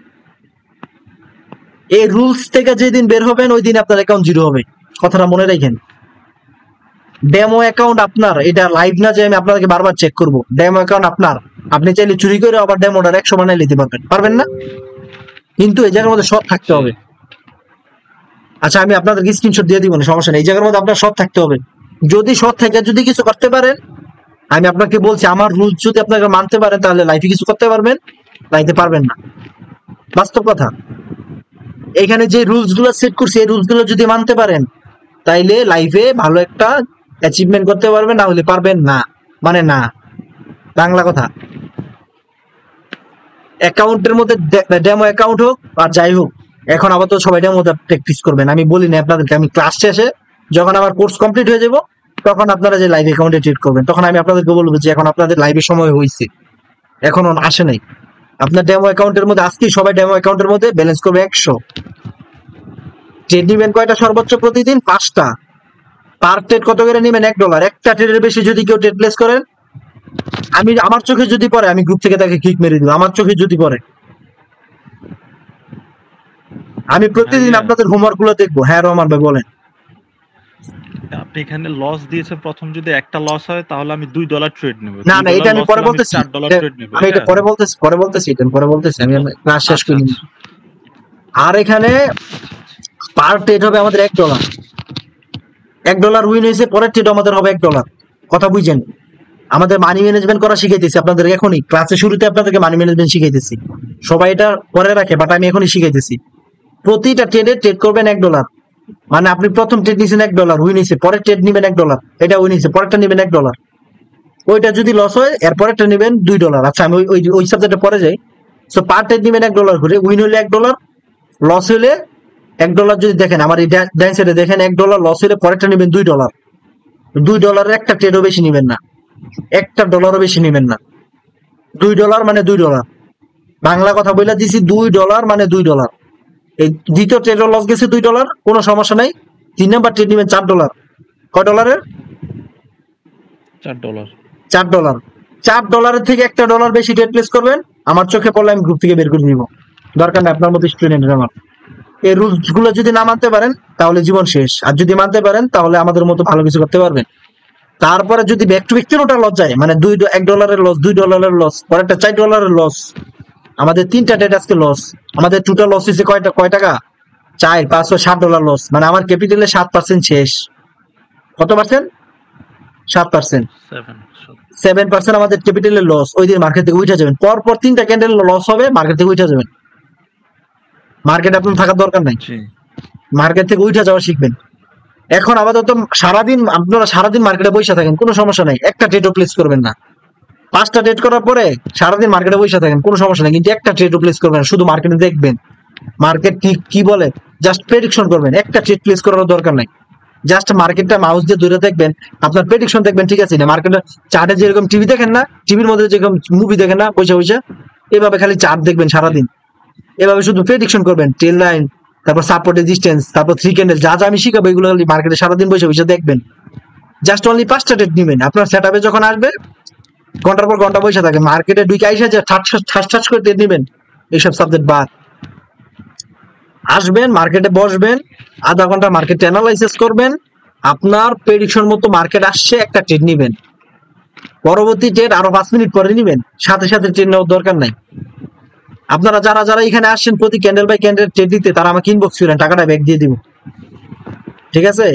এই রুলস থেকে যেদিন বের হবেন ওই দিন আপনার অ্যাকাউন্ট জিরো হবে, কথাটা মনে রাখেন। ডেমো অ্যাকাউন্ট আপনার, এটা লাইভ না যে আমি আপনাকে বারবার চেক করব। ডেমো অ্যাকাউন্ট আপনার, আপনি চাইলে চুরি করে আবার ডেমোটার 100 বানাই নিতে পারবেন না? কিন্তু এই জায়গার মধ্যে সৎ থাকতে হবে। আচ্ছা আমি আপনাদেরকে স্ক্রিনশট দিয়ে দিব না, সমস্যা নেই। এই জায়গার মধ্যে আপনার সৎ থাকতে হবে। যদি সৎ থেকে যদি কিছু করতে পারেন, আমি আপনাকে বলছি আমার রুলস যদি আপনাকে মানতে পারেন তাহলে লাইফে কিছু করতে পারবেন, লাইফে পারবেন না, বাস্তব কথা। এখানে যে রুলস গুলো সেট করছি এই রুলস গুলো যদি মানতে পারেন তাইলে লাইফে ভালো একটা অ্যাচিভমেন্ট করতে পারবেন, না হলে পারবেন না, মানে না, বাংলা কথা। অ্যাকাউন্টের মধ্যে ডেমো অ্যাকাউন্ট হোক আর যাই হোক, এখন আপাতত সবাই ডেমোটা প্র্যাকটিস করবেন। আমি বলি না আপনাদেরকে, আমি ক্লাস শেষে যখন আমার কোর্স কমপ্লিট হয়ে যাব তখন আপনারা যে লাইভ অ্যাকাউন্টে ট্রেড করবেন, তখন আমি আপনাদেরকে বলবো যে এখন আপনাদের লাইভের সময় হয়েছে, এখনো আসে নাই। আপনার ডেমো অ্যাকাউন্টের মধ্যে আজকেই সবাই ডেমো অ্যাকাউন্টের মধ্যে ব্যালেন্স করবে 100। ট্রেড নিবেন কয়টা? সর্বোচ্চ প্রতিদিন 5টা। পার ট্রেড কত করে নেবেন? $1। একটা ট্রেডের বেশি যদি কেউ ট্রেড প্লেস করেন, আমি আমার চোখে যদি পড়ে আমি গ্রুপ থেকে তাকে কিক মেরে দিব, আমার চোখে যদি পড়ে। আমি প্রতিদিন আপনাদের হোমওয়ার্ক গুলো দেখবো। হ্যাঁ রহমান ভাই বলেন। আপনি এখানে লস দিয়েছে, প্রথম যদি একটা লস হয় তাহলে আমি $2 ট্রেড নেব। না না এটা আমি পরে বলতেছি, $4 ট্রেড নেব। আমি এটা পরে বলতেছি এটা পরে বলতেছি, আমি ক্লাস শেষ করি। আর এখানে পার ট্রেড হবে আমাদের $1। $1 উইন হয়েছে, পরের ট্রেড আমাদের হবে $1। কথা বুঝছেন? আমাদের মানি ম্যানেজমেন্ট করা শিখাইতেছি আপনাদের এখনই, ক্লাসের শুরুতে আপনাদেরকে মানি ম্যানেজমেন্ট শিখাইতেছি। সবাই এটা পরে রাখে, বাট আমি এখনই শিখাইতেছি। প্রতিটা ট্রেডে ট্রেড করবেন $1। মানে আপনি প্রথম ট্রেড নিয়েছেন $1, উইন হয়েছে, পরের ট্রেড নেবেন $1, এটা উইন হয়েছে, পরেরটা নেবেন $1। ওইটা যদি লস হয় এর পরেরটা নেবেন $2। আচ্ছা আমি ওই সাবজেক্টে পরে যাই। সো পার ট্রেড নেবেন $1 করে, উইন হলে $1, লস হলে $1। যদি দেখেন আমার এই ডান সাইডে দেখেন $1 লস হলে পরেরটা নেবেন $2। $2 একটা ট্রেডও বেশি নেবেন না, একটা ডলারও বেশি নেবেন না। $2 মানে $2। বাংলা কথা বলে দিছি, $2 মানে $2। এই দ্বিতীয় ট্রেডের লস গেছে $2, কোনো সমস্যা নাই। 3 নাম্বার ট্রেড নেবেন $4। কয় ডলারের? $4। $4 থেকে $1 বেশি ট্রেড প্লেস করবেন, আমার চোখে পড়লে আমি গ্রুপ থেকে বের করে দিব। দরকার নেই আপনার মতো স্টুডেন্টের আমার। এই রুলস গুলো যদি না মানতে পারেন তাহলে জীবন শেষ, আর যদি মানতে পারেন তাহলে আমাদের মতো ভালো কিছু করতে পারবেন। তারপরে যদি ব্যাক টু ব্যাক তিনটা লস যায়, মানে $1 লস, $2 লস, পরেরটা $4 লস, আমাদের 3টা ডেট আজকে লস, আমাদের টোটাল লস হয়েছে কয় টাকা? 4, 5 ও $7 লস, মানে আমার ক্যাপিটালে 7% শেষ। কত পার্সেন্ট? 7%। 7% আমাদের ক্যাপিটালের লস, ওই দিন মার্কেট থেকে উঠে যাবেন। পরপর 3টা ক্যান্ডেল লস হবে, মার্কেট থেকে উঠে যাবেন। মার্কেট আপনার থাকার দরকার নাই, মার্কেট থেকে উঠে যাওয়া শিখবেন। এখন আপাতত আপনারা সারাদিন মার্কেটে বসে থাকেন, কোনো সমস্যা নাই, একটা ট্রেডও প্লেস করবেন না। 5টা ট্রেড করার পরে সারাদিন মার্কেটে বসে থাকেন, কোনো সমস্যা নাই, কিন্তু একটা ট্রেডও প্লেস করবেন না। শুধু মার্কেটে দেখবেন মার্কেট কি বলে, জাস্ট প্রেডিকশন করবেন, একটা ট্রেড প্লেস করার দরকার নাই। জাস্ট মার্কেটটা মাউস দিয়ে ধরে দেখবেন, আপনার প্রেডিকশন দেখবেন ঠিক আছে না। মার্কেটের চার্টে যেরকম টিভি দেখেন না, টিভির মধ্যে যেরকম মুভি দেখেন না বসে বসে, এভাবে খালি চার্ট দেখবেন সারাদিন, এভাবে শুধু প্রেডিকশন করবেন। টেল লাইন, তারপর সাপোর্ট রেজিস্ট্যান্স, তারপর 3 ক্যান্ডেল, যা আমি শিখাবো এগুলো মার্কেটে সারাদিন বসে বসে দেখবেন। জাস্ট অনলি 5টা ট্রেড নেবেন। আপনার সেটআপে যখন আসবে ঘন্টার পর ঘন্টা বসে থাকে, মার্কেটে ঢুকে আইসা যে ঠাস করে ট্রেড নেবেন, এইসব সাবজেক্ট বাদ। আসবেন মার্কেটে বসবেন, আধা ঘন্টা মার্কেট অ্যানালাইসিস করবেন, আপনার প্রেডিকশন মতো মার্কেট আসছে, একটা ট্রেড নেবেন। পরবর্তী ট্রেড আরো 5 মিনিট পরে নেবেন, সাথে সাথে ট্রেড নেওয়ার দরকার নাই। আপনারা যারা এখানে আসছেন প্রতি ক্যান্ডেল বাই ক্যান্ডেল ট্রেড দিতে, তারা আমাকে ইনবক্স করেন, টাকাটা ব্যাক দিয়ে দিব, ঠিক আছে?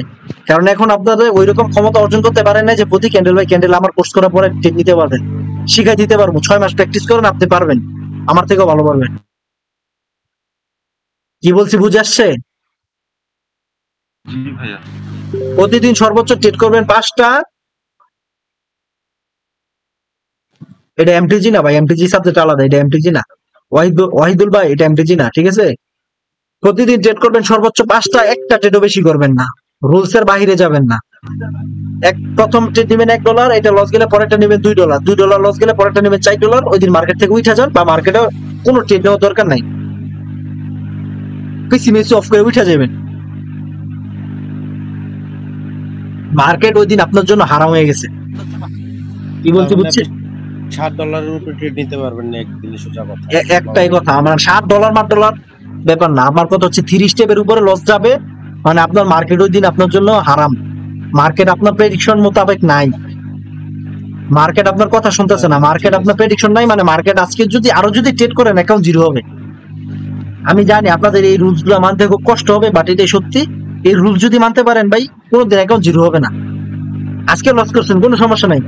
কারণ এখন আপনাদের ওইরকম ক্ষমতা অর্জন করতে পারেন না যে প্রতি ক্যান্ডেল বাই ক্যান্ডেল আমার কোর্স করার পরে ট্রেড নিতে পারবেন। শিখাই দিতে পারবো, 6 মাস প্র্যাকটিস করেন, আপনি পারবেন, আমার থেকেও ভালো পারবেন। কি বলছি বুঝে আসছে? জি ভাইয়া। প্রতিদিন সর্বোচ্চ ট্রেড করবেন 5টা। এটা এমটিজি না ভাই, এমটিজি সাবজেক্ট আলাদা, এটা এমটিজি না। ওয়াহিদুল ভাই, এটা এমটিজি না, ঠিক আছে? প্রতিদিন ট্রেড করবেন সর্বোচ্চ 5টা, একটা ট্রেডও বেশি করবেন না, রুলস এর বাইরে যাবেন না। প্রথম ট্রেড নেবেন $1, এটা লস গেলে পরেরটা নেবেন $2, $2 লস গেলে পরেরটা নেবেন $4। ওই দিন মার্কেট থেকে উঠে যান, বা মার্কেটে কোনো ট্রেড নেওয়ার দরকার নাই, পিসি অফ করে উঠে যাবেন। মার্কেট ওই দিন আপনার জন্য হারাম হয়ে গেছে। কি বলতে বুঝছেন? $7 উপরে ট্রেড নিতে পারবেন না একদিনে, সোজা কথা। একটাই কথা, আমার $7 $8 ব্যাপার না, আমার কথা হচ্ছে 30 স্টেপের উপরে লস যাবে, মানে আপনার মার্কেট ওই দিন আপনার জন্য হারাম। মার্কেট আপনার প্রেডিকশন মোতাবেক নাই, মার্কেট আপনার কথা শুনতেছে না, মার্কেট আপনার প্রেডিকশন নাই, মানে মার্কেট আজকে যদি ট্রেড করেন অ্যাকাউন্ট জিরো হবে। আমি জানি আপনাদের এই রুলস গুলো মানতে খুব কষ্ট হবে, বাট এটাই সত্যি। এই রুলস যদি মানতে পারেন ভাই, কোনোদিন অ্যাকাউন্ট জিরো হবে না। আজকে লস করছেন, কোনো সমস্যা নাই,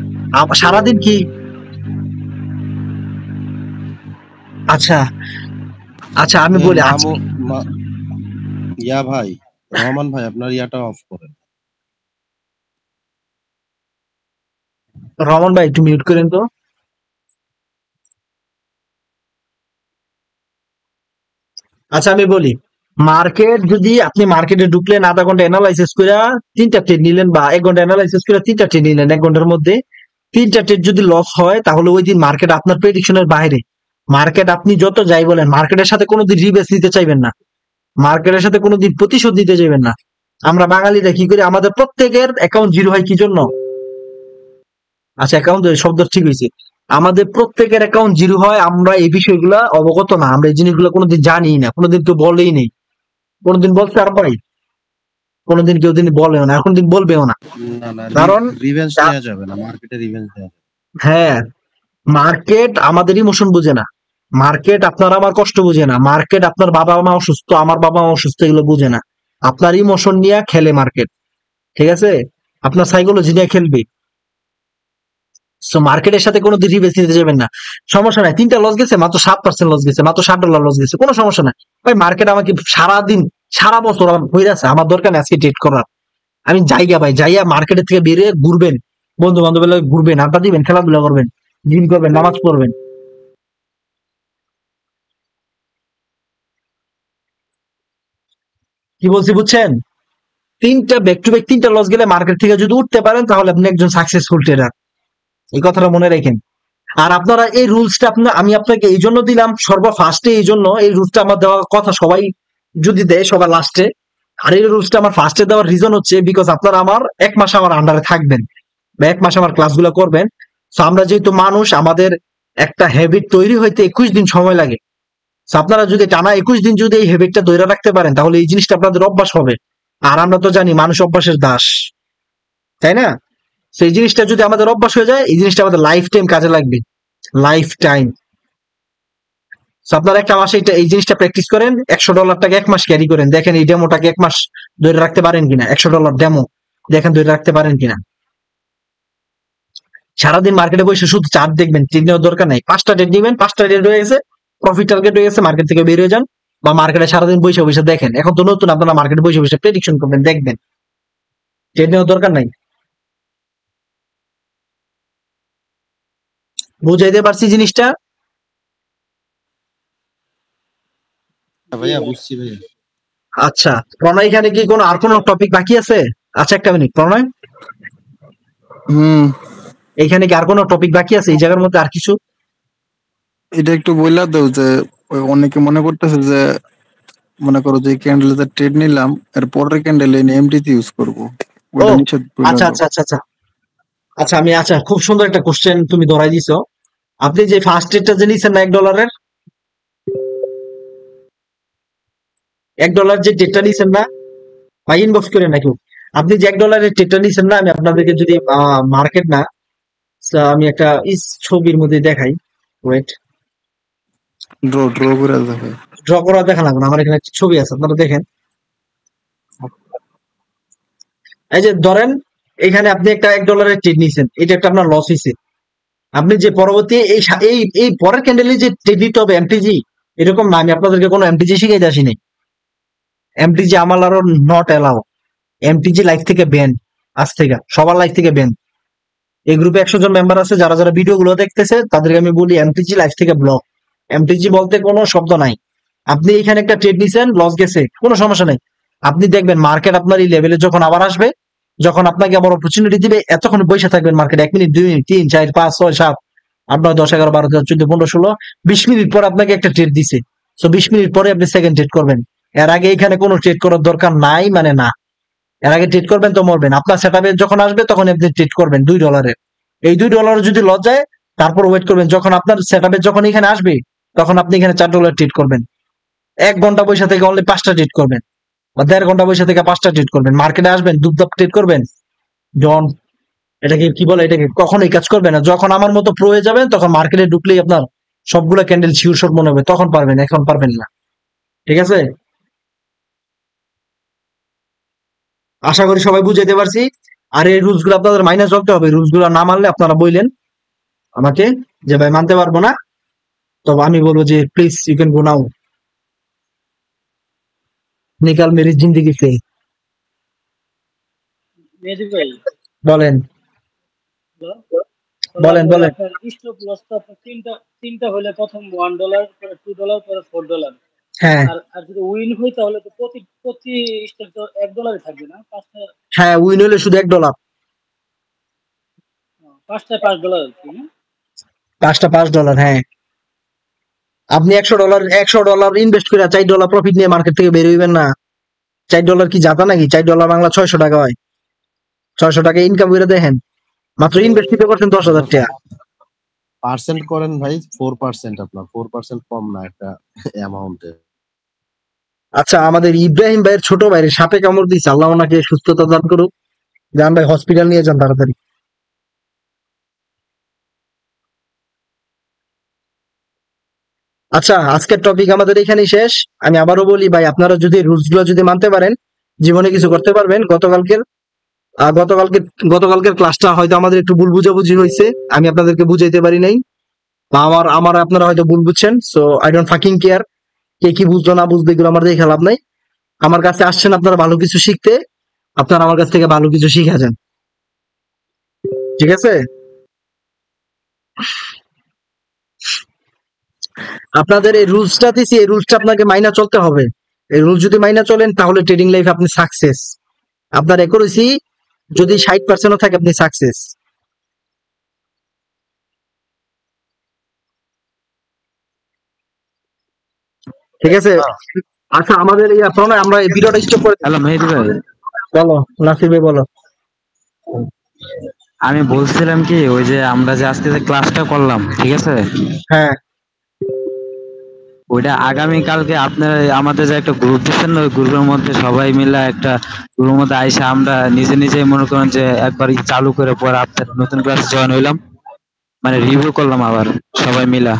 সারাদিন কি আচ্ছা আমি বলি, ইয়া ভাই, রহমান ভাই, আপনার ইয়াটা অফ করেন। রহমান ভাই একটু মিউট করেন তো। আচ্ছা আমি বলি, মার্কেট যদি আপনি মার্কেটে ঢুকলেন, আধা ঘন্টা অ্যানালাইসিস করে 3টা ট্রেড নিলেন, বা 1 ঘন্টা অ্যানালাইসিস করে 3টা ট্রেড নিলেন, 1 ঘন্টার মধ্যে 3টা ট্রেড যদি লস হয়, তাহলে ওই দিন মার্কেট আপনার প্রেডিকশনের বাইরে। মার্কেট আপনি যত যাই বলেন, মার্কেটের সাথে কোনোদিন রিবেস নিতে চাইবেন না, মার্কেটের সাথে কোনোদিন প্রতিশোধ দিতে চাইবেন না। আমরা বাঙালিরা কি করি, আমাদের প্রত্যেকের অ্যাকাউন্ট জিরো হয় কি জন্য? আচ্ছা অ্যাকাউন্ট শব্দ ঠিক হয়েছে, আমাদের প্রত্যেকের অ্যাকাউন্ট জিরো হয়, আমরা এই বিষয়গুলা অবগত না, আমরা এই জিনিসগুলো কোনোদিন জানি না, কোনোদিন কেউ বলেই নেই, কোনোদিন বলতে আর পারি, কোনোদিন কেউ দিন বলেও না, এখন দিন বলবেও না, কারণ রিভেঞ্জ নেওয়া যাবে না, মার্কেটে রিভেঞ্জ নেওয়া যাবে। হ্যাঁ, মার্কেট আমাদের ইমোশন বুঝে না, মার্কেট আপনার আমার কষ্ট বুঝে না, মার্কেট আপনার বাবা মা অসুস্থ, আমার বাবা মা অসুস্থ, এগুলো বুঝে না। আপনার ইমোশন নিয়ে খেলে মার্কেট, ঠিক আছে? আপনার সাইকোলজি নিয়ে খেলবে। সো মার্কেটের সাথে কোনো রিবেস নিতে যাবেন না। সমস্যা নাই, 3টা লস গেছে, মাত্র 7% লস গেছে, মাত্র $7 লস গেছে, কোনো সমস্যা নাই ভাই। মার্কেট আমাকে সারাদিন সারা বছর হয়ে আছে, আমার দরকার নেই আজকে ট্রেড করার। আমি যাইয়া মার্কেটের থেকে বেরিয়ে ঘুরবেন, বন্ধু বান্ধবের লাগে ঘুরবেন, আড্ডা দিবেন, খেলাধুলা করবেন, জিম করবেন, নামাজ পড়বেন। কি বলছি বুঝছেন? 3টা ব্যাক টু ব্যাক 3টা লস গেলে মার্কেট থেকে যদি উঠতে পারেন, তাহলে আপনি একজন সাকসেসফুল ট্রেডার, এই কথাটা মনে রাখেন। আর আপনারা এই রুলসটা আমি আপনাকে এই জন্য দিলাম সর্বফার্স্টে, এই জন্য এই রুলসটা আমার দেওয়ার কথা, সবাই যদি দেয় সবার লাস্টে, আর এই রুলসটা আমার ফার্স্টে দেওয়ার রিজন হচ্ছে বিকজ আপনারা আমার 1 মাস আমার আন্ডারে থাকবেন, বা 1 মাস আমার ক্লাসগুলো করবেন। তো আমরা যেহেতু মানুষ, আমাদের একটা হ্যাবিট তৈরি হইতে 21 দিন সময় লাগে। So আপনারা যদি টানা 21 দিন যদি এই হ্যাবিটটা ধরে রাখতে পারেন তাহলে এই জিনিসটা আপনাদের অভ্যাস হবে। আর আমরা তো জানি মানুষ অভ্যাসের দাস, তাই না? তো এই জিনিসটা যদি আমাদের অভ্যাস হয়ে যায়, এই জিনিসটা আমাদের লাইফ টাইম কাজে লাগবে, লাইফ টাইম। তো আপনারা একটা মাসে এই জিনিসটা প্র্যাকটিস করেন, $100 এক মাস ক্যারি করেন, দেখেন এই ডেমোটাকে এক মাস ধরে রাখতে পারেন কিনা। $100 ডেমো দেখেন ধরে রাখতে পারেন কিনা। সারাদিন মার্কেটে বসে শুধু চার্ট দেখবেন, ট্রেড নেওয়ার দরকার নাই। 5টা ট্রেড নেবেন, 5টা ট্রেড হয়ে গেছে, প্রফিট টার্গেট হয়ে গেছে, মার্কেট থেকে বের হয়ে যান। বা মার্কেটে সারাদিন বসে বসে দেখেন। এখন তো নতুন, আপনারা মার্কেটে বসে বসে প্রেডিকশন করবেন, দেখবেন। ট্রেড নেওয়ার দরকার নাই। বুঝাইতে পারছি জিনিসটা? ভাইয়া বুঝছি ভাইয়া। আচ্ছা, প্রণয় এখানে কি আর কোনো টপিক বাকি আছে? আচ্ছা একটা মিনিট, প্রণয় এইখানে কি আর কোনো টপিক বাকি আছে এই জায়গার মধ্যে আর কিছু? এটা একটু বললা দাও যে অনেকে মনে করতেছে যে মনে করো যে ক্যান্ডেলতে ট্রেড নিলাম, এর পরের ক্যান্ডেলে এমডিতে ইউজ করব, ওটা নিষেধ বললা আচ্ছা দাও। আচ্ছা আচ্ছা আচ্ছা আচ্ছা আমি খুব সুন্দর একটা কোশ্চেন তুমি ধরাই দিছো। আপনি যে ফার্স্ট ট্রেডটা যে নিছেন না $1, $1 যে ট্রেডটা নিছেন না, বা ইনবক্স করে নাকি আপনি যে $1 ট্রেডটা নিছেন না, আমি আপনাদেরকে যদি মার্কেট না, আমি একটা ছবির মধ্যে দেখাই। ওয়েট, ড্র করে দেখো। ড্র করা দেখা লাগবে না, আমার এখানে একটা ছবি আছে, আপনারা দেখেন। এই যে ধরেন এখানে আপনি একটা $1 ট্রেড নিছেন, এটা একটা আপনার লস হয়েছে। আপনি যে পরবর্তী এই পরের ক্যান্ডেলে যে ট্রেড নিতে হবে এমটিজি, এরকম না, আমি আপনাদেরকে কোনো এমটিজি শিখাইতে আসিনি। এমটিজি আমার আরো নট এলাও। এমটিজি লাইফ থেকে ব্যান, আজ থেকে সবার লাইফ থেকে ব্যান। এই গ্রুপে 100 জন মেম্বার আছে, যারা যারা ভিডিও গুলো দেখতেছে তাদেরকে আমি বলি এমটিজি লাইফ থেকে ব্লক। এমটিজি বলতে কোনো শব্দ নাই। আপনি এখানে একটা ট্রেড নিছেন, লস গেছে, কোনো সমস্যা নাই। আপনি দেখবেন মার্কেট আপনার এই লেভেলে যখন আবার আসবে, যখন আপনাকে আবার অপরচুনিটি দিবে, এতক্ষণ বসে থাকবেন মার্কেট। 1 মিনিট, 2 মিনিট, 3, 4, 5, 6, 7, 8, 9, 10, 11, 12, 13, 14, 15, 16, 20 মিনিট পর আপনাকে একটা ট্রেড দিছে। সো 20 মিনিট পরে আপনি সেকেন্ড ট্রেড করবেন। এর আগে এখানে কোনো ট্রেড করার দরকার নাই, মানে না। এর আগে ট্রেড করবেন তো মরবেন। আপনার সেটআপে যখন আসবে তখন আপনি ট্রেড করবেন $2। এই $2 যদি লস যায়, তারপর ওয়েট করবেন, যখন আপনার সেটআপে যখন এখানে আসবে তখন আপনি এখানে $4 ট্রেড করবেন। 1 ঘন্টা বসে থেকে অনলি 5টা ট্রেড করবেন, বা 1.5 ঘন্টা বসে থেকে 5টা ট্রেড করবেন। মার্কেটে আসবেন, দুপদাপ ট্রেড করবেন। জন এটাকে কি বলে, এটাকে কখনোই কাজ করবে না। যখন আমার মতো প্রো হয়ে যাবেন তখন মার্কেটে ঢুকলেই আপনার সবগুলো ক্যান্ডেল শিওর শট মনে হবে, তখন পারবেন, এখন পারবেন না। ঠিক আছে, আশা করি সবাই বুঝাইতে পারছি। আর এই রুলস গুলো আপনাদের মাইনে চলতে হবে। রুলস গুলো না মানলে আপনারা বললেন আমাকে যে ভাই মানতে পারবো না, তবে আমি বলবো যে please you can go now, নিকাল মেরি জিন্দেগি সে। মেহেদী ভাই, বলেন হ্যালো? বলেন বলেন। আপনার স্টপ লস তো আপনার তিনটা হলে প্রথম $1, পরে $2, পরে $4। হ্যাঁ আর যদি উইন হয় তাহলে তো প্রতি স্টক তো $1 থাকবে না, হ্যাঁ, উইন হলে শুধু $1, পাঁচটায় $5 আর কি, না? 5টা $5। হ্যাঁ, আপনি $100 ইনভেস্ট করে $4 প্রফিট নিয়ে মার্কেট থেকে বের হইবেন না। $4 কি জাতা নাকি? $4 বাংলা 600 টাকা হয়। 600 টাকা ইনকাম করে দেখেন, মাত্র ইনভেস্ট করছেন 10,000 টাকা। পার্সেন্ট করেন ভাই, 4%, আপনার 4% কম না একটা অ্যামাউন্টে। আচ্ছা, আমাদের ইব্রাহিম ভাইয়ের ছোট ভাইয়ের সাপে কামড় দিয়েছে, আল্লাহ ওনাকে সুস্থতা দান করুক। যান ভাই, হসপিটাল নিয়ে যান তাড়াতাড়ি। আচ্ছা, আজকের টপিক আমাদের এখানেই শেষ। আমি আবারও বলি ভাই, আপনারা যদি রুলস গুলো যদি মানতে পারেন, জীবনে কিছু করতে পারবেন। গতকালকের ক্লাসটা হয়তো আমাদের একটু ভুল বুঝাবুঝি হয়েছে, আমি আপনাদেরকে বুঝাইতে পারি নাই, বা আমার আপনারা হয়তো ভুল বুঝছেন। So I don't fucking care কে কি বুঝলো না বুঝলো, এগুলো আমার দেখে লাভ নাই। আমার কাছে আসছেন আপনারা ভালো কিছু শিখতে, আপনারা আমার কাছ থেকে ভালো কিছু শিখে যান। ঠিক আছে, আপনাদের এই রুলসটা দিছি, এই রুলসটা আপনাকে মাইনা চলতে হবে। এই রুলস যদি মাইনা চলেন তাহলে ট্রেডিং লাইফ আপনি সাকসেস। আপনার অ্যাকুরেসি যদি 60% থাকে আপনি সাকসেস। ঠিক আছে, আচ্ছা আমাদের প্রণয়, আমরা এই ভিডিওটা স্টপ করে। হ্যালো মেহেদী ভাই, বলো নাসির ভাই, বলো। আমি বলছিলাম কি, ওই যে আমরা যে আজকে যে ক্লাসটা করলাম, ঠিক আছে, হ্যাঁ, ওইটা আগামী কালকে আপনার আমাদের যে একটা গ্রুপ দিচ্ছেন না, ওই গ্রুপের মধ্যে সবাই মিলে একটা গ্রুপের মধ্যে আইসা আমরা নিজে নিজেই মনে করেন যে একবার চালু করে পরে আপনার নতুন ক্লাস জয়েন হইলাম, মানে রিভিউ করলাম আবার সবাই মিলা,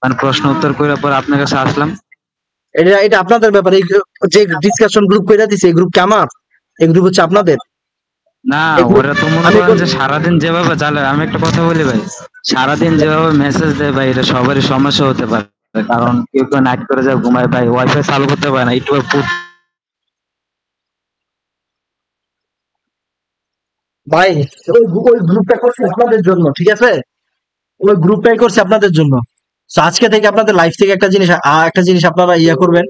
মানে প্রশ্ন উত্তর করে পরে আপনার কাছে আসলাম। এটা আপনাদের ব্যাপার। এই যে ডিসকাশন গ্রুপ কইরা দিছে, এই গ্রুপ কি আমার? এই গ্রুপ হচ্ছে আপনাদের না, ওরা তো মনে করেন যে সারাদিন যেভাবে চালে, আমি একটা কথা বলি ভাই, সারাদিন যেভাবে মেসেজ দেয় ভাই, এটা সবারই সমস্যা হতে পারে, কারণ কেউ কেউ নাইট করে যায় ঘুমায় ভাই, ওয়াইফাই চালু করতে পারে না, একটু ভাই। ওই গ্রুপটা করছে আপনাদের জন্য, ঠিক আছে? ওই গ্রুপটাই করছে আপনাদের জন্য। তো আজকে থেকে আপনাদের লাইফ থেকে একটা জিনিস আপনারা ইয়া করবেন,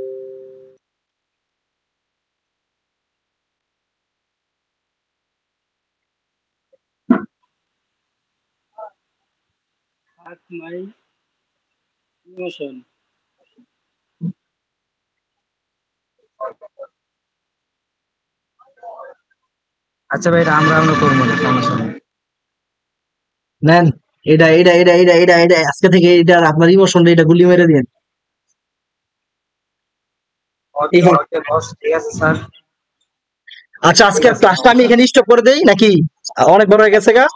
Hack my emotion. আচ্ছা ভাই, এটা আমরা করবো না, সমস্যা নেই। নেন এটা আজকে থেকে এটা আপনার ইমোশনটা এটা গুলি মেরে দিন। ঠিক আছে স্যার। আচ্ছা, আজকের ক্লাসটা আমি এখানে স্টপ করে দেই নাকি? অনেক বড় হয়ে গেছে গা।